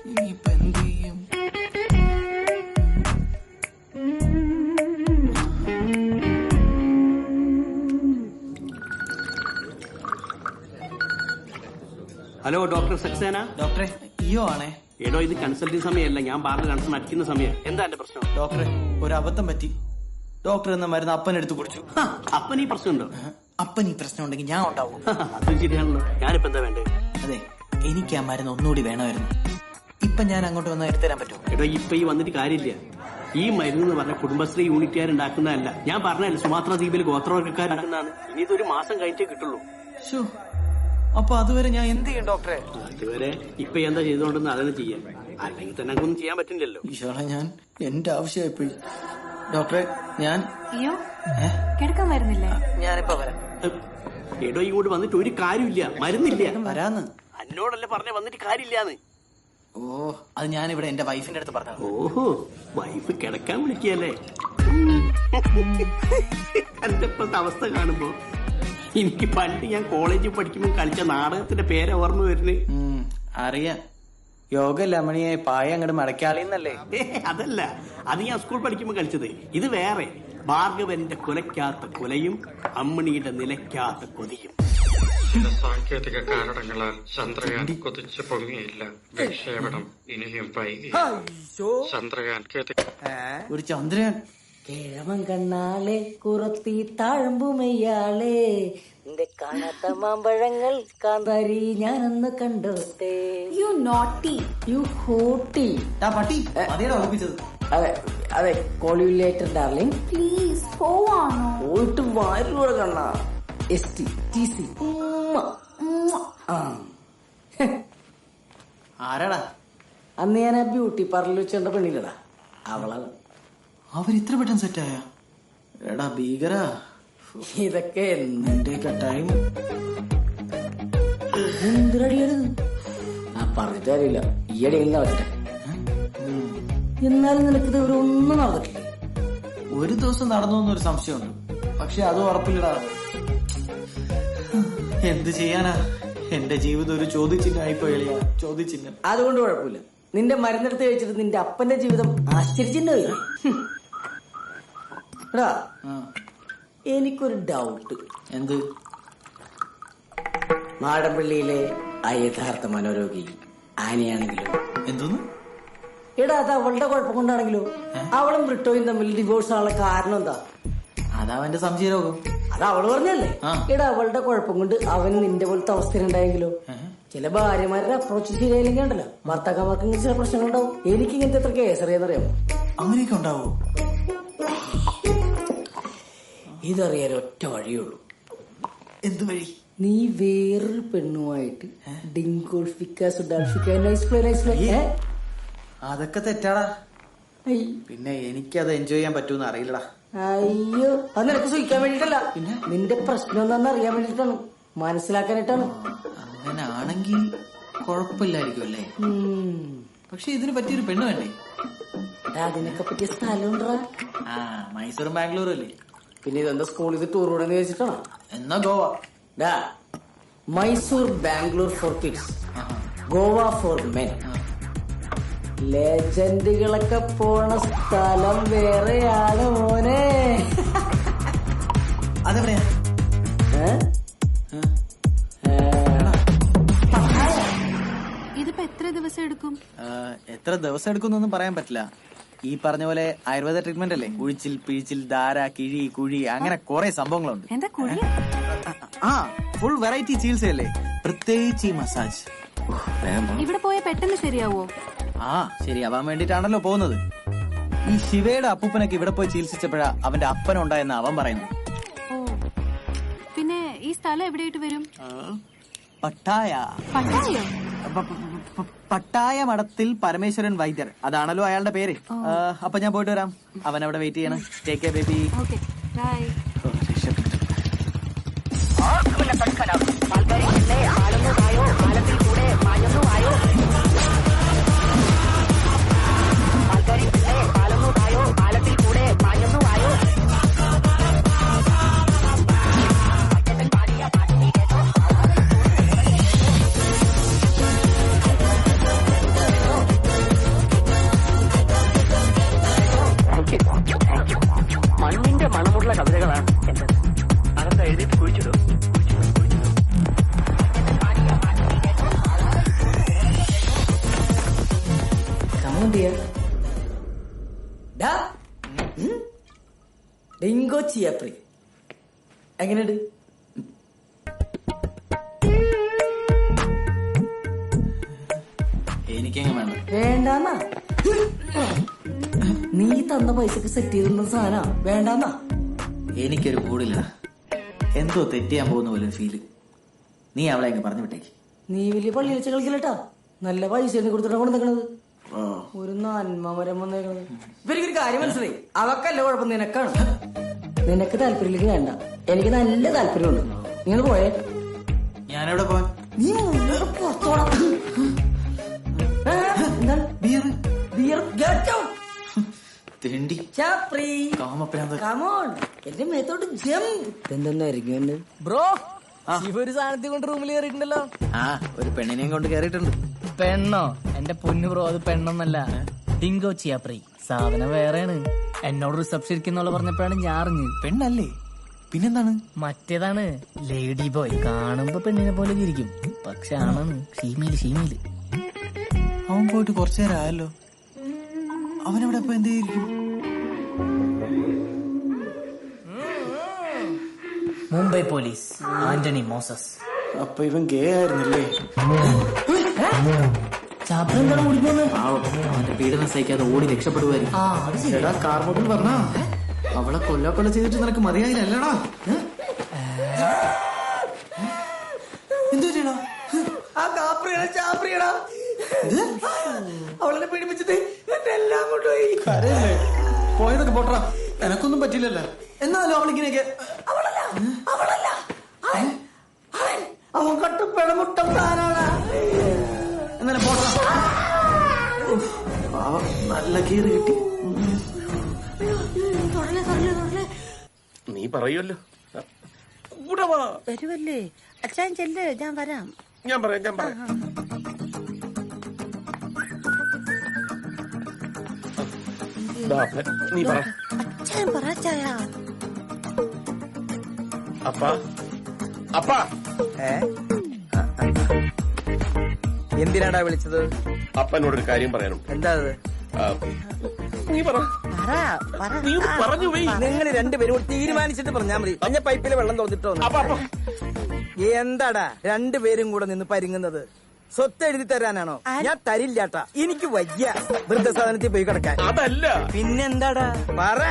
Speaker 1: ഇനിയിപ്പോ എന്ത് ചെയ്യും?
Speaker 8: Hello doctor Saxena.
Speaker 1: ഡോക്ടറെ ഇയോ ആണേ.
Speaker 8: എടോ ഇത് കൺസൾട്ടിംഗ് സമയമല്ല, ഞാൻ ബാറിൽ കൺസൾട്ട് അടിക്കുന്ന സമയം. എന്താ എന്റെ പ്രശ്നം?
Speaker 1: ഡോക്ടറെ ഒരു അബദ്ധം പറ്റി. ഡോക്ടർ എന്ന മരുന്ന് അപ്പനെടുത്ത് കുടിച്ചു.
Speaker 8: അപ്പൻ ഈ പ്രശ്നമുണ്ടോ?
Speaker 1: അപ്പൻ ഈ പ്രശ്നം ഉണ്ടെങ്കിൽ ഞാൻ ഉണ്ടാവും.
Speaker 8: അത് ശരിയാണല്ലോ. ഞാനിപ്പോ എന്താ വേണ്ടേ?
Speaker 1: അതെ, എനിക്ക് ആ മരുന്ന് ഒന്നുകൂടി വേണമായിരുന്നു. ഇപ്പൊ ഞാൻ അങ്ങോട്ട് വന്ന് എടുത്തുതരാൻ പറ്റുമോ?
Speaker 8: എടോ ഇപ്പൊ ഈ വന്നിട്ട് കാര്യമില്ല. ഈ മരുന്ന് എന്ന് പറഞ്ഞ കുടുംബശ്രീ യൂണിറ്റുകാരുണ്ടാക്കുന്നതല്ല. ഞാൻ പറഞ്ഞല്ല, സുമാത്ര ദ്വീപിൽ ഗോത്രവർഗ്ഗക്കാരുണ്ടാക്കുന്നതാണ്. ഇനി ഇതൊരു മാസം കഴിഞ്ഞിട്ടേ കിട്ടുള്ളൂ.
Speaker 1: അപ്പൊ അതുവരെ ഞാൻ എന്ത് ചെയ്യും ഡോക്ടറെ?
Speaker 8: അതുവരെ ഇപ്പൊ എന്താ ചെയ്തോണ്ടെന്ന് അതൊന്നും ചെയ്യാം. അല്ലെങ്കിൽ തന്നെ ഒന്നും ചെയ്യാൻ പറ്റില്ലല്ലോ.
Speaker 1: ഈശോളെ, ഞാൻ എന്റെ ആവശ്യമായിപ്പോയി. ഡോക്ടറെ ഞാൻ
Speaker 9: അയ്യോ കിടക്കാൻ വരുന്നില്ലേ?
Speaker 1: ഞാനിപ്പോ വരാം.
Speaker 8: എടോ ഇങ്ങോട്ട് വന്നിട്ട് ഒരു കാര്യമില്ല, മരുന്നില്ല.
Speaker 1: വരാന്ന്
Speaker 8: എന്നോടല്ലേ പറഞ്ഞ വന്നിട്ട് കാര്യമില്ലാന്ന്.
Speaker 1: ഓ, അത് ഞാനിവിടെ എന്റെ വൈഫിന്റെ അടുത്ത് പറഞ്ഞു.
Speaker 8: ഓഹോ, വൈഫ് കിടക്കാൻ വിളിക്കല്ലേ? എന്റെ ഇപ്പോഴത്തെ അവസ്ഥ കാണുമ്പോ എനിക്ക് പണ്ട് ഞാൻ കോളേജിൽ പഠിക്കുമ്പോൾ കളിച്ച നാടകത്തിന്റെ പേര് ഓർമ്മ വരുന്നേ.
Speaker 1: അറിയാം, യോഗ ലമണിയായി പായ അങ്ങോട്ട് മടക്കാളിന്നല്ലേ?
Speaker 8: അതല്ല, അത് ഞാൻ സ്കൂൾ പഠിക്കുമ്പോൾ കളിച്ചത്. ഇത് വേറെ. ഭാർഗവന്റെ കുലയ്ക്കാത്ത കുലയും അമ്മണിയുടെ നിലയ്ക്കാത്ത കൊതിയും.
Speaker 22: ചില സാങ്കേതിക കാരണങ്ങളാൽ ചന്ദ്രയാൻ കുതിച്ചു പൊങ്ങിയില്ല. വിക്ഷേപണം ഇനിയും വൈകി. ചന്ദ്രയാൻ
Speaker 1: ഒരു ചന്ദ്രയാൻ
Speaker 4: കിഴവൻ കണ്ണാളെ കുറത്തി താഴമ്പുമയ്യാളെ നിന്റെ കാണാത്ത മാമ്പഴങ്ങൾ കാന്താരി ഞാനൊന്ന് കണ്ടോട്ടെ.
Speaker 9: യു നോട്ടി
Speaker 4: യു ഹോട്ടി
Speaker 1: പട്ടി.
Speaker 4: അതെ അതെ, call you later darling.
Speaker 9: Please പോവാണോ?
Speaker 4: പോയിട്ട് വാരിലൂടെ കണ്ണാ. STTC.
Speaker 1: ആരാടാ?
Speaker 4: അന്ന് ഞാൻ ആ ബ്യൂട്ടി പാർലറിൽ വെച്ചേണ്ട പെണ്ണില്ലടാ, അവളാണ്.
Speaker 1: അവരിത്ര പെട്ടെന്ന് സെറ്റായ? എടാ ഭീകരാ,
Speaker 4: ഇതൊക്കെ
Speaker 1: എന്തിന്റെയൊക്കെ ടൈം.
Speaker 4: എന്തിനടിയത്? പറഞ്ഞിട്ട് കാര്യമില്ല, ഈയടെ ഒറ്റ. എന്നാലും നിനക്കിത് ഒന്നും നടന്നിട്ടില്ല.
Speaker 1: ഒരു ദിവസം നടന്നു എന്നൊരു സംശയമുണ്ട്, പക്ഷെ അത് ഉറപ്പില്ലടാ. എന്ത് ചെയ്യാനാ, എന്റെ ജീവിതം ഒരു ചോദ്യചിഹ്നമായിപ്പോയാ. ചോദ്യചിഹ്നം.
Speaker 4: അതുകൊണ്ട് കുഴപ്പമില്ല, നിന്റെ മരുന്നെടുത്ത് കഴിച്ചിട്ട് നിന്റെ അപ്പന്റെ ജീവിതം ആശ്ചര്യചിഹ്നമായി. എടാ, എനിക്കൊരു ഡൗട്ട്.
Speaker 1: എന്ത്?
Speaker 4: മാടമ്പള്ളിയിലെ ആ യഥാർത്ഥ മനോരോഗി ആനയാണെങ്കിലോ?
Speaker 1: എന്തോന്ന്?
Speaker 4: എടാ, അത് അവളുടെ കുഴപ്പം കൊണ്ടാണെങ്കിലോ? അവളും ബ്രിട്ടോയും തമ്മിൽ ഡിവോഴ്സ് ആണുള്ള കാരണം എന്താ?
Speaker 1: അതവന്റെ സംശയരോഗം.
Speaker 4: അത് അവള് പറഞ്ഞല്ലേ? എടാ, അവളുടെ കുഴപ്പം കൊണ്ട് അവന് നിന്റെ പോലത്തെ അവസ്ഥയിലുണ്ടായെങ്കിലോ? ചില ഭാര്യമാരുടെ അപ്രോച്ച് ശരിയായില്ലെങ്കിൽ ഉണ്ടല്ലോ, ഭർത്താക്കന്മാർക്ക് ഇങ്ങനെ ചില പ്രശ്നങ്ങളുണ്ടാവും. എനിക്ക് ഇങ്ങനത്തെ എത്ര കേസറിയാന്നറിയാമോ?
Speaker 1: അങ്ങനെയൊക്കെ ഉണ്ടാവോ?
Speaker 4: ഇതറിയാൻ ഒറ്റ വഴിയുള്ളൂ.
Speaker 1: എന്ത് വഴി?
Speaker 4: നീ വേറൊരു പെണ്ണുമായിട്ട്
Speaker 1: അതൊക്കെ തെറ്റാടാ. പിന്നെ എനിക്കത് എൻജോയ് ചെയ്യാൻ പറ്റൂന്ന് അറിയില്ലടാ.
Speaker 4: അയ്യോ, അത് നിനക്ക് സൂഹിക്കാൻ വേണ്ടിട്ടല്ല, നിന്റെ പ്രശ്നം എന്താണെന്ന് അറിയാൻ വേണ്ടിട്ടാണ്, മനസ്സിലാക്കാനായിട്ടാണ്.
Speaker 1: അങ്ങനാണെങ്കിൽ കുഴപ്പമില്ലായിരിക്കും അല്ലേ? പക്ഷെ ഇതിന് പറ്റിയൊരു പെണ്ണ് വേണ്ടേ?
Speaker 4: അതിനൊക്കെ പറ്റിയ സ്ഥലമുണ്ടാ?
Speaker 1: മൈസൂറും ബാംഗ്ലൂരും അല്ലേ?
Speaker 4: പിന്നെ ഇതെന്താ സ്കൂളിൽ ഇത് ടൂർ കൂടെ വെച്ചിട്ടാണോ?
Speaker 1: എന്നാ Goa.
Speaker 4: Mysore Bangalore for kids, Goa for men. ലെജൻഡുകളൊക്കെ പോണ സ്ഥലം വേറെയാണ് മോനെ.
Speaker 1: അതെവിടെയാ?
Speaker 9: ഇതിപ്പോ എത്ര ദിവസം എടുക്കും?
Speaker 1: എത്ര ദിവസം എടുക്കുന്നൊന്നും പറയാൻ പറ്റില്ല. ഈ പറഞ്ഞ പോലെ ആയുർവേദ ട്രീറ്റ്മെന്റ് അല്ലേ? ഉഴിച്ചിൽ, പിഴിച്ചിൽ, ധാര, കിഴി, കുഴി, അങ്ങനെ കുറെ സംഭവങ്ങളുണ്ട്.
Speaker 9: എന്താ കുഴി?
Speaker 1: ആ, ഫുൾ വെറൈറ്റി ചികിത്സയല്ലേ, പ്രത്യേകിച്ച് ഈ മസാജ്.
Speaker 9: ഇവിടെ പോയ പെട്ടെന്ന് ശരിയാവോ?
Speaker 1: ആ, ശരിയാവാൻ വേണ്ടിട്ടാണല്ലോ പോകുന്നത്. ഈ ശിവയുടെ അപ്പൂപ്പനൊക്കെ ഇവിടെ പോയി ചികിത്സിച്ചപ്പോഴാ അവന്റെ അപ്പനുണ്ടായെന്ന് അവൻ പറയുന്നു.
Speaker 9: ഓ, പിന്നെ ഈ സ്ഥലം എവിടെയായിട്ട് വരും?
Speaker 1: പട്ടായ.
Speaker 9: പട്ടായോ?
Speaker 1: പട്ടായ മഠത്തിൽ പരമേശ്വരൻ വൈദ്യർ, അതാണല്ലോ അയാളുടെ പേര്. അപ്പൊ ഞാൻ പോയിട്ട് വരാം. അവൻ അവിടെ വെയിറ്റ് ചെയ്യണം. Take care baby.
Speaker 9: Okay, bye.
Speaker 18: മണ്ണിന്റെ മണമുള്ള കവിതകളാണ് എന്റെ. അതൊക്കെ എഴുതിയിട്ട് കുഴിച്ചിടും.
Speaker 4: ഡെങ്കോ ചിയാപ്രി എങ്ങനെയുണ്ട്?
Speaker 1: എനിക്കെങ്ങനെ വേണ്ട.
Speaker 4: വേണ്ടാന്നാ? നീ തന്ന പൈസക്ക് സെറ്റ് ചെയ്തിരുന്ന സാധനം വേണ്ടാന്നാ?
Speaker 1: എനിക്കൊരു കൂടില്ല, എന്തോ തെറ്റിയാൻ പോകുന്ന പോലെ ഫീല്. നീ അവളെ എങ്ങനെ പറഞ്ഞു വിട്ടേക്ക്.
Speaker 4: നീ വലിയ പള്ളി വെച്ച് കളിക്കില്ലട്ടാ. നല്ല പൈസ കൊടുത്തിട്ടാ കൊണ്ട് നിൽക്കണത്. ഒരു നന്മ മരം വന്നേക്കണത്. ഇവരിക്കൊരു കാര്യം മനസ്സിലായി, അവക്കല്ല കുഴപ്പം, നിനക്കാണ്. നിനക്ക് താല്പര്യമില്ലെങ്കിൽ വേണ്ട, എനിക്ക് നല്ല താല്പര്യമുണ്ട്. നിങ്ങൾ പോയേ.
Speaker 1: ഞാനെവിടെ പോവാൻ?
Speaker 4: നീ പുറത്തോടാ. എന്താണ്? ബിയർ ഗെറ്റ് ഔട്ട്.
Speaker 1: തെണ്ടി
Speaker 4: ചാപ്രി
Speaker 1: കാമപ്രാന്ത.
Speaker 4: കമോൺ, എന്റെ മേത്തോട്ട് ജംപ്. എന്തെന്നായിരിക്കും ബ്രോ? ഒരു സാധനത്തിൽ കൊണ്ട് റൂമിൽ കയറിയിട്ടുണ്ടല്ലോ.
Speaker 1: ആ, ഒരു പെണ്ണിനെയും കൊണ്ട് കയറിയിട്ടുണ്ട്.
Speaker 2: പെണ്ണോ? എന്റെ പൊന്നു ബ്രോ, അത് പെണ്ണൊന്നല്ല, ഡിങ്കോ ചിയാപ്രി. സാധനം വേറെയാണ്. എന്നോട് റിസപ്ഷൻ ഇരിക്കുന്നുള്ള പറഞ്ഞപ്പോഴാണ് ഞാൻ അറിഞ്ഞ്.
Speaker 1: പെണ്ണല്ലേ? പിന്നെന്താണ്?
Speaker 2: മറ്റേതാണ് ലേഡി ബോയ്. കാണുമ്പോ പെണ്ണിനെ പോലെ ഇരിക്കും, പക്ഷെ ആണാണ് ഷീമയില്.
Speaker 1: അവൻ പോയിട്ട് കുറച്ചു നേരം ആയല്ലോ. അവനവിടെ ഇപ്പൊ എന്ത് ചെയ്തിരിക്കും?
Speaker 2: Mumbai police, Antony Moses.
Speaker 1: അപ്പൊ ഇവൻ ഗേ ആയിരുന്നല്ലേ? അവന്റെ പീഡനം സഹിക്കാതെ ഓടി രക്ഷപ്പെടുവായിരിക്കും. കാർമോട്ടിൽ പറഞ്ഞാ അവളെ കൊല്ല ചെയ്തിട്ട് നിനക്ക് മതിയായില്ലല്ലടാ. എന്തോ ചെയ്യണോ?
Speaker 4: ആ കാപ്രിയുടെ ചാപ്രിയടാ. അവളെ പീഡിപ്പിച്ചിട്ട് എന്നെ എല്ലാം കൊണ്ടുപോയി.
Speaker 1: പോയതൊക്കെ പോട്ടാ, എനക്കൊന്നും പറ്റില്ലല്ലോ. എന്നാലും അവളിങ്ങനെയൊക്കെ.
Speaker 4: അവളല്ല അവൻ കട്ടപ്പഴ മുട്ട പ്ലാനാണ്.
Speaker 1: എന്നാലും പോട്ടാ. നല്ല കീറ് കിട്ടി.
Speaker 14: നീ പറയുമല്ലോ.
Speaker 19: വരുമല്ലേ അച്ഛൻ? ചെല്ല്, ഞാൻ വരാം.
Speaker 14: ഞാൻ പറയാം. നീ പറ.
Speaker 19: അച്ഛൻ പറ ചായ.
Speaker 14: അപ്പാ
Speaker 13: എന്തിനാടാ വിളിച്ചത്?
Speaker 14: അപ്പനോടൊരു കാര്യം പറയാനുണ്ട്.
Speaker 13: എന്താ അത്?
Speaker 14: നീ പറ. പറഞ്ഞു പോയി.
Speaker 13: നിങ്ങൾ രണ്ടുപേരും തീരുമാനിച്ചിട്ട് പറഞ്ഞാ മതി. മഞ്ഞ പൈപ്പിലെ വെള്ളം തോന്നിട്ടോ? എന്താടാ രണ്ടുപേരും കൂടെ നിന്ന് പരിങ്ങുന്നത്? സ്വത്ത് എഴുതി തരാനാണോ? ഞാൻ തരില്ലാട്ടാ, എനിക്ക് വയ്യ വൃദ്ധസാധനത്തിൽ പോയി കിടക്കാൻ.
Speaker 14: അതല്ല.
Speaker 13: പിന്നെന്താടാ പറ.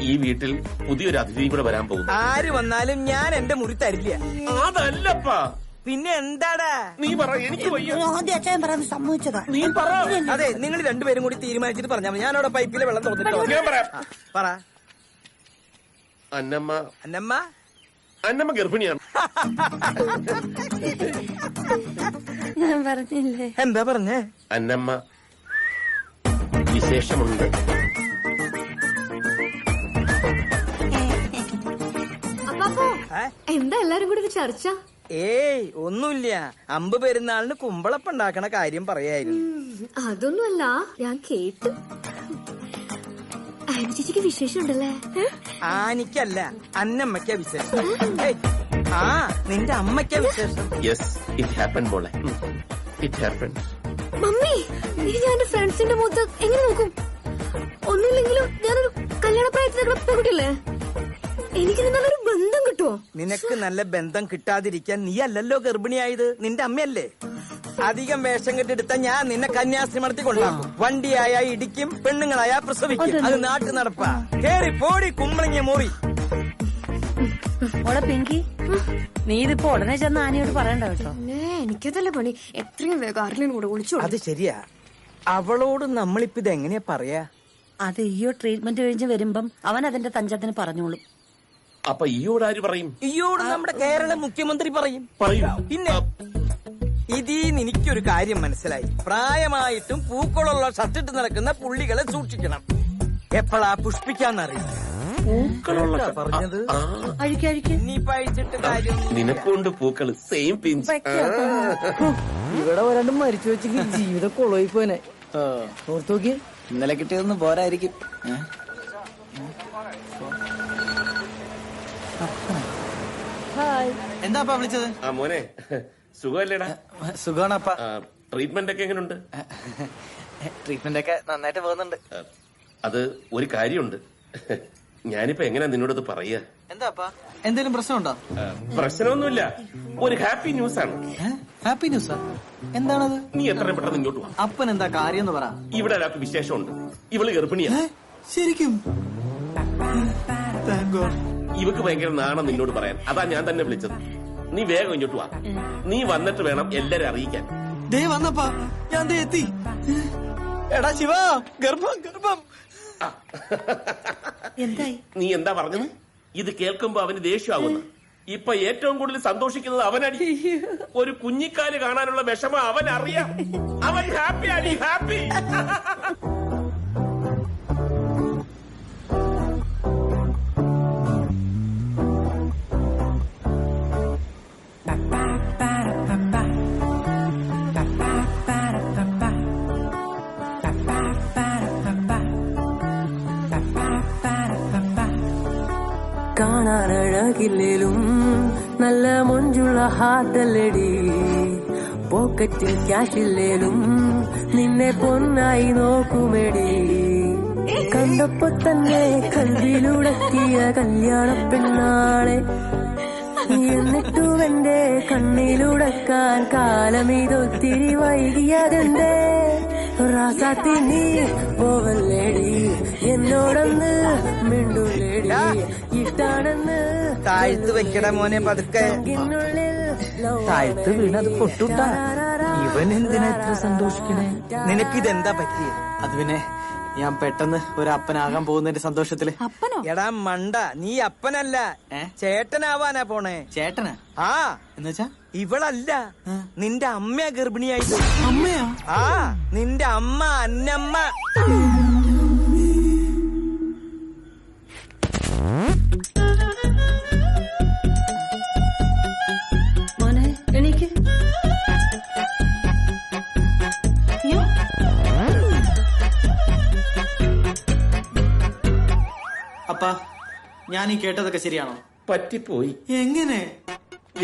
Speaker 14: ഈ വീട്ടിൽ പുതിയൊരു അതിഥി കൂടെ വരാൻ പോകും.
Speaker 13: ആര് വന്നാലും ഞാൻ എന്റെ മുറി തരില്ല.
Speaker 14: അതല്ലപ്പാ.
Speaker 13: പിന്നെ എന്താടാ?
Speaker 14: നീ പറ, എനിക്ക് വയ്യ.
Speaker 19: അച്ഛൻ പറയാൻ സമ്മതിച്ചതാ.
Speaker 14: നീ പറ.
Speaker 13: അതെ, നിങ്ങൾ രണ്ടുപേരും കൂടി തീരുമാനിച്ചിട്ട് പറഞ്ഞാൽ മതി. ഞാനവിടെ പൈപ്പിലെ വെള്ളം തോന്നിട്ടോ? പറ.
Speaker 14: അന്നമ്മ ഗർഭിണിയാണ്.
Speaker 19: ഞാൻ പറഞ്ഞില്ലേ?
Speaker 13: എന്താ പറഞ്ഞേ?
Speaker 14: അന്നമ്മ വിശേഷമുണ്ട്.
Speaker 9: എന്താ എല്ലാരും കൂടി ഒരു ചർച്ച?
Speaker 13: ഏയ് ഒന്നുമില്ല. അമ്പ് പെരുന്നാളിന് കുമ്പളപ്പം ഉണ്ടാക്കണ കാര്യം പറയായിരുന്നു.
Speaker 9: അതൊന്നുമല്ല, ഞാൻ കേട്ടു. ചേച്ചിക്ക് വിശേഷം ഉണ്ടല്ലേ?
Speaker 13: ആനിക്കല്ല, അന്നമ്മയ്ക്കാ വിശേഷം. ആ, നിന്റെ അമ്മയ്ക്കാ വിശേഷം.
Speaker 14: യെസ്, ഇറ്റ് ഹാപ്പൻ മോളെ, ഇറ്റ് ഹാപ്പൻ.
Speaker 11: മമ്മി നീ ഞാൻ എന്റെ ഫ്രണ്ട്സിന്റെ മുഖത്ത് എങ്ങനെ നോക്കും? ഒന്നുമില്ലെങ്കിലും ഞാനൊരു കല്യാണ പ്രായത്തിൽ പെൺകുട്ടിയല്ലേ, എനിക്ക് നല്ലൊരു ബന്ധം കിട്ടുമോ?
Speaker 13: നിനക്ക് നല്ല ബന്ധം കിട്ടാതിരിക്കാൻ നീ അല്ലല്ലോ ഗർഭിണിയായത്, നിന്റെ അമ്മയല്ലേ. അധികം വേഷം കെട്ടെടുത്ത ഞാൻ നിന്നെ കന്യാസ്ത്രീമണത്തിൽ കൊണ്ടാക്കും. വണ്ടിയായ ഇടിക്കും, പെണ്ണുങ്ങളായ പ്രസവിക്കും. അത് നാട്ടു നടപ്പാ. കേറി പോടി കുമ്പളങ്ങിയ മോറി.
Speaker 19: ഓളെ പിങ്കി, നീ ഇതിപ്പോ ഉടനെ ചെന്ന് ആനയോട് പറയണ്ട കേട്ടോ.
Speaker 11: എനിക്കതല്ലേ പണി, എത്രയും വേഗം ആരെങ്കിലും കൂടെ വിളിച്ചു.
Speaker 13: അത് ശരിയാ, അവളോട് നമ്മളിപ്പോ ഇത് എങ്ങനെയാ പറയാ?
Speaker 19: അത് ഈയോ ട്രീറ്റ്മെന്റ് കഴിഞ്ഞ് വരുമ്പം അവൻ അതിന്റെ തഞ്ചത്തിന് പറഞ്ഞോളും.
Speaker 14: അപ്പൊ ഈയോട് ആര് പറയും?
Speaker 13: ഈയോട് നമ്മുടെ കേരള മുഖ്യമന്ത്രി പറയും. പിന്നെ ഇതിന്ന് എനിക്കൊരു കാര്യം മനസ്സിലായി. പ്രായമായിട്ടും പൂക്കളുള്ള ഷർട്ടിട്ട് നടക്കുന്ന പുള്ളികളെ സൂക്ഷിക്കണം. എപ്പോഴാ പുഷ്പിക്കാന്നറിയില്ല. പറഞ്ഞത് ഇനിയിപ്പോ അഴിച്ചിട്ട് കാര്യം.
Speaker 14: നിനക്കുണ്ട് പൂക്കള് സെയിം പിഞ്ച്.
Speaker 4: ഇവിടെ ഒരാണ്ട് മരിച്ചു വെച്ചെങ്കിൽ ജീവിതം കൊളോയി പോനെ. ഓർത്തു നോക്കി,
Speaker 1: ഇന്നലെ കിട്ടിയതൊന്നും പോരായിരിക്കും. എന്താപ്പാ വിളിച്ചത്?
Speaker 14: ആ മോനെ, സുഖമല്ലേടാ?
Speaker 1: സുഖമാണപ്പാ.
Speaker 14: ട്രീറ്റ്മെന്റ് ഒക്കെ എങ്ങനെയുണ്ട്?
Speaker 1: ട്രീറ്റ്മെന്റ് ഒക്കെ നന്നായിട്ട് പോകുന്നുണ്ട്.
Speaker 14: അത് ഒരു കാര്യമുണ്ട്, ഞാനിപ്പോ എങ്ങനെയാ നിന്നോടത് പറയാ?
Speaker 1: എന്താപ്പാ, എന്തെങ്കിലും പ്രശ്നമുണ്ടോ?
Speaker 14: പ്രശ്നമൊന്നുമില്ല, ഒരു ഹാപ്പി ന്യൂസ് ആണ്.
Speaker 1: ഹാപ്പി ന്യൂസാ? എന്താണത്?
Speaker 14: നീ എത്രയും പെട്ടെന്ന് ഇങ്ങോട്ട് വാ.
Speaker 1: അപ്പൻ എന്താ കാര്യം എന്ന് പറ.
Speaker 14: ഇവിടെ ഒരാൾക്ക് വിശേഷമുണ്ട്. ഇവള് ഗർഭിണിയാ.
Speaker 1: ശരിക്കും?
Speaker 14: ഇവക്ക് ഭയങ്കര നാണം നിന്നോട് പറയാൻ. അതാ ഞാൻ തന്നെ വിളിച്ചത്. നീ വേഗം ഇങ്ങോട്ട് വാ. നീ വന്നിട്ട് വേണം എല്ലാരും അറിയിക്കാൻ.
Speaker 1: ദേ വന്നപ്പാ, ഞാൻ എത്തി. എടാ ശിവ, ഗർഭം ഗർഭം.
Speaker 19: എന്തായി?
Speaker 14: നീ എന്താ പറഞ്ഞത്? ഇത് കേൾക്കുമ്പോ അവന് ദേഷ്യമാവുന്നു. ഇപ്പൊ ഏറ്റവും കൂടുതൽ സന്തോഷിക്കുന്നത് അവനടി. ഒരു കുഞ്ഞിക്കാല് കാണാനുള്ള വിഷമം അവൻ അറിയാം. അവൻ ഹാപ്പി അടി, ഹാപ്പി.
Speaker 12: കാണാനഴകില്ലേലും നല്ല മൊഞ്ചുള്ള ഹാർട്ടല്ലടി. പോക്കറ്റിൽ ക്യാഷില്ലേലും നിന്നെ പൊന്നായി നോക്കുമെടി. കണ്ടപ്പോ തന്നെ കൽവിലുടക്കിയ കല്യാണ പെണ്ണാളെ. എന്നിട്ടും എന്റെ കണ്ണിലുടക്കാൻ കാലമിതൊത്തിരി വൈകിയതെന്തേ? റാസാത്തി നീ പോവല്ലേടി, എന്നോടൊന്ന് മിണ്ടുലേടി. ഇഷ്ടാണെന്ന്
Speaker 13: താഴ്ത്ത് വെക്കട മോനെ പതുക്കെ. താഴ്ത്ത് വീണത് പൊട്ടുട്ടാ. ഇവൻ എന്തിനാ ഇത്ര സന്തോഷിക്കണേ? നിനക്കിതെന്താ പറ്റിയ?
Speaker 1: അത് പിന്നെ ഞാൻ പെട്ടെന്ന് ഒരു അപ്പനാകാൻ പോകുന്നതിന്റെ സന്തോഷത്തില്.
Speaker 13: എടാ മണ്ട, നീ അപ്പനല്ല ചേട്ടനാവാനാ പോണേ.
Speaker 1: ചേട്ടനാ?
Speaker 13: ആ,
Speaker 1: എന്നുവെച്ചാ
Speaker 13: ഇവളല്ല, നിന്റെ അമ്മയാ ഗർഭിണിയായിട്ട്.
Speaker 1: അമ്മയാ?
Speaker 13: ആ, നിന്റെ അമ്മ അന്നമ്മ.
Speaker 19: മോനെ എണീക്ക്.
Speaker 1: അപ്പാ, ഞാൻ ഈ കേട്ടതൊക്കെ ശരിയാണോ?
Speaker 14: പറ്റിപ്പോയി.
Speaker 1: എങ്ങനെ?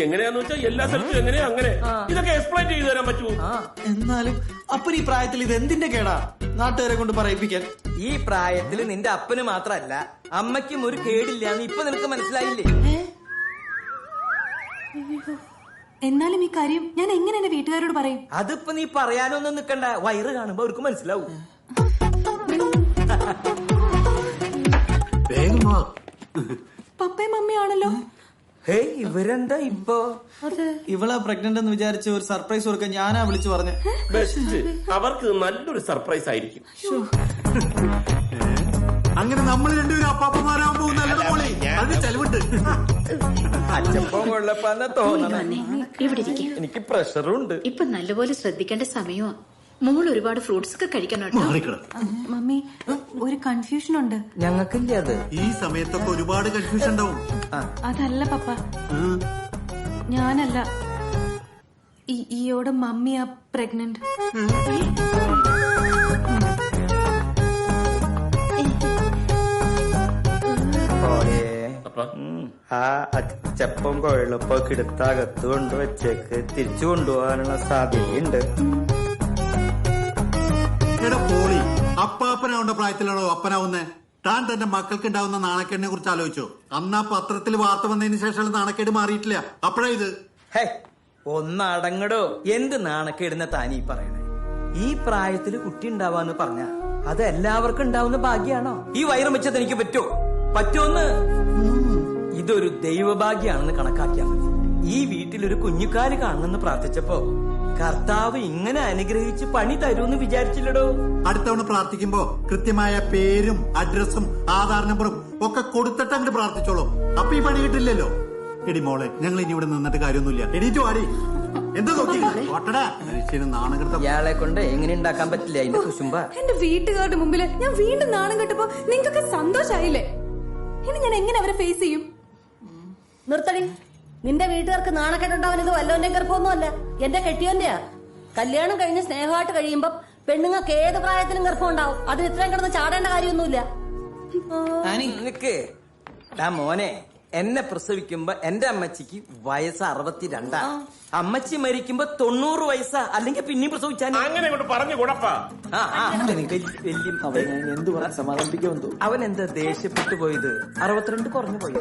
Speaker 14: എങ്ങനെയാന്ന് വെച്ചാൽ എല്ലാ സ്ഥലത്തും എങ്ങനെയാ അങ്ങനെ. ഇതൊക്കെ എക്സ്പ്ലെയിൻ ചെയ്തു തരാൻ പറ്റുമോ?
Speaker 1: എന്നാലും അപ്പൻ ഈ പ്രായത്തിൽ ഇത് എന്തിന്റെ കേടാ നാട്ടുകാരെ കൊണ്ട് പറയിപ്പിക്കാൻ?
Speaker 13: ഈ പ്രായത്തിൽ നിന്റെ അപ്പന് മാത്രല്ല അമ്മയ്ക്കും ഒരു കേടില്ലാന്ന് ഇപ്പൊ നിനക്ക് മനസ്സിലായില്ലേ?
Speaker 9: എന്നാലും ഈ കാര്യം ഞാൻ എങ്ങനെ എന്റെ വീട്ടുകാരോട് പറയും?
Speaker 13: അതിപ്പോ നീ പറയാനൊന്നും നിക്കണ്ട, വയറ് കാണുമ്പോ അവർക്ക് മനസ്സിലാവും.
Speaker 9: പപ്പയും മമ്മിയാണല്ലോ.
Speaker 13: ഹേയ്, ഇവരെന്താ ഇപ്പൊ?
Speaker 1: ഇവളെ പ്രഗ്നന്റ് എന്ന് വിചാരിച്ച് ഒരു സർപ്രൈസ് കൊടുക്കാൻ ഞാനാ വിളിച്ചു പറഞ്ഞ.
Speaker 14: ബെസ്റ്റ്, അവർക്ക് നല്ലൊരു സർപ്രൈസ് ആയിരിക്കും.
Speaker 7: അങ്ങനെ നമ്മൾ രണ്ടുപേരും അപ്പാപ്പന്മാരാകാൻ പോകുന്നല്ലോ മോളെ. അതിന് ചെലവുണ്ട്.
Speaker 13: അച്ചപ്പം കൊള്ളപ്പാന്ന തോന്നണേ.
Speaker 10: ഇവിടെ ഇരിക്കും.
Speaker 13: എനിക്ക് പ്രഷറുണ്ട്.
Speaker 10: ഇപ്പൊ നല്ലപോലെ ശ്രദ്ധിക്കേണ്ട സമയമാ. മോൾ ഒരുപാട് ഫ്രൂട്ട്സ് ഒക്കെ കഴിക്കണം കേട്ടോ.
Speaker 9: മമ്മി, ഒരു കൺഫ്യൂഷൻ ഉണ്ട്.
Speaker 13: ഞങ്ങൾക്കില്ല അത്.
Speaker 7: ഈ സമയത്തൊക്കെ ഒരുപാട് കൺഫ്യൂഷൻ ഉണ്ടാവും.
Speaker 9: അതല്ല പപ്പ, ഞാനല്ല, ഈയോടെ മമ്മിയാ പ്രഗ്നന്റ്.
Speaker 13: ആ അച്ചപ്പം കൊഴലപ്പൊക്കെ എടുത്തകത്ത് കൊണ്ടുവച്ചേക്ക് തിരിച്ചു കൊണ്ടുപോകാനുള്ള സാധ്യതയുണ്ട്.
Speaker 7: അപ്പാപ്പനാവേണ്ട പ്രായത്തിലാണോ അപ്പനാവുന്നേ? താൻ തന്റെ മക്കൾക്ക് ഉണ്ടാവുന്ന നാണക്കേടിനെ കുറിച്ച് ആലോചിച്ചോ? അന്ന് ആ പത്രത്തിൽ വാർത്ത വന്നതിന് ശേഷം നാണക്കേട് മാറിയിട്ടില്ല. അപ്പഴാ ഇത്.
Speaker 13: ഒന്നടങ്ങടോ. എന്ത് നാണക്കേടുന്ന താനീ പറയണേ? ഈ പ്രായത്തില് കുട്ടി ഉണ്ടാവാന്ന് പറഞ്ഞ അത് എല്ലാവർക്കും ഉണ്ടാവുന്ന ഭാഗ്യാണോ? ഈ വയറും വെച്ചത് എനിക്ക് പറ്റുമെന്ന് ഇതൊരു ദൈവഭാഗ്യാണെന്ന് കണക്കാക്കിയാൽ മതി. ഈ വീട്ടിലൊരു കുഞ്ഞുകാല് കാണണമെന്ന് പ്രാർത്ഥിച്ചപ്പോ കർത്താവ് ഇങ്ങനെ അനുഗ്രഹിച്ച് പണി തരൂന്ന് വിചാരിച്ചില്ലടോ.
Speaker 7: അടുത്തവണ പ്രാർത്ഥിക്കുമ്പോ കൃത്യമായ പേരും അഡ്രസ്സും ആധാർ നമ്പറും ഒക്കെ കൊടുത്തിട്ട് അങ്ങോട്ട് പ്രാർത്ഥിച്ചോളൂ. അപ്പൊ ഈ പണി കിട്ടില്ലല്ലോ. എടി മോളെ, ഞങ്ങൾ ഇനി ഇവിടെ നിന്നിട്ട് കാര്യമൊന്നുമില്ല. എടീറ്റു ആടി. എന്താ നോക്കി
Speaker 13: ഇയാളെ കൊണ്ട് എങ്ങനെ ഉണ്ടാക്കാൻ പറ്റില്ല അതിന്റെ കുശുമ്പ.
Speaker 9: എന്റെ വീട്ടുകാരുടെ മുമ്പില് ഞാൻ വീണ്ടും നാണം കെട്ടപ്പോ നിങ്ങൾക്കൊക്കെ സന്തോഷായില്ലേ? ഇനി ഞാൻ എങ്ങനെ അവരെ ഫേസ് ചെയ്യും?
Speaker 19: നിർത്തടി. നിന്റെ വീട്ടുകാർക്ക് നാണക്കെട്ടുണ്ടാവുന്നത് വല്ലോന്റെ ഗർഭമൊന്നുമല്ല, എന്റെ കെട്ടിയോന്റെയാ. കല്യാണം കഴിഞ്ഞ് സ്നേഹമായിട്ട് കഴിയുമ്പോ പെണ്ണുങ്ങൾക്ക് ഏത് പ്രായത്തിലും ഗർഭം ഉണ്ടാവും. അതിന് ഇത്രയും കിടന്ന് ചാടേണ്ട കാര്യമൊന്നുമില്ല.
Speaker 13: മോനെ, എന്നെ പ്രസവിക്കുമ്പോ എന്റെ അമ്മച്ചിക്ക് വയസ്സ് 62. അമ്മച്ചി മരിക്കുമ്പോ 90 വയസ്സാ. അല്ലെങ്കിൽ പിന്നെയും പ്രസവിച്ചാൽ
Speaker 14: അങ്ങനെ പറഞ്ഞു കൂടപ്പാ.
Speaker 13: അവൻ എന്താ ദേഷ്യപ്പെട്ടു പോയത്? 62 കുറഞ്ഞു പോയി.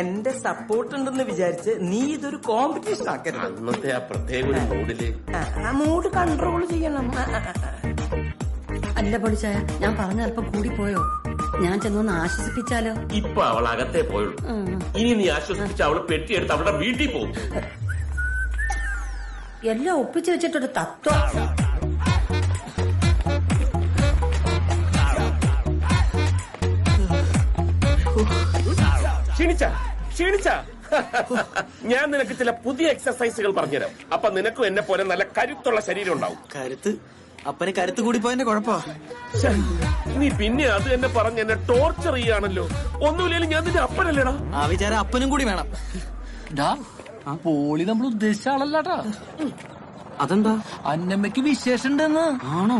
Speaker 13: എന്റെ സപ്പോർട്ട് ഉണ്ടെന്ന് വിചാരിച്ച് നീ ഇതൊരു കോമ്പറ്റീഷൻ ആക്കരുത്.
Speaker 14: അന്നത്തെ ആ പ്രത്യേക മൂഡില്
Speaker 13: മൂഡ് കൺട്രോൾ ചെയ്യണം.
Speaker 19: അല്ല പൊളിച്ചായ, ഞാൻ പറഞ്ഞ അല്പം കൂടി പോയോ? ഞാൻ ചെന്നൊന്ന് ആശ്വസിപ്പിച്ചാലോ?
Speaker 14: ഇപ്പൊ അവൾ അകത്തേ പോയുള്ളൂ. ഇനി നീ ആശ്വസിപ്പിച്ച് അവള് പെട്ടിയെടുത്ത് അവളുടെ വീട്ടിൽ പോകും.
Speaker 19: എല്ലാം ഒപ്പിച്ചു വെച്ചിട്ടൊരു തത്വം.
Speaker 14: ക്ഷീണിച്ച ഞാൻ നിനക്ക് ചില പുതിയ എക്സർസൈസുകൾ പറഞ്ഞുതരാം. അപ്പൊ നിനക്കും എന്നെ പോലെ നല്ല കരുത്തുള്ള ശരീരം ഉണ്ടാവും.
Speaker 1: അപ്പന് കരുത്ത് കൂടി പോയതിന്റെ കുഴപ്പമാ.
Speaker 14: നീ പിന്നെ അത് തന്നെ പറഞ്ഞ് എന്നെ ടോർച്ചർ ചെയ്യാണല്ലോ. ഒന്നുമില്ലെങ്കിലും ഞാൻ നിന്റെ അപ്പനല്ലേടാ.
Speaker 1: ആ വിചാരം അപ്പനും കൂടി വേണം.
Speaker 2: പോളി നമ്മൾ ഉദ്ദേശിച്ച ആളല്ലാട്ടാ.
Speaker 1: അതെന്താ?
Speaker 2: അന്നമ്മയ്ക്ക് വിശേഷം ഉണ്ടെന്ന്.
Speaker 1: ആണോ?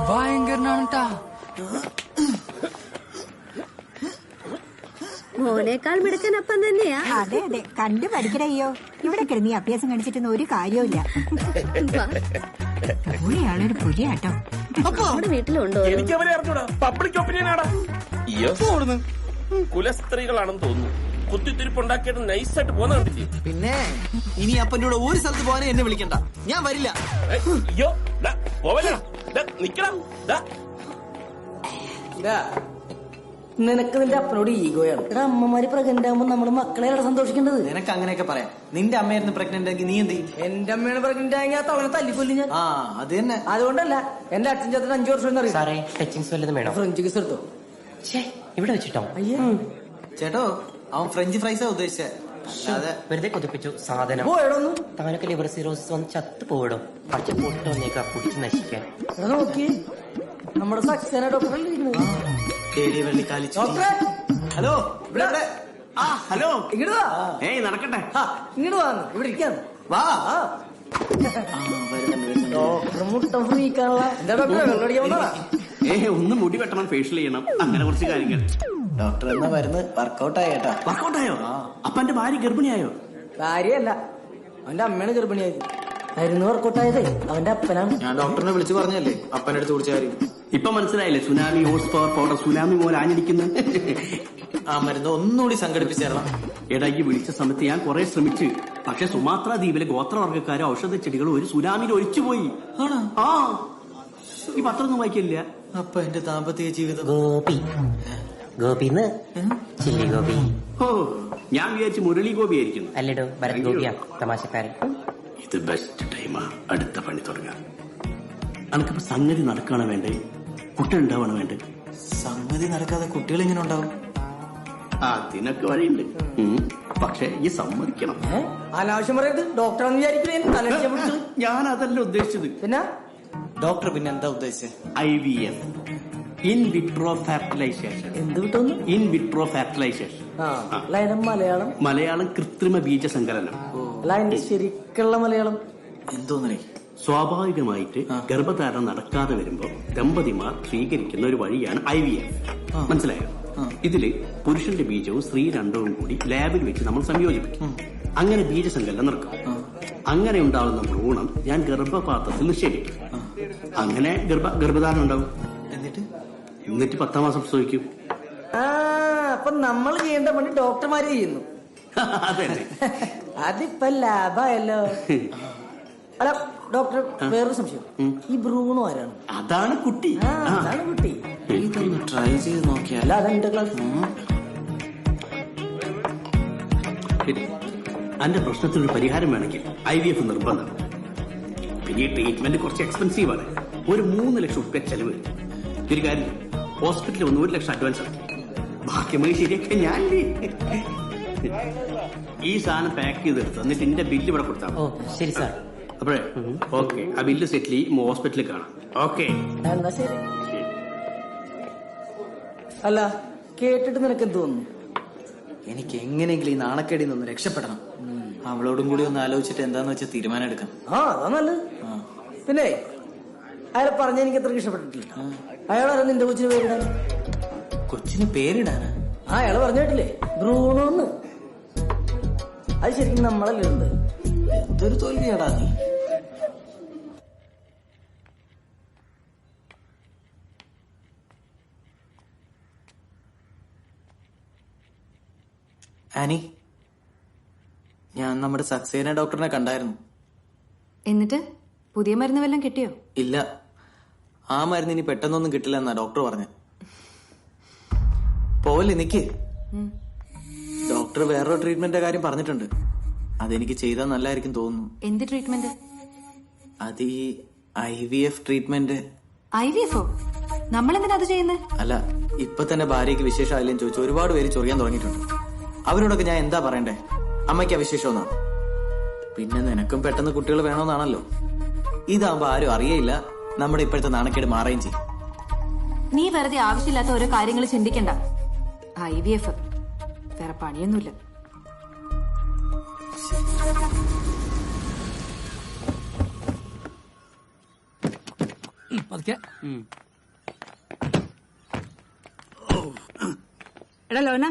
Speaker 2: ഭയങ്കരനാണ്.
Speaker 5: മോനേക്കാൾ മിടുക്കനപ്പം തന്നെയാ.
Speaker 17: അതെ അതെ, കണ്ടു പഠിക്കണയ്യോ. ഇവിടെ കിടന്ന് അഭ്യാസം കാണിച്ചിട്ടൊന്നും ഒരു കാര്യമില്ല. പുലിയാളൊരു പുലിയാട്ടോ.
Speaker 5: നമ്മുടെ വീട്ടിലുണ്ടോ?
Speaker 14: എനിക്ക് അവരെ അറിഞ്ഞൂടാ. പബ്ലിക് ഒപ്പീനിയനാടാ. കുലസ്ത്രീകളാണെന്ന് തോന്നുന്നു. കുത്തിത്തിരിപ്പുണ്ടാക്കിയിട്ട് നൈസായിട്ട് പോന്ന കണ്ടില്ലേ?
Speaker 1: പിന്നെ ഇനി അപ്പൻ്റെ കൂടെ ഒരു സ്ഥലത്ത് പോകാനേ എന്നെ വിളിക്കണ്ട. ഞാൻ വരില്ല.
Speaker 14: അയ്യോ പോവല്ലടാ, നിക്കണം.
Speaker 4: നിനക്ക് നിന്റെ അപ്പനോട് ഈഗോയാണ്. ഇവിടെ അമ്മമാര് പ്രഗ്നന്റ് ആകുമ്പോ നമ്മള് മക്കളെയാണ് സന്തോഷിക്കേണ്ടത്.
Speaker 1: നിനക്ക് അങ്ങനെയൊക്കെ പറയാം. നിന്റെ അമ്മയായിരുന്നു പ്രഗ്നന്റ് ആക്കി, നീ എന്ത് ചെയ്യും?
Speaker 4: എന്റെ അമ്മയാണ് പ്രഗ്നന്റ് ആയെങ്കിൽ ആ തവണ തല്ലിക്കൊല്ലി ഞാൻ.
Speaker 1: അത് തന്നെ.
Speaker 4: അതുകൊണ്ടല്ല, എന്റെ അച്ഛൻ ചേട്ടൻ 5 വർഷം അറിയാം.
Speaker 12: സാറേ, ടച്ചിങ്സ് വല്ലതും വേണോ?
Speaker 4: ഫ്രഞ്ച് കിസ് എടുത്തോ?
Speaker 12: ഇവിടെ വെച്ചിട്ടോ?
Speaker 1: ചേട്ടോ, അവൻ ഫ്രഞ്ച് ഫ്രൈസാ ഉദ്ദേശിച്ചത്. അതെ,
Speaker 12: വെറുതെ കൊതിപ്പിച്ചു സാധനം. താനൊക്കെ ലിവർ സിറോസിസ് വന്ന് ചത്തു പോയിടും. പച്ച പൊട്ട് വന്നേക്കാ കുടിച്ച് നശിക്കാൻ.
Speaker 4: നോക്കി നമ്മുടെ സക്സേന ഡോക്ടർ.
Speaker 1: ഹലോ,
Speaker 4: ഹലോ, ഇങ്ങോട്ട് വാ.
Speaker 8: നടക്കട്ടെ,
Speaker 4: ഇങ്ങോട്ട് വാ. ഇവിടെ ഇരിക്കാന്ന് വാ. ഡോക്ടർ മുട്ട ഫ്രീക്കാനുള്ള എന്താ ഡോക്ടറെ വെള്ളടിക്കാൻ വന്നതാ?
Speaker 8: ഒന്ന് മുടി വെട്ടണം, ഫേഷ്യൽ ചെയ്യണം, അങ്ങനെ കുറച്ച് കാര്യങ്ങൾ.
Speaker 1: ഡോക്ടർ എന്നാ മരുന്ന് വർക്കൗട്ട് ആയേട്ടാ.
Speaker 8: വർക്കൗട്ടായോ? അപ്പൊ എന്റെ ഭാര്യ ഗർഭിണിയായോ?
Speaker 4: ഭാര്യയല്ല, അവന്റെ അമ്മയാണ് ഗർഭിണിയായത്. മരുന്ന് വർക്കൗട്ടായതേ അവന്റെ അപ്പനാണ്.
Speaker 1: ഞാൻ ഡോക്ടറിനെ വിളിച്ചു പറഞ്ഞല്ലേ അപ്പനടുത്ത് കുടിച്ച കാര്യം.
Speaker 8: ഇപ്പൊ മനസ്സിലായില്ലേ? സുനാമി ഹോസ് പവർ പൗഡർ സുനാമി പോലെ ആഞ്ഞടിക്കുന്നു.
Speaker 1: ആ മരുന്ന് ഒന്നുകൂടി സംഘടിപ്പിച്ചേരണം.
Speaker 8: ഇടയ്ക്ക് വിളിച്ച സമയത്ത് ഞാൻ കുറെ ശ്രമിച്ചു. പക്ഷെ സുമാത്ര ദ്വീപിലെ ഗോത്രവർഗ്ഗക്കാരും ഔഷധ ചെടികളും ഒരു സുനാമിയിൽ ഒലിച്ചുപോയി. ആ ഈ പത്രമൊന്നും വായിക്കില്ല.
Speaker 1: അപ്പൊ എന്റെ ദാമ്പത്യ ജീവിതം
Speaker 12: ഗോപിന്ന് ചില്ലി ഗോപി.
Speaker 8: ഓ, ഞാൻ വിചാരിച്ചു മുരളി ഗോപി ആയിരിക്കുന്നു.
Speaker 12: അല്ലടോ, ഭരത് ഗോപിയാ തമാശക്കാരൻ.
Speaker 8: ഇത് ബെസ്റ്റ് ടൈമാ അടുത്ത പണി തുടങ്ങാൻ. അനക്കിപ്പോ സംഗതി നടക്കുകയാണ് വേണ്ടേ, കുട്ടി ഉണ്ടാവാണ് വേണ്ടേ?
Speaker 1: സംഗതി നടക്കാതെ കുട്ടികൾ ഇങ്ങനെ ഉണ്ടാവും.
Speaker 8: അതിനൊക്കെ വഴിയുണ്ട്. പക്ഷെ ഈ സമ്മതിക്കണം.
Speaker 4: അനാവശ്യം പറയരുത്. ഡോക്ടറാണെന്ന് വിചാരിക്കുന്നത്.
Speaker 8: ഞാൻ അതല്ല ഉദ്ദേശിച്ചത്.
Speaker 4: പിന്നെ
Speaker 1: ഡോക്ടർ പിന്നെ എന്താ ഉദ്ദേശിച്ചത്?
Speaker 8: IVF, in vitro fertilisation.
Speaker 4: എന്ത് വിട്ടോന്ന്?
Speaker 8: In vitro fertilisation.
Speaker 4: Malayalam
Speaker 8: Malayalam കൃത്രിമ ബീജസങ്കലനം.
Speaker 4: അല്ല, അതിന്റെ ശരിക്കുള്ള മലയാളം
Speaker 1: എന്തോന്നേ?
Speaker 8: സ്വാഭാവികമായിട്ട് ഗർഭധാരണം നടക്കാതെ വരുമ്പോൾ ദമ്പതിമാർ സ്വീകരിക്കുന്ന ഒരു വഴിയാണ് IVF. മനസ്സിലായോ? ഇതില് പുരുഷന്റെ ബീജവും സ്ത്രീ രണ്ടവും കൂടി ലാബിൽ വെച്ച് നമ്മൾ സംയോജിപ്പിക്കും. അങ്ങനെ ബീജസങ്കലനം നടക്കും. അങ്ങനെ ഉണ്ടാവുന്ന ഭ്രൂണം ഞാൻ ഗർഭപാത്രത്തിൽ നിക്ഷേപിക്കും. അങ്ങനെ ഗർഭധാരണം ഉണ്ടാവും. എന്നിട്ട് 10ാം മാസം പ്രസവിക്കും.
Speaker 4: അപ്പൊ നമ്മൾ ചെയ്യേണ്ട പണി ഡോക്ടർമാര് ചെയ്യുന്നു.
Speaker 8: അതെ,
Speaker 4: അതിപ്പോ ലാഭയല്ലോ. അല്ല ഡോക്ടർ, വേറൊരു സംശയം. ഈ ഭ്രൂണം ആരാണ്?
Speaker 8: അതാണ് കുട്ടി.
Speaker 4: അതാണ് കുട്ടി.
Speaker 1: ഇതൊന്ന് ട്രൈ ചെയ്ത് നോക്കിയാൽ.
Speaker 4: അതെന്റെ ക്ലാസ്.
Speaker 8: എന്റെ പ്രശ്നത്തിനൊരു പരിഹാരം വേണമെങ്കിൽ IVF നിർബന്ധം. പിന്നെ ഈ ട്രീറ്റ്മെന്റ് കുറച്ച് എക്സ്പെൻസീവ് ആണ്. ഒരു 3 ലക്ഷം രൂപ ചെലവ് വരും. ഒരു കാര്യം, ഹോസ്പിറ്റലിൽ വന്ന് 1 ലക്ഷം അഡ്വാൻസ് ആക്കി, ബാക്കി മണി ശരിയൊക്കെ ഞാൻ ഈ സാധനം പാക്ക് ചെയ്തെടുത്ത് എന്നിട്ട് എന്റെ ബില്ല് ഇവിടെ കൊടുത്താൽ.
Speaker 4: ശരി സാർ.
Speaker 8: അപ്പോഴേ ഓക്കെ, ആ ബില്ല് സെറ്റിൽ ചെയ്യും, ഹോസ്പിറ്റലിൽ കാണാം. ഓക്കെ,
Speaker 4: എന്നാ ശരി. അല്ല, കേട്ടിട്ട് നിനക്ക് എന്ത് തോന്നുന്നു?
Speaker 1: എനിക്ക് എങ്ങനെയെങ്കിലും ഈ നാണക്കേടിൽ നിന്ന് രക്ഷപ്പെടണം. അവളോടും കൂടി ഒന്ന് ആലോചിച്ചിട്ട് എന്താന്ന് വെച്ചാൽ തീരുമാനം എടുക്കാം.
Speaker 4: അതാ നല്ലത്. പിന്നെ അയാൾ പറഞ്ഞ എനിക്ക് അത്ര ഇഷ്ടപ്പെട്ടിട്ടില്ല. അയാളാണ് നിന്റെ കൊച്ചിന് പേരിടാൻ.
Speaker 1: കൊച്ചിന് പേരിടാനാ?
Speaker 4: അയാള് പറഞ്ഞിട്ടില്ലേ, ഭ്രൂണോന്ന്. അത് ശരിക്കും നമ്മളല്ലേ ഉണ്ട്.
Speaker 1: എന്തൊരു തോൽവിയാടാ നീ. ആനി, ഞാൻ നമ്മുടെ സക്സേന ഡോക്ടറിനെ കണ്ടായിരുന്നു.
Speaker 9: എന്നിട്ട് പുതിയ മരുന്ന് വല്ലതും കിട്ടിയോ?
Speaker 1: ഇല്ല, ആ മരുന്ന് ഇനി പെട്ടെന്നൊന്നും കിട്ടില്ല എന്നാ ഡോക്ടർ പറഞ്ഞു. പോലെ നിക്ക്. ഡോക്ടർ വേറൊരു ട്രീറ്റ്മെന്റിന്റെ കാര്യം പറഞ്ഞിട്ടുണ്ട്. അതെനിക്ക് ചെയ്താൽ നല്ലതായിരിക്കും തോന്നുന്നു.
Speaker 9: എന്ത് ട്രീറ്റ്മെന്റ്?
Speaker 1: അത് ഈ IVF ട്രീറ്റ്മെന്റ്.
Speaker 9: IVFോ? നമ്മളെന്തിനാ അത് ചെയ്യുന്നത്?
Speaker 1: അല്ല, ഇപ്പൊ തന്നെ ഭാര്യയ്ക്ക് വിശേഷമായില്ലെന്ന് ചോദിച്ചു ഒരുപാട് പേര് ചൊറിയാൻ തുടങ്ങിയിട്ടുണ്ട്. അവരോടൊക്കെ ഞാൻ എന്താ പറയണ്ടേ? അമ്മയ്ക്ക് അവിശേഷം എന്നാണ്. പിന്നെ നിനക്കും പെട്ടെന്ന് കുട്ടികൾ വേണമെന്നാണല്ലോ. ഇതാവുമ്പോ ആരും അറിയയില്ല. നമ്മുടെ ഇപ്പോഴത്തെ നാണക്കേട് മാറുകയും ചെയ്യും.
Speaker 9: നീ വെറുതെ ആവശ്യമില്ലാത്ത ഓരോ കാര്യങ്ങൾ ചിന്തിക്കണ്ട. IVF വേറെ പണിയൊന്നുമില്ല.
Speaker 17: എടാ ലോന,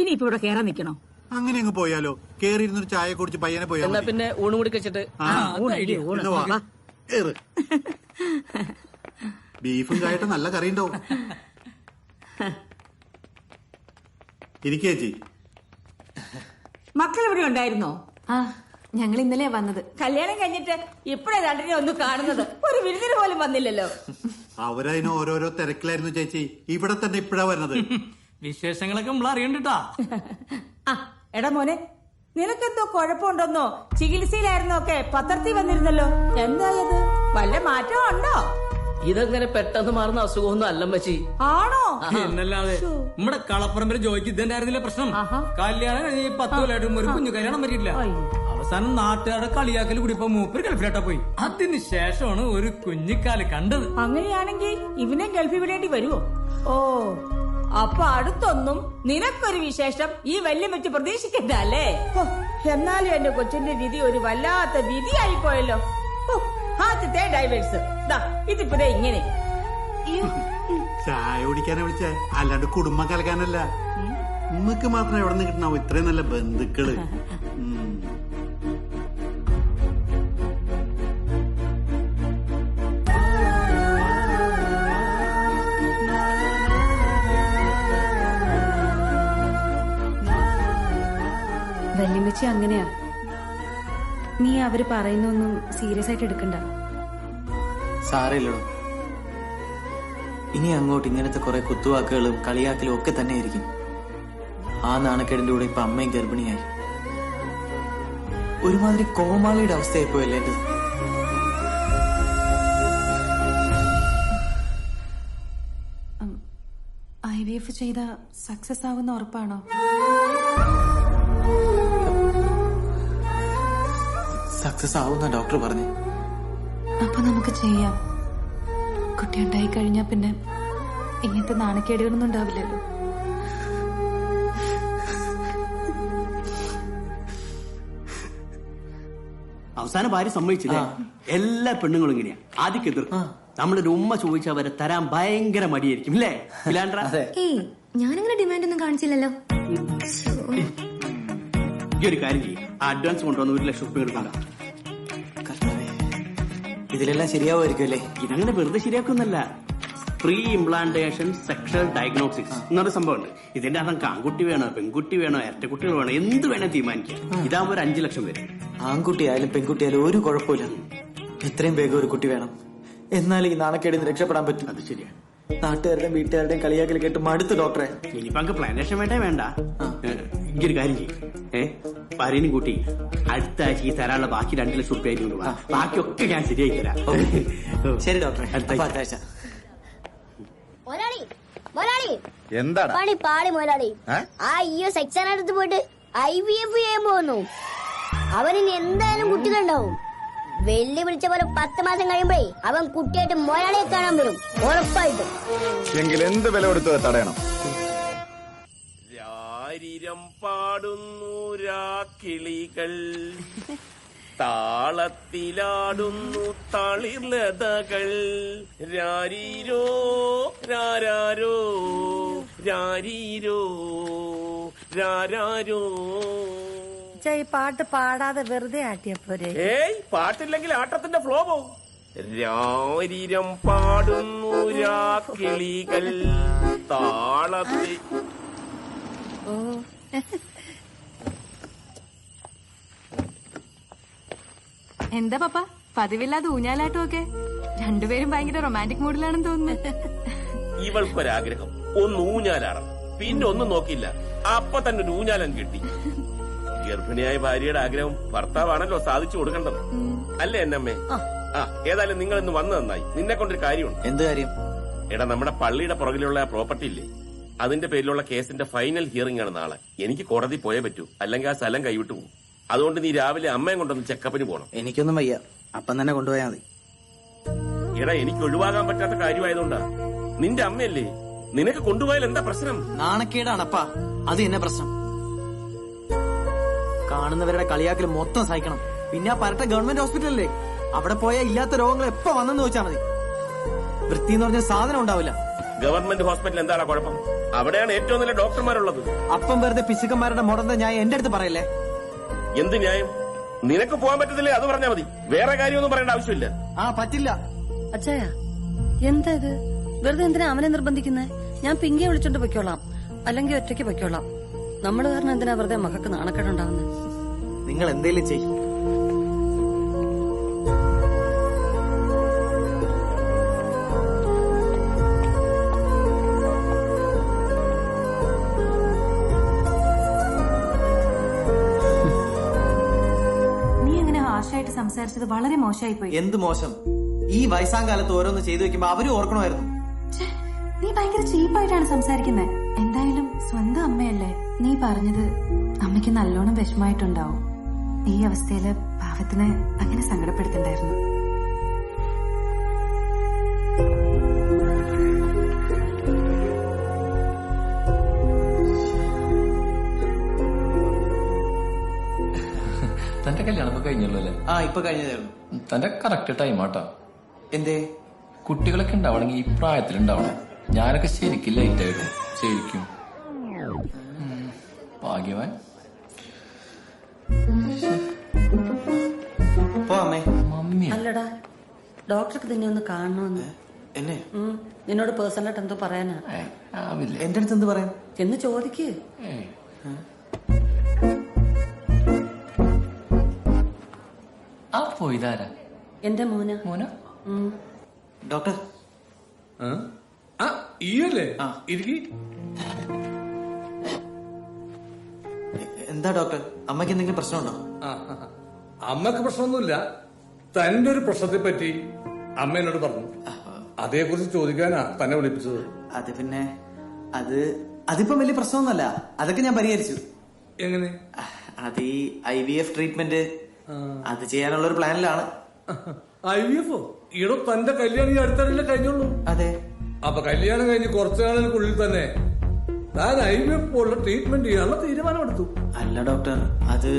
Speaker 17: ഇനി ഇപ്പൊ ഇവിടെ കേറാൻ നിക്കണോ?
Speaker 7: അങ്ങനെ അങ്ങ് പോയാലോ? കേറിയിരുന്നൊരു ചായ കുടിച്ച് പയ്യനെ പോയാ
Speaker 13: എന്നാ പിന്നെ ഊണ് കൂടി കഴിച്ചിട്ട്.
Speaker 7: ബീഫും കായിട്ട് നല്ല കറി ഉണ്ടാവും. ഇരിക്കേച്ചി,
Speaker 17: മക്കൾ ഇവിടെ ഉണ്ടായിരുന്നോ?
Speaker 9: ഞങ്ങൾ ഇന്നലെ വന്നത്.
Speaker 17: കല്യാണം കഴിഞ്ഞിട്ട് ഇപ്പഴേ രണ്ടിനെ ഒന്ന് കാണുന്നത്. ഒരു വിരുന്നിന് പോലും വന്നില്ലല്ലോ.
Speaker 7: അവരതിന് ഓരോരോ തിരക്കിലായിരുന്നു ചേച്ചി. ഇവിടെ തന്നെ ഇപ്പഴാ വരുന്നത്.
Speaker 2: വിശേഷങ്ങളൊക്കെ നമ്മൾ അറിയണ്ടാ.
Speaker 17: എടാ മോനെ, നിനക്കെന്തോ കുഴപ്പമുണ്ടെന്നോ ചികിത്സയിലായിരുന്നോ ഒക്കെ പത്രത്തിൽ വന്നിരുന്നല്ലോ. എന്തായത്? വല്ല മാറ്റവും ഉണ്ടോ?
Speaker 13: ഇതങ്ങനെ പെട്ടെന്ന് മാറുന്ന അസുഖമൊന്നും അല്ലമ്മച്ചി.
Speaker 17: ആണോ?
Speaker 2: എന്നല്ലാതെ നമ്മുടെ കളപ്പറമ്പിലെ ജോലിക്ക് ഇതന്നായിരുന്നില്ല പ്രശ്നം. കല്യാണം കഴിഞ്ഞ് 10 കൊല്ലമായിട്ടും ഒരു കുഞ്ഞു കല്യാണം പറ്റിയില്ല. അവസാനം നാട്ടുകാരുടെ കളിയാക്കൽ കൂടി ഇപ്പൊ മൂപ്പര് ഗൾഫിലോട്ടാ പോയി. അതിന് ശേഷമാണ് ഒരു കുഞ്ഞിക്കാല് കണ്ടത്.
Speaker 17: അങ്ങനെയാണെങ്കിൽ ഇവനെ ഗൾഫിൽ വിടേണ്ടി വരുമോ? ഓ, അപ്പൊ അടുത്തൊന്നും നിനക്കൊരു വിശേഷം ഈ വല്യം വെച്ച് പ്രതീക്ഷിക്കണ്ട അല്ലേ? എന്നാലും എന്റെ കൊച്ചിന്റെ വിധി ഒരു വല്ലാത്ത വിധിയായി പോയല്ലോ. ആദ്യത്തെ ഡൈവേഴ്സ് ഇതിപ്പോ ഇങ്ങനെ.
Speaker 7: ചായ കുടിക്കാനാ വിളിച്ചേ, അല്ലാണ്ട് കുടുംബം കലക്കാനല്ല. ഉമ്മക്ക് മാത്രം എവിടെ നിന്ന് കിട്ടണോ ഇത്രയും നല്ല ബന്ധുക്കള്?
Speaker 9: വല്യമ്മച്ചി അങ്ങനെയാ. നീ അവര് പറയുന്നൊന്നും സീരിയസ് ആയിട്ട് എടുക്കണ്ട.
Speaker 1: സാരമില്ലടോ, ഇനി അങ്ങോട്ട് ഇങ്ങനത്തെ കുറെ കുത്തുവാക്കുകളും കളിയാക്കലും ഒക്കെ തന്നെ ആയിരിക്കും. ആ നാണക്കേടിന്റെ കൂടെ ഇപ്പൊ അമ്മയും ഗർഭിണിയായി. ഒരുമാതിരി കോമാളിയുടെ അവസ്ഥയായിപ്പോയല്ലേ എന്റെ.
Speaker 9: IVF ചെയ്ത സക്സസ് ആവുന്ന ഉറപ്പാണോ?
Speaker 1: സക്സസ് ആവുന്ന ഡോക്ടർ പറഞ്ഞു.
Speaker 9: അപ്പൊ നമുക്ക് ചെയ്യാം. കുട്ടി ഉണ്ടായി കഴിഞ്ഞാ പിന്നെ ഇങ്ങനത്തെ നാണക്കേടുകളൊന്നും ഉണ്ടാവില്ലല്ലോ.
Speaker 8: അവസാനം ഭാര്യ സമ്മതിച്ചില്ലേ? എല്ലാ പെണ്ണുങ്ങളും ഇങ്ങനെയാ, ആദ്യം എതിർക്കും. നമ്മളൊരു ഉമ്മ ചോദിച്ചാൽ വരെ തരാൻ ഭയങ്കര മടിയായിരിക്കും അല്ലേ ഇലാൻഡ്ര?
Speaker 11: ഏയ് ഞാനങ്ങനെ ഡിമാൻഡ് ഒന്നും കാണിച്ചില്ലല്ലോ.
Speaker 8: ഈ ഒരു കാര്യം ചെയ്യും, അഡ്വാൻസ് കൊണ്ടുവന്ന് 1 ലക്ഷം രൂപ എടുക്കണ്ട.
Speaker 1: ഇതിലെല്ലാം ശരിയാവുമായിരിക്കും അല്ലേ?
Speaker 8: ഇതങ്ങനെ വെറുതെ ശരിയാക്കുന്നല്ല. പ്രീ ഇംപ്ലാന്റേഷൻ സെക്ഷൽ ഡയഗ്നോസിസ് എന്നൊരു സംഭവമുണ്ട്. ഇതിന്റെ അർത്ഥം ആൺകുട്ടി വേണോ പെൺകുട്ടി വേണോ ഇരട്ടക്കുട്ടികൾ വേണോ എന്ത് വേണേ തീരുമാനിക്കാം. ഇതാകുമ്പോൾ ഒരു 5 ലക്ഷം വരും.
Speaker 1: ആൺകുട്ടിയായാലും പെൺകുട്ടിയായാലും ഒരു കുഴപ്പമില്ല. എത്രയും വേഗം ഒരു കുട്ടി വേണം, എന്നാലും ഈ നാണക്കേടിൽ നിന്ന് രക്ഷപ്പെടാൻ പറ്റും.
Speaker 8: അത് ശരിയാ.
Speaker 1: നാട്ടുകാരുടെയും വീട്ടുകാരുടെയും കളിയാക്കൽ കേട്ട് മടുത്ത് ഡോക്ടറെ.
Speaker 8: ഇനിയിപ്പോ അങ്ങ് പ്ലാന്റേഷൻ വേണ്ട. ഈ ഒരു കാര്യം ചെയ്യും, ഭാര്യനും കൂട്ടി അടുത്ത ആഴ്ച ഈ തരാനുള്ള ബാക്കി 2 ലക്ഷം രൂപ ആയിട്ട് കൊണ്ടുപോകാം. ബാക്കിയൊക്കെ ഞാൻ ശരിയാക്കി തരാം.
Speaker 1: ശരി ഡോക്ടറെ,
Speaker 8: അടുത്ത ആഴ്ച.
Speaker 20: എന്താണ്
Speaker 5: പണി പാളി മുതലാളി. ആ അയ്യോ സെക്ഷൻ അടുത്ത് പോയിട്ട് IVF ചെയ്യാൻ പോകുന്നു. അവനിന് എന്തായാലും കുട്ടികളുണ്ടാവും. വെള്ളി വിളിച്ച പോലെ 10 മാസം കഴിയുമ്പോഴേ അവൻ കുട്ടിയായിട്ട് മുതലാളിയെ കാണാൻ വരും, ഉറപ്പായിട്ടും.
Speaker 20: എങ്കിൽ എന്ത് വില കൊടുത്ത് തടയണം?
Speaker 14: രാരിരം പാടുന്നു രാക്കിളികൾ, താളത്തിലാടുന്നു തളിർലതകൾ. രാരീരോ രാരാരോ രാരീരോ രാരാരോ.
Speaker 19: ഈ പാട്ട് പാടാതെ വെറുതെ ആട്ടിയപ്പോരെ?
Speaker 14: ഏയ് പാട്ടില്ലെങ്കിൽ ആട്ടത്തിന്റെ ഫ്ലോ പോവും. രാരിരം പാടുന്നു രാക്കിളികൾ, താളത്തിൽ.
Speaker 9: എന്താ പപ്പ പതിവില്ലാതെ ഊഞ്ഞാലാട്ടം ഒക്കെ? രണ്ടുപേരും ഭയങ്കര റൊമാൻറ്റിക് മൂഡിലാണെന്ന് തോന്നുന്നു.
Speaker 14: ഇവൾക്കൊരാഗ്രഹം, ഒന്ന് ഊഞ്ഞാലാടണം. പിന്നെ ഒന്നും നോക്കിയില്ല, അപ്പൊ തന്നെ ഒരു ഊഞ്ഞാലം കിട്ടി. ഗർഭിണിയായ ഭാര്യയുടെ ആഗ്രഹം ഭർത്താവാണല്ലോ സാധിച്ചു കൊടുക്കേണ്ടത്, അല്ലേ എന്നമ്മേ? ഏതായാലും നിങ്ങൾ ഇന്ന് വന്നു നന്നായി. നിന്നെ കൊണ്ടൊരു കാര്യമുണ്ട്.
Speaker 1: എന്ത് കാര്യം?
Speaker 14: എടാ, നമ്മുടെ പള്ളിയുടെ പുറകിലുള്ള ആ പ്രോപ്പർട്ടി ഇല്ലേ, അതിന്റെ പേരിലുള്ള കേസിന്റെ ഫൈനൽ ഹിയറിംഗ് ആണ് നാളെ. എനിക്ക് കോടതി പോയേ പറ്റൂ, അല്ലെങ്കിൽ ആ സ്ഥലം കൈവിട്ടു പോകും. അതുകൊണ്ട് നീ രാവിലെ അമ്മയും കൊണ്ടൊന്ന് ചെക്കപ്പിന് പോകണം.
Speaker 1: എനിക്കൊന്നും വയ്യ, അപ്പം തന്നെ കൊണ്ടുപോയാൽ മതി.
Speaker 14: എടാ, എനിക്ക് ഒഴിവാകാൻ പറ്റാത്ത കാര്യമായതുകൊണ്ടാ. നിന്റെ അമ്മയല്ലേ, നിനക്ക് കൊണ്ടുപോയാൽ എന്താ പ്രശ്നം?
Speaker 1: നാണക്കേടാണപ്പാ, അത് തന്നെ പ്രശ്നം. കാണുന്നവരുടെ കളിയാക്കൽ മൊത്തം സഹിക്കണം. പിന്നെ ആ പരട്ട ഗവൺമെന്റ് ഹോസ്പിറ്റലല്ലേ, അവിടെ പോയാൽ ഇല്ലാത്ത രോഗങ്ങൾ എപ്പോ വന്നെന്ന് ചോദിച്ചാൽ മതി. വൃത്തി എന്ന് പറഞ്ഞ സാധനം ഉണ്ടാവില്ല.
Speaker 14: ഗവൺമെന്റ് ഹോസ്പിറ്റൽ എന്താണ് കുഴപ്പം? അവിടെയാണ് ഏറ്റവും നല്ല ഡോക്ടർമാരുള്ളത്.
Speaker 1: അപ്പം വെറുതെ പിശുക്കന്മാരുടെ മുടന്ത ഞാൻ എന്റെ അടുത്ത് പറയല്ലേ.
Speaker 14: എന്ത് ന്യായം? നിനക്ക് പോകാൻ പറ്റത്തില്ലേ, അത് പറഞ്ഞാൽ മതി. വേറെ കാര്യമൊന്നും പറയേണ്ട ആവശ്യമില്ല.
Speaker 1: പറ്റില്ല.
Speaker 19: അച്ഛായ എന്താ ഇത്? വെറുതെ എന്തിനാ അവനെ നിർബന്ധിക്കുന്നേ? ഞാൻ പിങ്കിയെ വിളിച്ചോണ്ട് പൊയ്ക്കോളാം, അല്ലെങ്കിൽ ഒറ്റയ്ക്ക് പൊയ്ക്കോളാം. നമ്മള് കാരണം എന്തിനാ വെറുതെ മക്കൾക്ക് നാണക്കേടുണ്ടാവുന്നത്?
Speaker 1: നിങ്ങൾ എന്തേലും ചെയ്യും.
Speaker 9: ായിട്ട് സംസാരിച്ചത് വളരെ മോശമായി പോയി.
Speaker 1: എന്ത് മോശം? ഈ വയസ്സാം കാലത്ത് ഓരോന്ന് ചെയ്തു വെക്കുമ്പോ അവരും ഓർക്കണമായിരുന്നു.
Speaker 9: നീ ഭയങ്കര ചീപ്പായിട്ടാണ് സംസാരിക്കുന്നത്. എന്തായാലും സ്വന്തം അമ്മയല്ലേ. നീ പറഞ്ഞത് അമ്മയ്ക്ക് നല്ലോണം വിഷമായിട്ടുണ്ടാവും. ഈ അവസ്ഥയില് പാവത്തിനെ അങ്ങനെ സങ്കടപ്പെടുത്തണ്ടായിരുന്നു.
Speaker 6: തന്റെ കല്യാണം ഇപ്പൊ കഴിഞ്ഞല്ലോ അല്ലേ?
Speaker 1: ഇപ്പൊ കഴിഞ്ഞതേയുള്ളൂ.
Speaker 6: തന്റെ കറക്റ്റ് ടൈം ആട്ടോ.
Speaker 1: എന്തേ?
Speaker 6: കുട്ടികളൊക്കെ ഉണ്ടാവണമെങ്കിൽ ഈ പ്രായത്തിൽ ഉണ്ടാവണം. ഞാനൊക്കെ ശരിക്കും ലേറ്റ് ആയിരുന്നു. ശരിക്കും ഭാഗ്യവാൻ.
Speaker 19: മമ്മി അല്ലടാ, ഡോക്ടർക്ക് തന്നെ ഒന്ന് കാണണമെന്ന്.
Speaker 1: എന്നെ
Speaker 19: നിന്നോട് പേഴ്സണലായിട്ട് എന്തോ പറയാനാ.
Speaker 1: എന്റെ അടുത്ത് എന്ത് പറയാൻ?
Speaker 19: എന്ന് ചോദിക്ക്.
Speaker 6: പോയതാരാ?
Speaker 19: എന്റെ മോന.
Speaker 1: ഡോക്ടർ
Speaker 2: ഈയല്ലേ?
Speaker 1: എന്താ ഡോക്ടർ, അമ്മയ്ക്ക് എന്തെങ്കിലും പ്രശ്നമുണ്ടോ?
Speaker 2: അമ്മക്ക് പ്രശ്നമൊന്നുമില്ല. തന്റെ ഒരു പ്രശ്നത്തെ പറ്റി അമ്മ എന്നോട് പറഞ്ഞു. അതേക്കുറിച്ച് ചോദിക്കാനാ തന്നെ വിളിപ്പിച്ചത്.
Speaker 1: അത് പിന്നെ അതിപ്പം വലിയ പ്രശ്നമൊന്നുമല്ല. അതൊക്കെ ഞാൻ പരിഹരിച്ചു.
Speaker 2: എങ്ങനെ?
Speaker 1: അത് ഈ IVF ട്രീറ്റ്മെന്റ് അത് ചെയ്യാനുള്ള ഒരു പ്ലാനിലാണ്.
Speaker 2: IVF? ഈടോ തന്റെ കല്യാണം ഈ അടുത്തല്ലേ കഴിഞ്ഞുള്ളൂ.
Speaker 1: അതെ.
Speaker 2: അപ്പൊ കല്യാണം കഴിഞ്ഞ് കുറച്ചു നാളുകൾക്കുള്ളിൽ തന്നെ താൻ IVF പോലുള്ള ട്രീറ്റ്മെന്റ് ചെയ്യാനുള്ള തീരുമാനമെടുത്തു.
Speaker 1: അല്ല ഡോക്ടർ, അത്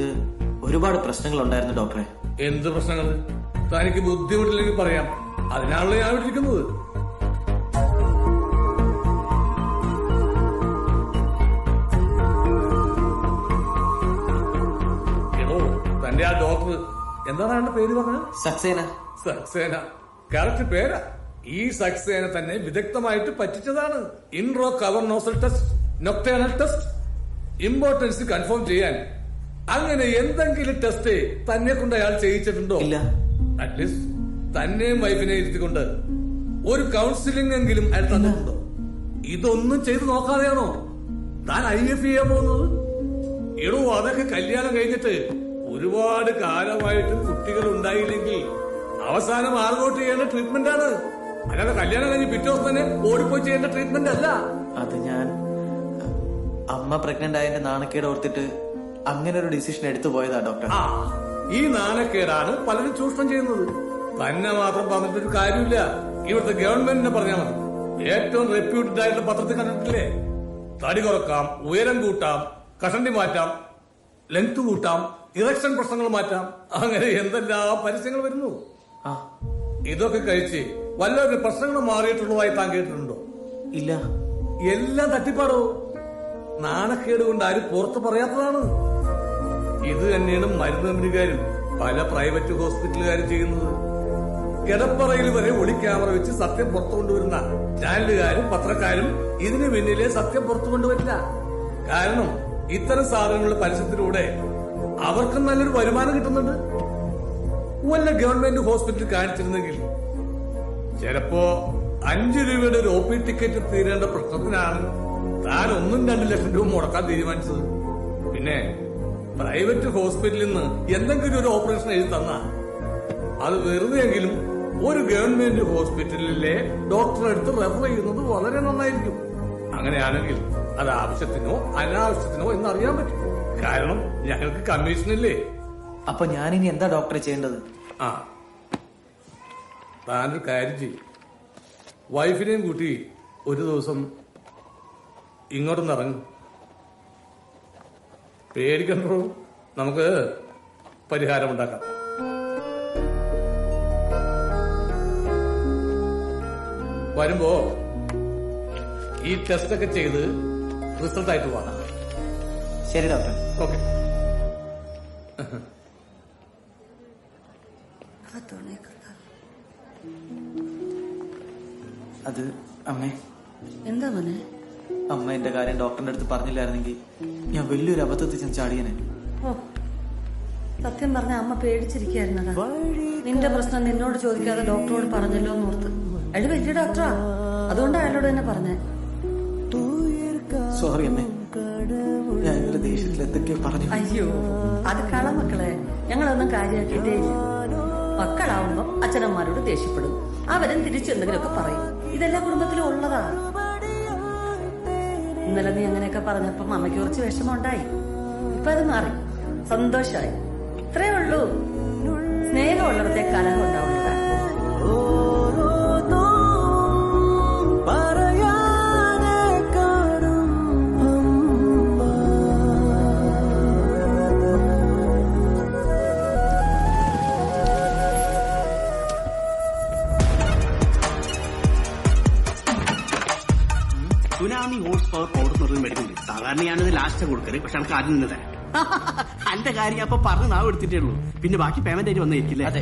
Speaker 1: ഒരുപാട് പ്രശ്നങ്ങൾ ഉണ്ടായിരുന്നു ഡോക്ടറെ.
Speaker 3: എന്ത് പ്രശ്നങ്ങള്? തനിക്ക് ബുദ്ധിമുട്ടില്ലെങ്കിൽ പറയാം, അതിനാണല്ലോ ഞാൻ വിട്ടിരിക്കുന്നത്. എടോ, തന്റെ ആ ഡോക്ടർ എന്താണ് അയാളുടെ പേര് പറഞ്ഞത്?
Speaker 1: സക്സേന.
Speaker 3: സക്സേന കറക്റ്റ് പേരാ. ഈ സക്സേന തന്നെ വിദഗ്ധമായിട്ട് പറ്റിച്ചതാണ്. Intro cover nasal test, nocturnal test, importance confirm ചെയ്യാൻ. അങ്ങനെ എന്തെങ്കിലും ടെസ്റ്റ് തന്നെ കൊണ്ട് അയാൾ ചെയ്യിച്ചിട്ടുണ്ടോ?
Speaker 1: ഇല്ല.
Speaker 3: അറ്റ്ലീസ്റ്റ് തന്നെയും വൈഫിനെ ഇരുത്തിക്കൊണ്ട് ഒരു കൗൺസിലിംഗ് എങ്കിലും അയാൾ തന്നിട്ടുണ്ടോ? ഇതൊന്നും ചെയ്തു നോക്കാതെയാണോ താൻ IVF ചെയ്യാൻ പോകുന്നത്? എടോ, അതൊക്കെ കല്യാണം കഴിഞ്ഞിട്ട് ഒരുപാട് കാലമായിട്ട് കുട്ടികൾ ഉണ്ടായില്ലെങ്കിൽ അവസാനം ആർഗോട്ട് ചെയ്യേണ്ട ട്രീറ്റ്മെന്റ് ആണ്. അല്ലാതെ കല്യാണം കഴിഞ്ഞ് പിറ്റേ ദിവസം തന്നെ ഓടിപ്പോയി ചെയ്യേണ്ട ട്രീറ്റ്മെന്റ് അല്ല
Speaker 1: അത്. ഞാൻ അമ്മ പ്രഗ്നന്റ് ആയതിന്റെ നാണക്കേട് ഓർത്തിട്ട് അങ്ങനെ ഒരു ഡിസിഷൻ എടുത്തു പോയതാ ഡോക്ടർ.
Speaker 3: ഈ നാണക്കേടാണ് പലരും ചൂഷണം ചെയ്യുന്നത്. തന്നെ മാത്രം പറഞ്ഞിട്ടൊരു കാര്യമില്ല. ഇവിടുത്തെ ഗവൺമെന്റിനെ പറഞ്ഞാൽ മതി. ഏറ്റവും റെപ്യൂട്ടഡ് ആയിട്ടുള്ള പത്രത്തിൽ കണ്ടിട്ടില്ലേ? തടി കുറക്കാം, ഉയരം കൂട്ടാം, കഷണ്ടി മാറ്റാം, ലെങ്ത് കൂട്ടാം, ഇറക്ഷൻ പ്രശ്നങ്ങൾ മാറ്റാം, അങ്ങനെ എന്തെല്ലാം പരസ്യങ്ങൾ വരുന്നു. ഇതൊക്കെ കഴിച്ച് വല്ലവരുടെ പ്രശ്നങ്ങൾ മാറിയിട്ടുള്ളതായി താൻ കേട്ടിട്ടുണ്ടോ?
Speaker 1: ഇല്ല.
Speaker 3: എല്ലാം തട്ടിപ്പാടോ. നാണക്കേട് കൊണ്ട് ആരും പുറത്ത് പറയാത്തതാണ്. ഇത് തന്നെയാണ് മരുന്ന് കമ്പനിക്കാരും പല പ്രൈവറ്റ് ഹോസ്പിറ്റലുകാരും ചെയ്യുന്നത്. കിടപ്പറയിൽ വരെ ഒളി ക്യാമറ വെച്ച് സത്യം പുറത്തു കൊണ്ടുവരുന്ന ചാനലുകാരും പത്രക്കാരും ഇതിന് പിന്നിലെ സത്യം പുറത്തു കൊണ്ടുവരില്ല. കാരണം ഇത്തരം സാധനങ്ങളുടെ പരസ്യത്തിലൂടെ അവർക്കും നല്ലൊരു വരുമാനം കിട്ടുന്നുണ്ട്. വല്ല ഗവൺമെന്റ് ഹോസ്പിറ്റലിൽ കാണിച്ചിരുന്നെങ്കിൽ ചിലപ്പോ 5 രൂപയുടെ ഒരു OP ടിക്കറ്റ് തീരേണ്ട പ്രശ്നത്തിനാണ് താൻ 1-2 ലക്ഷം രൂപ മുടക്കാൻ തീരുമാനിച്ചത്. പിന്നെ പ്രൈവറ്റ് ഹോസ്പിറ്റലിൽ നിന്ന് എന്തെങ്കിലും ഒരു ഓപ്പറേഷൻ എഴുതി തന്നാ അത് വെറുതെയെങ്കിലും ഒരു ഗവൺമെന്റ് ഹോസ്പിറ്റലിലെ ഡോക്ടറെ അടുത്ത് റെഫർ ചെയ്യുന്നത് വളരെ നന്നായിരിക്കും. അങ്ങനെയാണെങ്കിൽ അത് ആവശ്യത്തിനോ അനാവശ്യത്തിനോ എന്നറിയാൻ പറ്റും. കാരണം ഞങ്ങൾക്ക് കമ്മീഷനില്ലേ.
Speaker 1: അപ്പൊ ഞാനിനി എന്താ ഡോക്ടറെ ചെയ്യേണ്ടത്?
Speaker 3: താനൊരു കാര്യം ചെയ്യും, വൈഫിനെയും കൂട്ടി ഒരു ദിവസം ഇങ്ങോട്ടൊന്ന് ഇറങ്ങും. പേടിക്കണ്ടോ, നമുക്ക് പരിഹാരമുണ്ടാക്കാം. വരുമ്പോ ഈ ടെസ്റ്റ് ഒക്കെ ചെയ്ത് റിസൾട്ട് ആയിട്ട് പോകാം.
Speaker 1: ശരി ഡോക്ടർ.
Speaker 3: ഓക്കെ.
Speaker 1: അത് അമ്മേ,
Speaker 19: എന്താ മോനെ?
Speaker 1: അമ്മ എന്റെ കാര്യം ഡോക്ടറിന്റെ അടുത്ത് പറഞ്ഞില്ലായിരുന്നെങ്കിൽ ഞാൻ വലിയൊരു അബദ്ധത്തിൽ ചെന്ന് ചാടിയനെ.
Speaker 19: ഓ, സത്യം പറഞ്ഞ അമ്മ പേടിച്ചിരിക്കായിരുന്നടാ. നിന്റെ പ്രശ്നം നിന്നോട് ചോദിക്കാതെ ഡോക്ടറോട് പറഞ്ഞല്ലോ എന്നോർത്ത്. അയാൾ വലിയ ഡോക്ടറാ, അതുകൊണ്ട് അയാളോട് തന്നെ പറഞ്ഞേ.
Speaker 1: സോറി അമ്മേ, ഞാൻ ഇന്നലെ ദേഷ്യത്തിൽ എന്തൊക്കെയോ പറഞ്ഞു.
Speaker 19: അയ്യോ, അത് കളമക്കളെ, ഞങ്ങളൊന്നും കാര്യമാക്കിയിട്ടേ ഇല്ല. മക്കളാവുമ്പോ അച്ഛനമ്മമാരോട് ദേഷ്യപ്പെടും, അവരും തിരിച്ചു എന്തെങ്കിലുമൊക്കെ പറയും. ഇതെല്ലാ കുടുംബത്തിലും ഉള്ളതാ. ഇന്നലെ നീ അങ്ങനെയൊക്കെ പറഞ്ഞപ്പം അമ്മയ്ക്ക് കുറച്ച് വിഷമമുണ്ടായി. ഇപ്പൊ അത് മാറി, സന്തോഷായി. ഇത്രേ ഉള്ളൂ. സ്നേഹമുള്ളിടത്തെ കലഹം ഉണ്ടാവില്ല.
Speaker 8: സുനാമി ഹോഴ്സ് പവർ പൗഡർ എന്ന് പറഞ്ഞ് മേടിക്കുന്നുണ്ട്. സാധാരണ ഞാനത് ലാസ്റ്റ് കൊടുക്കരുത്, പക്ഷെ എനിക്ക് ആദ്യം നിന്ന് തരാം. എന്റെ കാര്യം അപ്പൊ പറഞ്ഞ് നാവ് എടുത്തിട്ടേ ഉള്ളൂ. പിന്നെ ബാക്കി പേയ്മെന്റ് ആയിട്ട് വന്നിരിക്കില്ലേ? അതെ,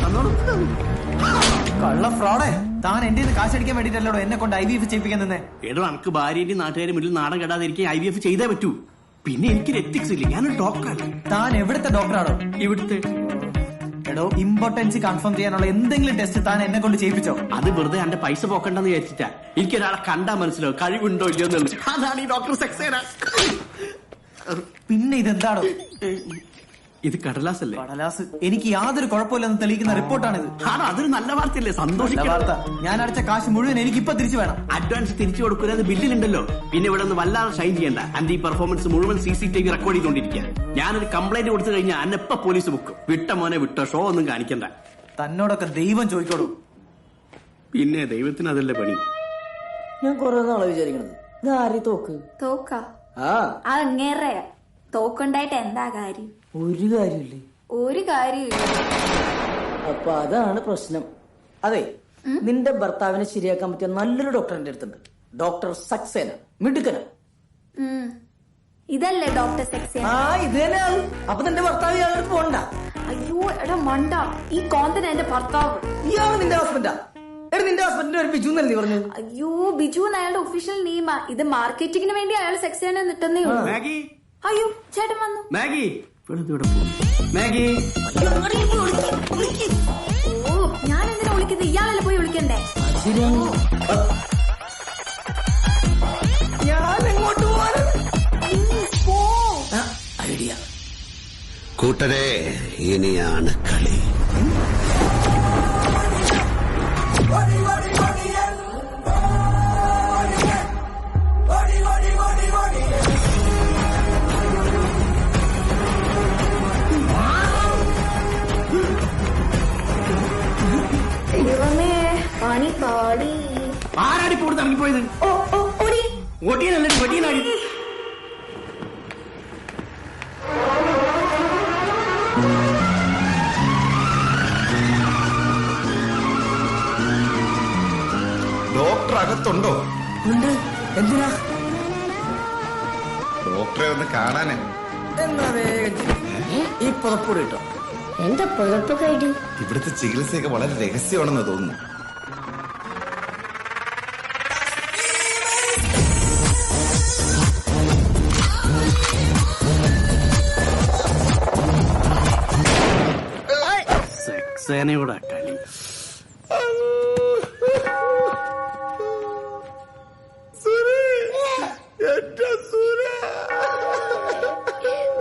Speaker 8: തന്നോളൂ.
Speaker 1: കള്ള ഫ്രോഡേ, താൻ എന്റെ കാശടിക്കാൻ വേണ്ടിട്ടല്ലോ എന്നെ കൊണ്ട് IVF ചെയ്യിപ്പിക്കാൻ തന്നെ.
Speaker 8: ഏടോ, എനിക്ക് ഭാര്യയുടെ നാട്ടുകാരുടെ മുന്നിൽ നാടൻ കെടാതിരിക്കാൻ IVF ചെയ്തേ പറ്റൂ. പിന്നെ എനിക്കൊരു എത്തിക്സ് ഇല്ല, ഞാനൊരു ഡോക്ടറാണ്.
Speaker 1: താൻ എവിടുത്തെ ഡോക്ടറാണോ?
Speaker 8: ഇവിടുത്തെ.
Speaker 1: എടോ, ഇമ്പോർട്ടൻസി കൺഫേം ചെയ്യാനുള്ള എന്തെങ്കിലും ടെസ്റ്റ് താൻ എന്നെ കൊണ്ട് ചെയ്യിപ്പിച്ചോ?
Speaker 8: അത് വെറുതെ എന്റെ പൈസ പോക്കണ്ടെന്ന് വിചാരിച്ചിട്ടാ. എനിക്കൊരാളെ കണ്ടാ മനസ്സിലാവും കഴിവുണ്ടോ ഇല്ലയോ എന്നുള്ളത്. അതാണ് ഈ ഡോക്ടർ സക്സേന.
Speaker 1: പിന്നെ ഇതെന്താണോ?
Speaker 8: ഇത് കടലാസ് അല്ലേ?
Speaker 1: കടലാസ്. എനിക്ക് യാതൊരു കുഴപ്പമില്ലെന്ന് തെളിയിക്കുന്ന റിപ്പോർട്ടാണിത്.
Speaker 8: അതൊരു നല്ല വാർത്തയല്ലേ? സന്തോഷിക്കുന്ന
Speaker 1: വാർത്ത. ഞാൻ അടച്ച കാശ് മുഴുവൻ എനിക്ക് ഇപ്പൊ തിരിച്ചു വേണം.
Speaker 8: അഡ്വാൻസ് തിരിച്ചു കൊടുക്കുന്നത് ബില്ലിലുണ്ടല്ലോ. പിന്നെ ഇവിടെ നിന്ന് വല്ലാതെ ഷൈൻ ചെയ്യണ്ട. എന്റെ ഈ പെർഫോമൻസ് മുഴുവൻ CCTV റെക്കോർഡ് ചെയ്തോണ്ടിരിക്കുക. ഞാനൊരു കംപ്ലൈന്റ് കൊടുത്തു കഴിഞ്ഞാൽ എന്നെ എപ്പ പോലീസ് ബുക്കും. വിട്ട മോനെ വിട്ടോ, ഷോ ഒന്നും കാണിക്കണ്ട.
Speaker 1: തന്നോടൊക്കെ ദൈവം ചോദിക്കോളൂ.
Speaker 8: പിന്നെ ദൈവത്തിന് അതല്ലേ പണി.
Speaker 4: ഞാൻ കുറെ നാളെ വിചാരിക്കണത് ഇതാരി തോക്ക്.
Speaker 10: തോക്കാ? അതങ്ങേറെ തോക്കുണ്ടായിട്ട് എന്താ കാര്യം?
Speaker 4: ഒരു കാര്യമില്ലേ.
Speaker 11: ഒരു കാര്യമില്ല.
Speaker 4: അപ്പൊ അതാണ് പ്രശ്നം. അതെ, നിന്റെ ഭർത്താവിനെ ശരിയാക്കാൻ പറ്റിയ നല്ലൊരു ഡോക്ടർ എന്റെ അടുത്തുണ്ട്. ഡോക്ടർ സക്സേന, മിടുക്കന.
Speaker 11: ഇതല്ലേ ഡോക്ടർ സക്സേന?
Speaker 4: ആ, ഇത് തന്നെയാണ്. അപ്പൊ നിന്റെ ഭർത്താവ് ഇയാളോട് പോണ്ട.
Speaker 11: അയ്യോ എടാ മണ്ട, ഈ കോന്തന എന്റെ ഭർത്താവ്.
Speaker 4: ഇയാള് നിന്റെ ഹസ്ബൻഡാ? നിന്റെ ഹസ്ബൻഡിന്റെ ഒരു ബിജു എന്നല്ലേ പറഞ്ഞു?
Speaker 11: അയ്യോ, ബിജു എന്ന് അയാളുടെ ഒഫീഷ്യൽ നെയിമാ. ഇത് മാർക്കറ്റിംഗിന് വേണ്ടി അയാൾ സക്സേന നിട്ടുന്നേ ഉള്ളൂ. അയ്യോ ചേട്ടൻ വന്നു.
Speaker 8: മാഗി മാഗി,
Speaker 11: ഓ ഞാൻ എന്തിനാ വിളിക്കുന്നത്? ഇയാളല്ലേ പോയി വിളിക്കണ്ടേ?
Speaker 4: ഞാൻ എങ്ങോട്ട്
Speaker 15: ഐഡിയ. കൂട്ടരെ, ഇനിയാണ് കളി.
Speaker 11: പണി പാടി.
Speaker 8: ആരാടി കൂടുതൽ ഇറങ്ങിപ്പോയത്? ഓടിയനല്ലേ വടിയനാടി.
Speaker 20: ഡോക്ടർ അകത്തുണ്ടോ?
Speaker 4: ഉണ്ട്. എന്തിനാ?
Speaker 20: ഡോക്ടറെ ഒന്ന് കാണാനേ.
Speaker 4: എന്നാ ഈ പുറപ്പൂടി കിട്ടോ?
Speaker 5: എന്താ പുറപ്പൊക്കെ ആയിട്ട്?
Speaker 20: ഇവിടുത്തെ ചികിത്സയൊക്കെ വളരെ രഹസ്യമാണെന്ന് തോന്നുന്നു.
Speaker 8: സേനയുടെ കളി.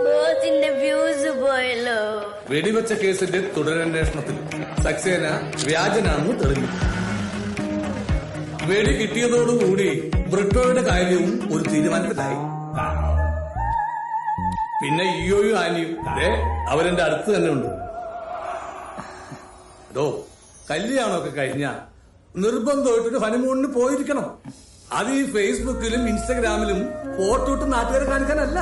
Speaker 5: ബോസിന്റെ വ്യൂസ് പോയല്ലോ.
Speaker 3: വെടിവെച്ച കേസിന്റെ തുടരന്വേഷണത്തിൽ സക്സേന വ്യാജനാണെന്ന് തെളിഞ്ഞു. വെടി കിട്ടിയതോടുകൂടി ബ്രിട്ടോയുടെ കാര്യവും ഒരു തീരുമാനത്തിലായി. പിന്നെ ഇയോയും ആനിയും അവരെന്റെ അടുത്ത് തന്നെ ഉണ്ട്. അതോ കല്യാണമൊക്കെ കഴിഞ്ഞ നിർബന്ധമായിട്ടൊരു ഹണിമൂണിന് പോയിരിക്കണം. അത് ഈ ഫേസ്ബുക്കിലും ഇൻസ്റ്റഗ്രാമിലും ഫോട്ടോ ഇട്ട് നാട്ടുകാരെ കാണിക്കാനല്ല.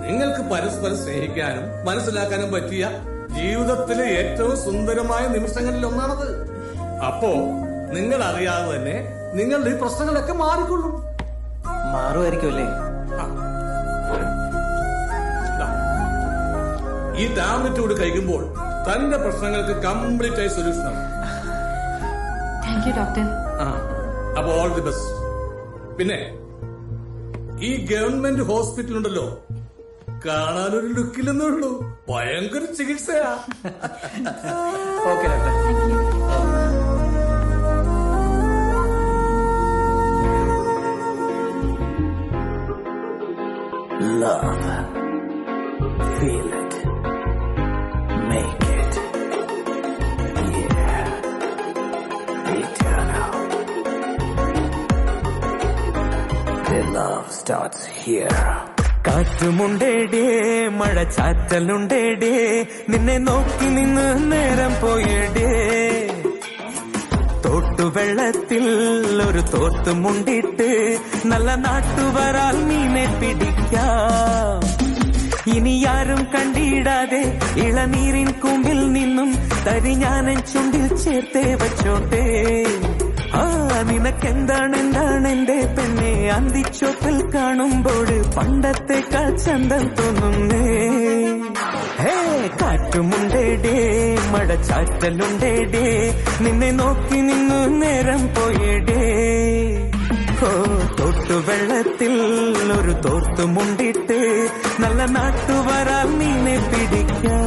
Speaker 3: നിങ്ങൾക്ക് പരസ്പരം സ്നേഹിക്കാനും മനസ്സിലാക്കാനും പറ്റിയ ജീവിതത്തിലെ ഏറ്റവും സുന്ദരമായ നിമിഷങ്ങളിൽ ഒന്നാണത്. അപ്പോ നിങ്ങൾ അറിയാതെ തന്നെ നിങ്ങളുടെ ഈ പ്രശ്നങ്ങളൊക്കെ മാറിക്കൊള്ളും.
Speaker 1: മാറുമായിരിക്കുമല്ലേ?
Speaker 3: ഈ ടാബ്ലറ്റ് കൂടി കഴിക്കുമ്പോൾ തന്റെ പ്രശ്നങ്ങൾക്ക് കംപ്ലീറ്റ് ആയി സൊല്യൂഷൻ ആണ്.
Speaker 9: Thank you doctor.
Speaker 3: അപ്പൊ ഓൾ ദി ബെസ്റ്റ്. പിന്നെ ഈ ഗവൺമെന്റ് ഹോസ്പിറ്റൽ ഉണ്ടല്ലോ, കാണാനൊരു ലുക്കില്ലെന്നേ ഉള്ളൂ, ഭയങ്കര ചികിത്സയാ.
Speaker 1: Okay doctor.
Speaker 12: Love. Feel it. Make it. Yeah. Eternal. The love starts here. കാറ്റുമുണ്ടേടേ, മഴ ചാറ്റലുണ്ടേടേ, നിന്നെ നോക്കി നിന്ന് നേരം പോയേടേ. തോട്ടുവെള്ളത്തിൽ ഒരു തോർത്തുമുണ്ടിട്ട് നല്ല നാട്ടുവരാൽ മീനെ പിടിക്കാം. ഇനി ആരും കണ്ടിടാതെ ഇളനീരിൻ കുമ്പിൽ നിന്നും തരി ഞാനൻ ചുണ്ടിൽ ചേർത്തേ വച്ചോട്ടെ. നിനക്കെന്താണ് എന്റെ പെണ്ണെ അന്തിച്ചോപ്പിൽ കാണുമ്പോൾ പണ്ടത്തെക്കാൾ ചന്തം തോന്നുന്നേ. കാറ്റുമുണ്ടേടേ, മഴ ചാറ്റലുണ്ടേടേ, നിന്നെ നോക്കി നിന്നു നേരം പോയേടേ. തോട്ടുവെള്ളത്തിൽ ഒരു തോർത്തുമുണ്ടിട്ട് നല്ല നാട്ടുവരാൽ മീനെ പിടിക്കാം.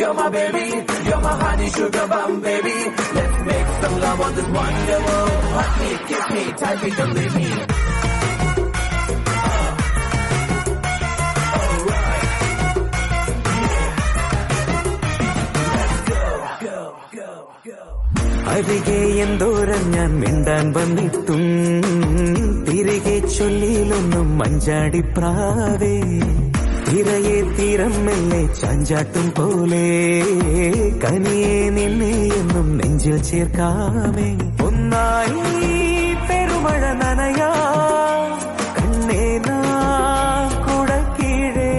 Speaker 12: You're my baby, you're my honey sugar bum baby. Let's make some love on this wonderful. Hug me, kiss me, tightly, don't leave me. Alright. Let's go, go, go, go. അരികെ എന്തോരം ഞാൻ മിണ്ടാൻ വന്നിട്ടും തിരികെ ചൊല്ലിയിലൊന്നും മഞ്ചാടിപ്രാവേ. തിരയെ തീരം മെല്ലെ ചാഞ്ചാട്ടും പോലെ കനിയെ നിന്നെ എന്നും നെഞ്ചിൽ ചേർക്കാമേ. ഒന്നായി പെരുമഴ നനയാ കണ്ണേ നാ കുടക്കീഴേ.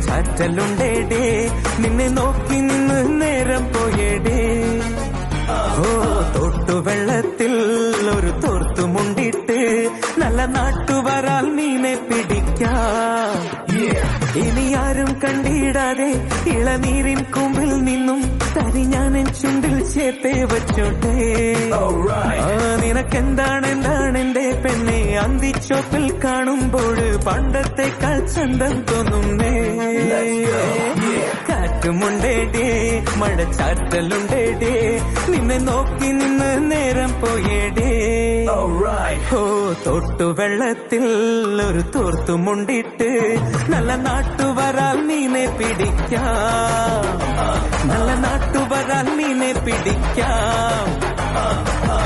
Speaker 12: ചാറ്റലുണ്ടേടേ നിന്നെ നോക്കി നിന്ന് നേരം പോയേടേ ഓ തൊട്ടുവെള്ളത്തിൽ ഒരു തോർത്തുമുണ്ടിട്ട് നല്ല നാട്ടുവരാൽ മീനെ പിടിക്കാം ഇനി ആരും കണ്ടിടാതെ ഇളനീരിൻ കൊമ്പിൽ നിന്നും തരി ഞാൻ ചുണ്ടിൽ ചേർത്തേ വച്ചോട്ടെ നിനക്കെന്താണ് എന്റെ പെണ്ണെ അന്തിച്ചോപ്പിൽ കാണുമ്പോൾ പണ്ടത്തെക്കാൾ ചന്തം തോന്നുന്നേ കാറ്റുമുണ്ടേടേ മഴച്ചാറ്റലുണ്ടേടേ നിന്നെ നോക്കി നിന്ന് നേരം പോയേടേ ഓ തൊട്ടുവെള്ളത്തിൽ ഒരു തോർത്തുമുണ്ടിട്ട് നല്ല നാട്ടുവരാൽ മീനെ പിടിക്കാം നല്ല നാട്ടുവരാൽ മീനെ പിടിക്കാം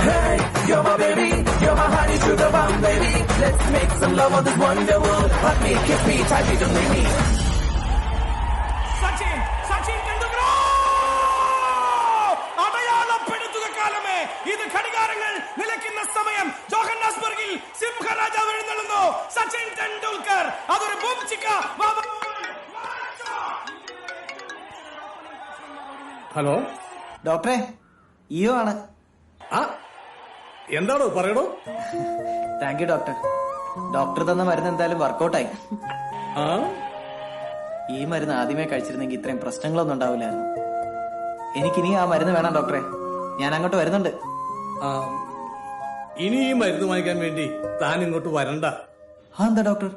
Speaker 12: Hey, you're my baby, you're my honey sugar bomb baby. Let's make some love on this wonder world. Hug me, kiss me, tight me, don't leave me.
Speaker 16: Sachin Tendulkar അടയാളപ്പെടുത്തുക കാലമേ ഇത് ഘടികാരങ്ങൾ നിലയ്ക്കുന്ന സമയം. ജോഹന്നാസ്ബർഗിൽ സിംഹരാജാവ് എഴുന്നള്ളുന്നു. സച്ചിൻ ടെണ്ടുൽക്കർ അതൊരു ബൂംചിക്ക.
Speaker 3: ഹലോ
Speaker 1: ഡോക്ടറെ ഇയോ ആണ്.
Speaker 3: എന്താണോ പറയണോ?
Speaker 1: Thank you doctor. ഡോക്ടർ തന്ന മരുന്ന് എന്തായാലും വർക്കൗട്ടായി. ഈ മരുന്ന് ആദ്യമേ കഴിച്ചിരുന്നെങ്കിൽ ഇത്രയും പ്രശ്നങ്ങളൊന്നും ഉണ്ടാവില്ലായിരുന്നു. എനിക്കിനി ആ മരുന്ന് വേണം ഡോക്ടറെ. ഞാൻ അങ്ങോട്ട് വരുന്നുണ്ട്.
Speaker 3: ഇനി ഈ മരുന്ന് വാങ്ങിക്കാൻ വേണ്ടി താൻ ഇങ്ങോട്ട് വരണ്ട.
Speaker 1: എന്താ ഡോക്ടർ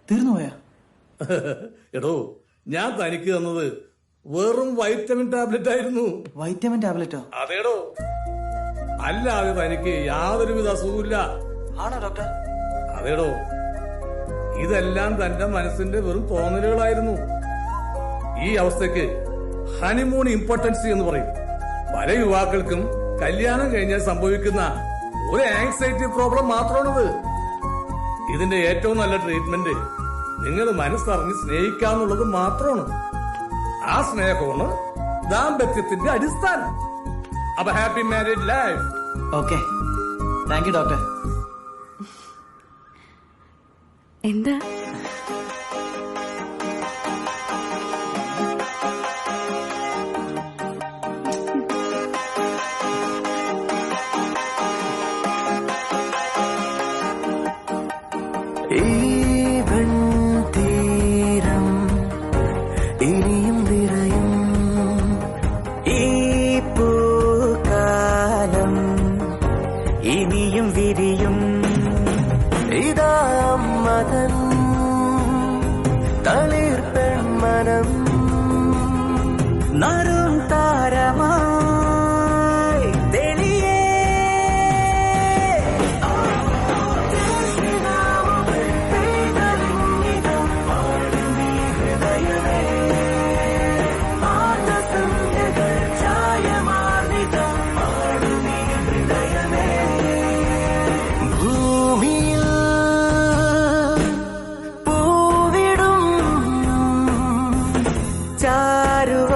Speaker 1: തീർന്നു പോയാ?
Speaker 3: എടോ ഞാൻ തനിക്ക് തന്നത് വെറും വൈറ്റമിൻ ടാബ്ലറ്റ് ആയിരുന്നു.
Speaker 1: വൈറ്റമിൻ ടാബ്ലറ്റോ?
Speaker 3: അതേടോ, അല്ലാതെ തനിക്ക് യാതൊരുവിധ അസുഖമില്ല.
Speaker 1: ആണോ ഡോക്ടർ?
Speaker 3: അതേടോ, ഇതെല്ലാം തന്റെ മനസ്സിന്റെ വെറും തോന്നലുകളായിരുന്നു. ഈ അവസ്ഥയ്ക്ക് ഹണിമൂൺ ഇമ്പോർട്ടൻസി എന്ന് പറയും. പല യുവാക്കൾക്കും കല്യാണം കഴിഞ്ഞാൽ സംഭവിക്കുന്ന ഒരു ആങ്സൈറ്റി പ്രോബ്ലം മാത്രമാണിത്. ഇതിന്റെ ഏറ്റവും നല്ല ട്രീറ്റ്മെന്റ് നിങ്ങൾ മനസ്സറിഞ്ഞ് സ്നേഹിക്കാന്നുള്ളത് മാത്രമാണ്. ആ സ്നേഹമാണ് ദാമ്പത്യത്തിന്റെ അടിസ്ഥാനം. അപ്പൊ happy married life.
Speaker 1: Okay, thank you doctor.
Speaker 9: എന്താ
Speaker 12: തീരം ഇനിയും വിറയും ഈ പൂക്കാലം ഇനിയും വിരിയും ഇതാ മതൻ തളിർ പെൺമനം നറും താരമായി തെളിയേ ഭൂമിയിൽ പൂവിടും ചാരുവ